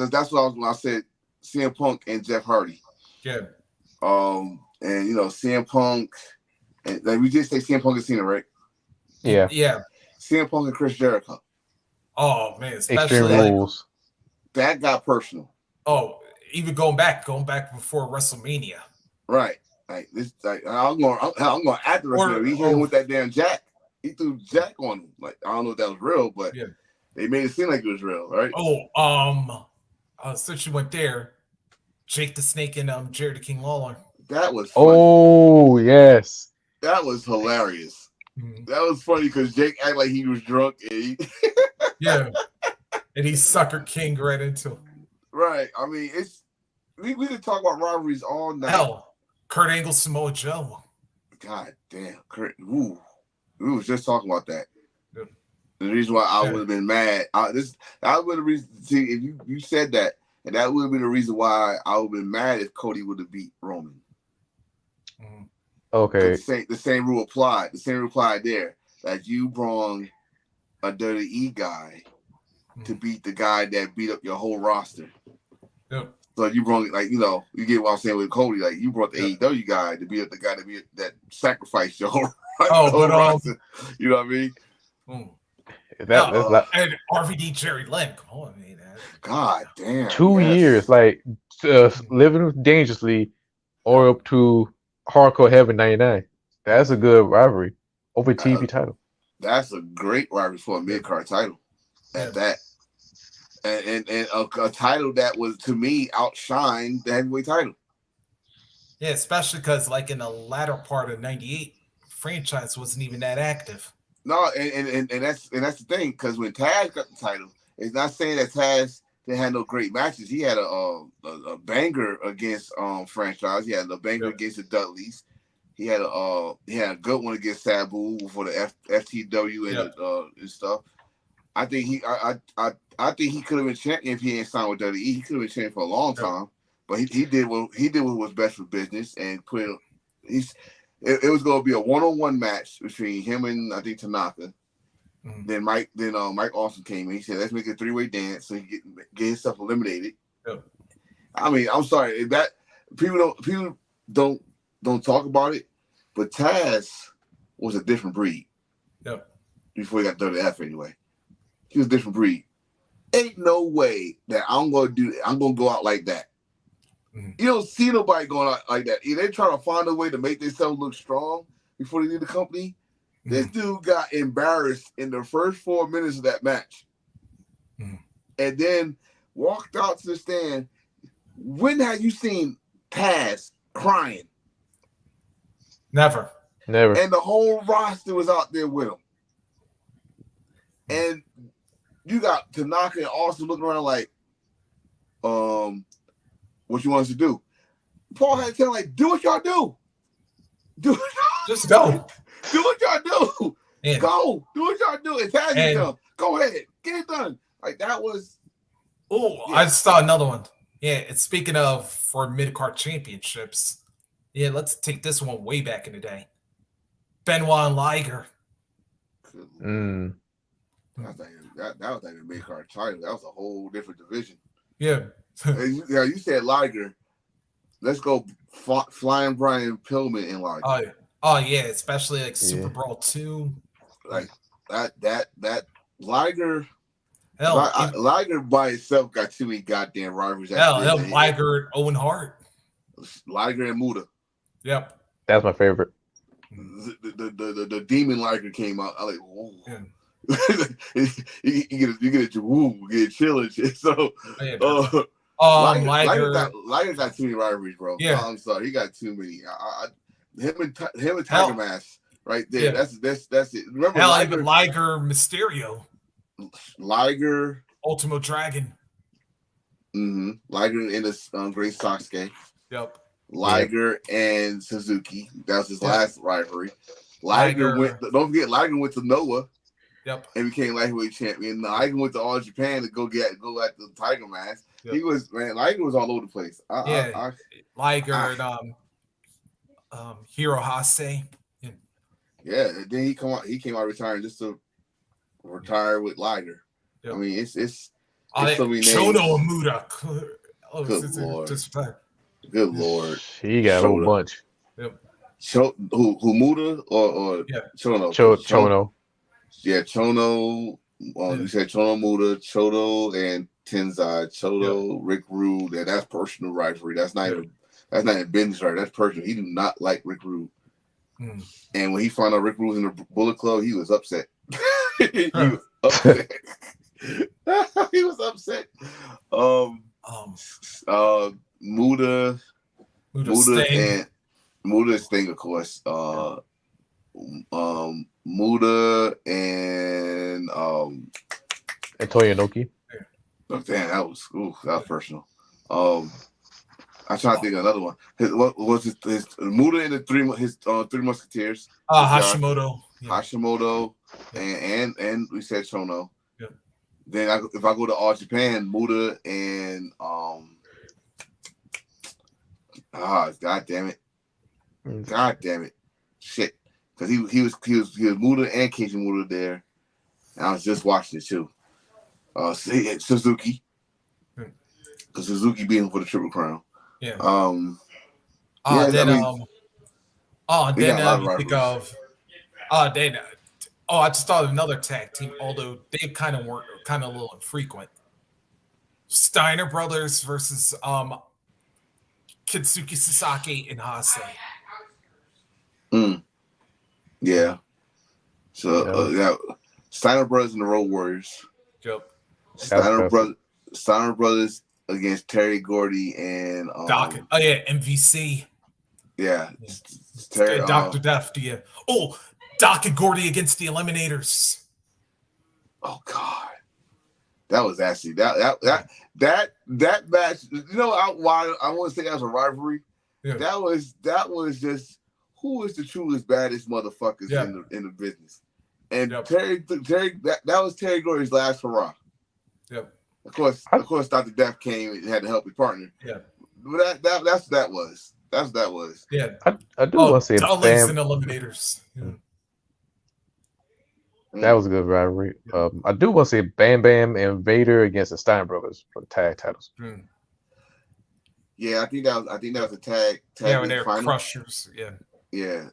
Speaker 1: that's what I was when I said CM Punk and Jeff Hardy.
Speaker 3: Yeah.
Speaker 1: And CM Punk and we just say CM Punk and Cena, right?
Speaker 2: Yeah.
Speaker 3: Yeah.
Speaker 1: CM Punk and Chris Jericho.
Speaker 3: Oh man,
Speaker 2: Extreme Rules.
Speaker 1: That got personal.
Speaker 3: Oh, even going back before WrestleMania.
Speaker 1: Right. Like this. Like I'm going after WrestleMania. He hit him with that damn jack. He threw jack on him. Like I don't know if that was real, but they made it seem like it was real, right?
Speaker 3: Since you went there, Jake the Snake and Jerry the King Lawler.
Speaker 1: That was funny.
Speaker 2: Oh yes.
Speaker 1: That was hilarious.
Speaker 3: Mm-hmm.
Speaker 1: That was funny because Jake acted like he was drunk and
Speaker 3: and he sucker King right into him.
Speaker 1: Right. I mean, we could talk about rivalries all night.
Speaker 3: Hell, Kurt Angle, Samoa Joe.
Speaker 1: God damn, Kurt. Ooh. We was just talking about that.
Speaker 3: Yeah.
Speaker 1: The reason why I would have been mad. That would have been see if you said that, and that would have been the reason why I would have been mad if Cody would have beat Roman.
Speaker 3: Mm-hmm.
Speaker 2: Okay.
Speaker 1: The same rule applied. The same rule applied there. That you brought a Dirty E guy to beat the guy that beat up your whole roster.
Speaker 3: Yep.
Speaker 1: So you brought you get what I'm saying with Cody. Like you brought the AEW guy to beat up the guy that sacrificed your whole roster. You know what I mean?
Speaker 3: And RVD Jerry Lynn. Come on, man.
Speaker 1: God damn.
Speaker 2: 2 years, like living dangerously, or up to Hardcore Heaven '99. That's a good rivalry over TV title.
Speaker 1: That's a great rivalry for a mid-card title. At that, and a title that was to me outshined the heavyweight title.
Speaker 3: Yeah, especially because like in the latter part of '98, franchise wasn't even that active.
Speaker 1: No, and that's the thing because when Taz got the title, it's not saying that Taz didn't have no great matches. He had a banger against franchise. He had a banger against the Dudleys. He had a good one against Sabu for the FTW and stuff. I think he could have been champion if he didn't sign with WWE. He could have been champion for a long time, but he did what was best for business and put it was going to be a one-on-one match between him and I think Tanaka. Mm-hmm. Then Mike Austin came in. He said, "Let's make a three-way dance so he get himself eliminated." Yep. I mean, I'm sorry that people don't talk about it, but Taz was a different breed.
Speaker 3: Yep.
Speaker 1: Before he got WF anyway, he was a different breed. Ain't no way that I'm gonna go out like that.
Speaker 3: Mm-hmm.
Speaker 1: You don't see nobody going out like that. They trying to find a way to make themselves look strong before they leave the company. Mm-hmm. This dude got embarrassed in the first 4 minutes of that match. Mm-hmm. And then walked out to the stand. When have you seen Taz crying?
Speaker 3: Never.
Speaker 1: And the whole roster was out there with him. And you got Tanaka and Austin looking around like, what you want us to do? Paul had to tell him, like, do what y'all do.
Speaker 3: Just go.
Speaker 1: Do what y'all do.
Speaker 3: Yeah.
Speaker 1: Go. Do what y'all do. And Taz tell him, go ahead. Get it done. Like, that was.
Speaker 3: Oh, yeah. I just saw another one. Yeah, it's speaking of for mid-card championships. Yeah, let's take this one way back in the day. Benoit and Liger.
Speaker 2: Mm.
Speaker 1: That was like a mid-card title. That was a whole different division.
Speaker 3: Yeah.
Speaker 1: You said Liger. Let's go Flying Brian Pillman and Liger.
Speaker 3: Oh yeah, especially like Super Brawl 2.
Speaker 1: Like that Liger.
Speaker 3: Hell,
Speaker 1: Liger by itself got too many goddamn rivalries.
Speaker 3: Hell, Liger and Owen Hart.
Speaker 1: Liger and Muda.
Speaker 3: Yep.
Speaker 2: That's my favorite.
Speaker 1: The Demon Liger came out. I like, whoa. Yeah. you get a woo, get a chill and shit. So, Liger got too many rivalries, bro.
Speaker 3: Yeah.
Speaker 1: I'm sorry, he got too many. Him and Tiger Mask right there. Yeah. That's it. Remember,
Speaker 3: even Liger Mysterio.
Speaker 1: Liger
Speaker 3: Ultimo Dragon.
Speaker 1: Mm-hmm. Liger in this Great Sasuke.
Speaker 3: Yep.
Speaker 1: Liger and Suzuki. That was his last rivalry. Liger went. Don't forget, Liger went to Noah.
Speaker 3: Yep.
Speaker 1: And became lightweight champion. Liger went to All Japan to go at the Tiger Mask. Yep. Liger was all over the place.
Speaker 3: Liger and Hirohase.
Speaker 1: Yeah. And then he came out retiring just to retire with Liger. Yep. I mean, it's so many names.
Speaker 3: Chono and Muda.
Speaker 1: Good Lord. Good Lord.
Speaker 2: He got a whole bunch.
Speaker 3: Yep.
Speaker 1: Who Muda or Chono?
Speaker 2: Chono.
Speaker 1: Yeah, Chono. You said Chono Muda, Choto, and Tenzai. Choto, Rick Rude. That's personal rivalry. That's not even business right. That's personal. He do not like Rick Rude. And when he found out Rick Rude was in the Bullet Club, he was upset. He was upset. He was upset. Muda
Speaker 3: Sting.
Speaker 1: Muda Sting, of course. Muda and
Speaker 2: Antonio Inoki.
Speaker 1: Oh, damn, that was personal. I'm trying to think of another one. What was his Muda and his Three Musketeers?
Speaker 3: Hashimoto.
Speaker 1: Hashimoto, and we said Chono.
Speaker 3: Yeah.
Speaker 1: Then if I go to All Japan, Muda and God damn it, shit. Because he was Muda and Keiji Muda there, and I was just watching it too. Suzuki, because Suzuki being for the Triple Crown.
Speaker 3: Yeah. I just thought of another tag team, although they kind of weren't a little infrequent. Steiner Brothers versus Kitsuki Sasaki and Hase.
Speaker 1: Yeah. So Steiner Brothers and the Road Warriors.
Speaker 3: Yep.
Speaker 1: Steiner Brothers against Terry Gordy and
Speaker 3: Doc. Oh yeah, MVC.
Speaker 1: Yeah.
Speaker 3: Dr. Death. Yeah. Oh, Doc and Gordy against the Eliminators.
Speaker 1: Oh God. That was actually that match. You know why I want to say that was a rivalry. Yeah. That was just who is the truest baddest motherfuckers in the business. And Terry that was Terry Gordy's last hurrah.
Speaker 3: Yep.
Speaker 1: Of course, Dr. Death came and had to help his partner.
Speaker 3: Yeah.
Speaker 1: But that's what that was. That's what that was.
Speaker 3: Yeah.
Speaker 2: I do want to say
Speaker 3: Bam and Eliminators. Yeah.
Speaker 2: That was a good rivalry. I do want to say Bam Bam and Vader against the Steiner Brothers for the tag titles.
Speaker 1: Yeah, I think that was a tag
Speaker 3: Yeah, when
Speaker 1: league
Speaker 3: they're
Speaker 1: final.
Speaker 3: crushers. Yeah.
Speaker 1: Yeah.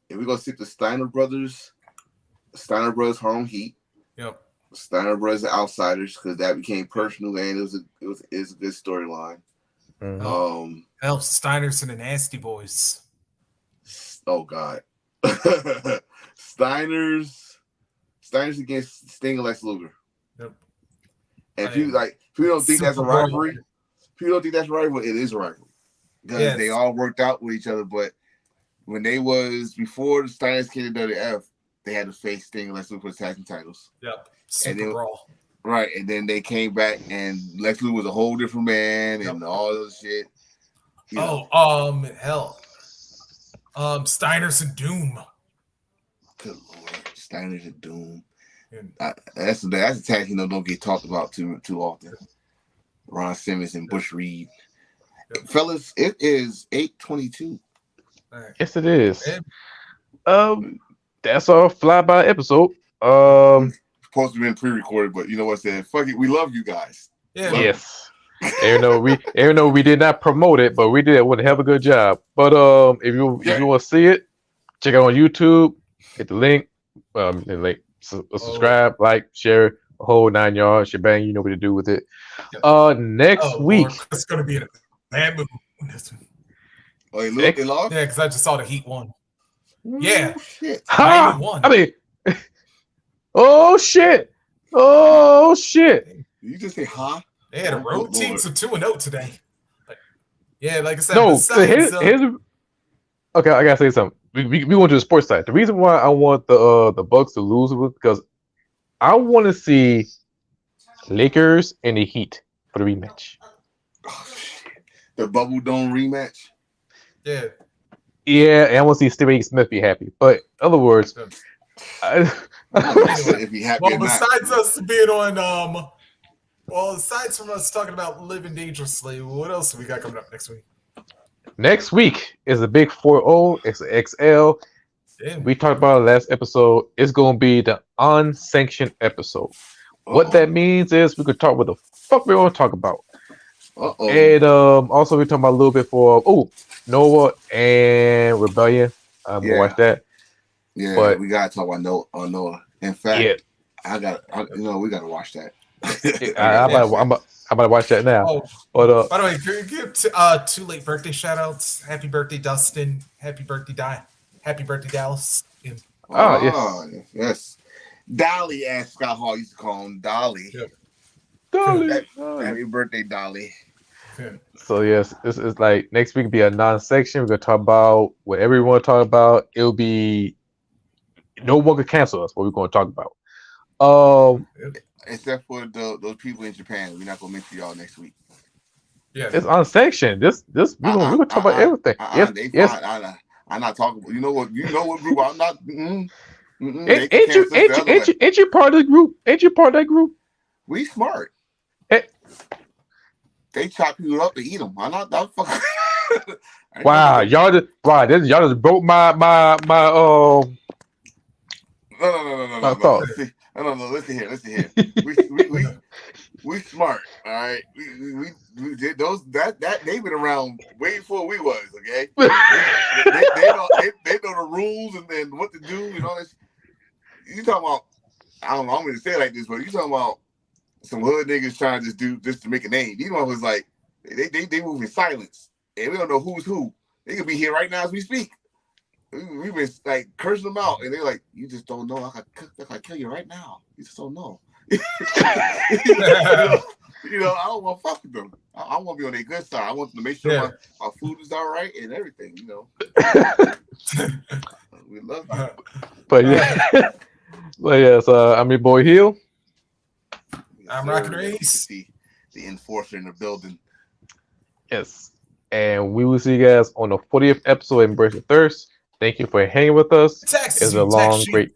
Speaker 1: If we gonna stick to Steiner Brothers home heat.
Speaker 3: Yep.
Speaker 1: Steiner Brothers are outsiders because that became personal and it was a good storyline.
Speaker 2: Mhm.
Speaker 3: Hell, Steiner's and the Nasty Boys.
Speaker 1: Oh God. Steiner's against Sting and Lex Luger.
Speaker 3: Yep.
Speaker 1: And people don't think that's a
Speaker 3: Super
Speaker 1: rivalry.
Speaker 3: Brawl.
Speaker 1: People don't think that's a rivalry. It is a rivalry because they all worked out with each other. But when they was before the Steiners came to WF, they had to face Sting and Lex Luger for the tag team titles.
Speaker 3: Yep. Super Brawl.
Speaker 1: Right, and then they came back, and Lex Luger was a whole different man, and all this shit.
Speaker 3: Hell. Steiner's and Doom.
Speaker 1: Good Lord, Steiner's and Doom.
Speaker 3: Yeah.
Speaker 1: That's a tag don't get talked about too often. Ron Simmons and Bush Reed. Yep. Fellas, it is 8:22.
Speaker 3: Right.
Speaker 2: Yes, it is. That's our flyby episode.
Speaker 1: Supposed to be pre-recorded, but you know what I said? Fuck it, we love you guys.
Speaker 3: Yeah.
Speaker 2: Yes. even though we did not promote it, but we did a hell of a good job. But if you want to see it, check it out on YouTube. Hit the link. Subscribe, like, share, a whole 9 yards. Shebang, you know what to do with it. Next week,
Speaker 3: Lord, it's gonna be in a bad mood.
Speaker 1: Oh, they lost?
Speaker 3: Yeah, because I just saw the Heat won.
Speaker 1: Yeah. Shit.
Speaker 3: Miami won.
Speaker 2: I mean, oh shit.
Speaker 1: You just say huh?
Speaker 3: They had a road team, so 2-0 today. Yeah, like I said,
Speaker 2: no.
Speaker 3: besides,
Speaker 2: okay, I gotta say something. We went to the sports side. The reason why I want the Bucks to lose was because I want to see Lakers and the Heat for the rematch.
Speaker 1: Oh, shit. The Bubble Dome rematch.
Speaker 3: Yeah.
Speaker 2: Yeah, and I want to see Stephen A. Smith be happy. But in other words,
Speaker 3: anyway,
Speaker 1: if he happy or
Speaker 3: besides us being on aside from us talking about living dangerously, what else have we got coming up next week?
Speaker 2: Next week is a big 4-0. It's an XL.
Speaker 3: Damn.
Speaker 2: We talked about it last episode. It's going to be the unsanctioned episode. What that means is we could talk what the fuck we want to talk about. And also we talking about a little bit for Noah and Rebellion. I'm gonna watch that.
Speaker 1: Yeah, but we gotta talk about Noah. In fact, we gotta watch that.
Speaker 2: I'm about to watch that now.
Speaker 3: But by the way, give 2 late birthday shout outs. Happy birthday, Dustin. Happy birthday, Happy birthday, Dallas.
Speaker 1: Yes. Dolly, as Scott Hall used to call him, Dolly.
Speaker 3: Yep.
Speaker 2: Dolly.
Speaker 1: Happy birthday, Dolly.
Speaker 2: So yes, this is like next week will be a non-section. We're gonna talk about whatever we want to talk about. It'll be no one could cancel us. What we're gonna talk about.
Speaker 1: Except for those people in Japan, we're not gonna mention y'all next week.
Speaker 2: Yeah, it's unsanctioned. This we're gonna talk about everything. Yes.
Speaker 1: I'm not talking about. You know what group I'm not.
Speaker 2: Ain't you part of the group? Ain't you part of that group?
Speaker 1: We smart. They chop people up to eat them. I'm not that fucking.
Speaker 2: Wow, y'all just broke my
Speaker 1: No.
Speaker 2: thought.
Speaker 1: No. Listen here. We smart. All right. We did those that they've been around way before we was. Okay. they know the rules and what to do and all this. You talking about? I don't know. I'm gonna say it like this, but you talking about some hood niggas trying to do just to make a name. These ones was like they move in silence, and we don't know who's who. They could be here right now as we speak. We've been like cursing them out, and they're like, "You just don't know. I could kill you right now. You just don't know." I don't want to fuck with them. I want to be on their good side. I want them to make sure our food is all right and everything. We love you.
Speaker 2: But yes, I'm your boy Hill.
Speaker 3: I'm Rockin' Reese.
Speaker 1: The enforcer in the building.
Speaker 2: Yes. And we will see you guys on the 40th episode of Embrace the Thirst. Thank you for hanging with us. It's a long, great.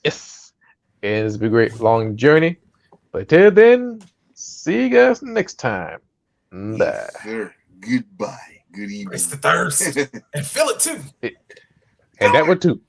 Speaker 2: Yes. It's been a great long journey. But till then, see you guys next time. Bye.
Speaker 1: Yes, sir. Goodbye. Good evening.
Speaker 3: Embrace the thirst. And feel it too.
Speaker 2: And that one too.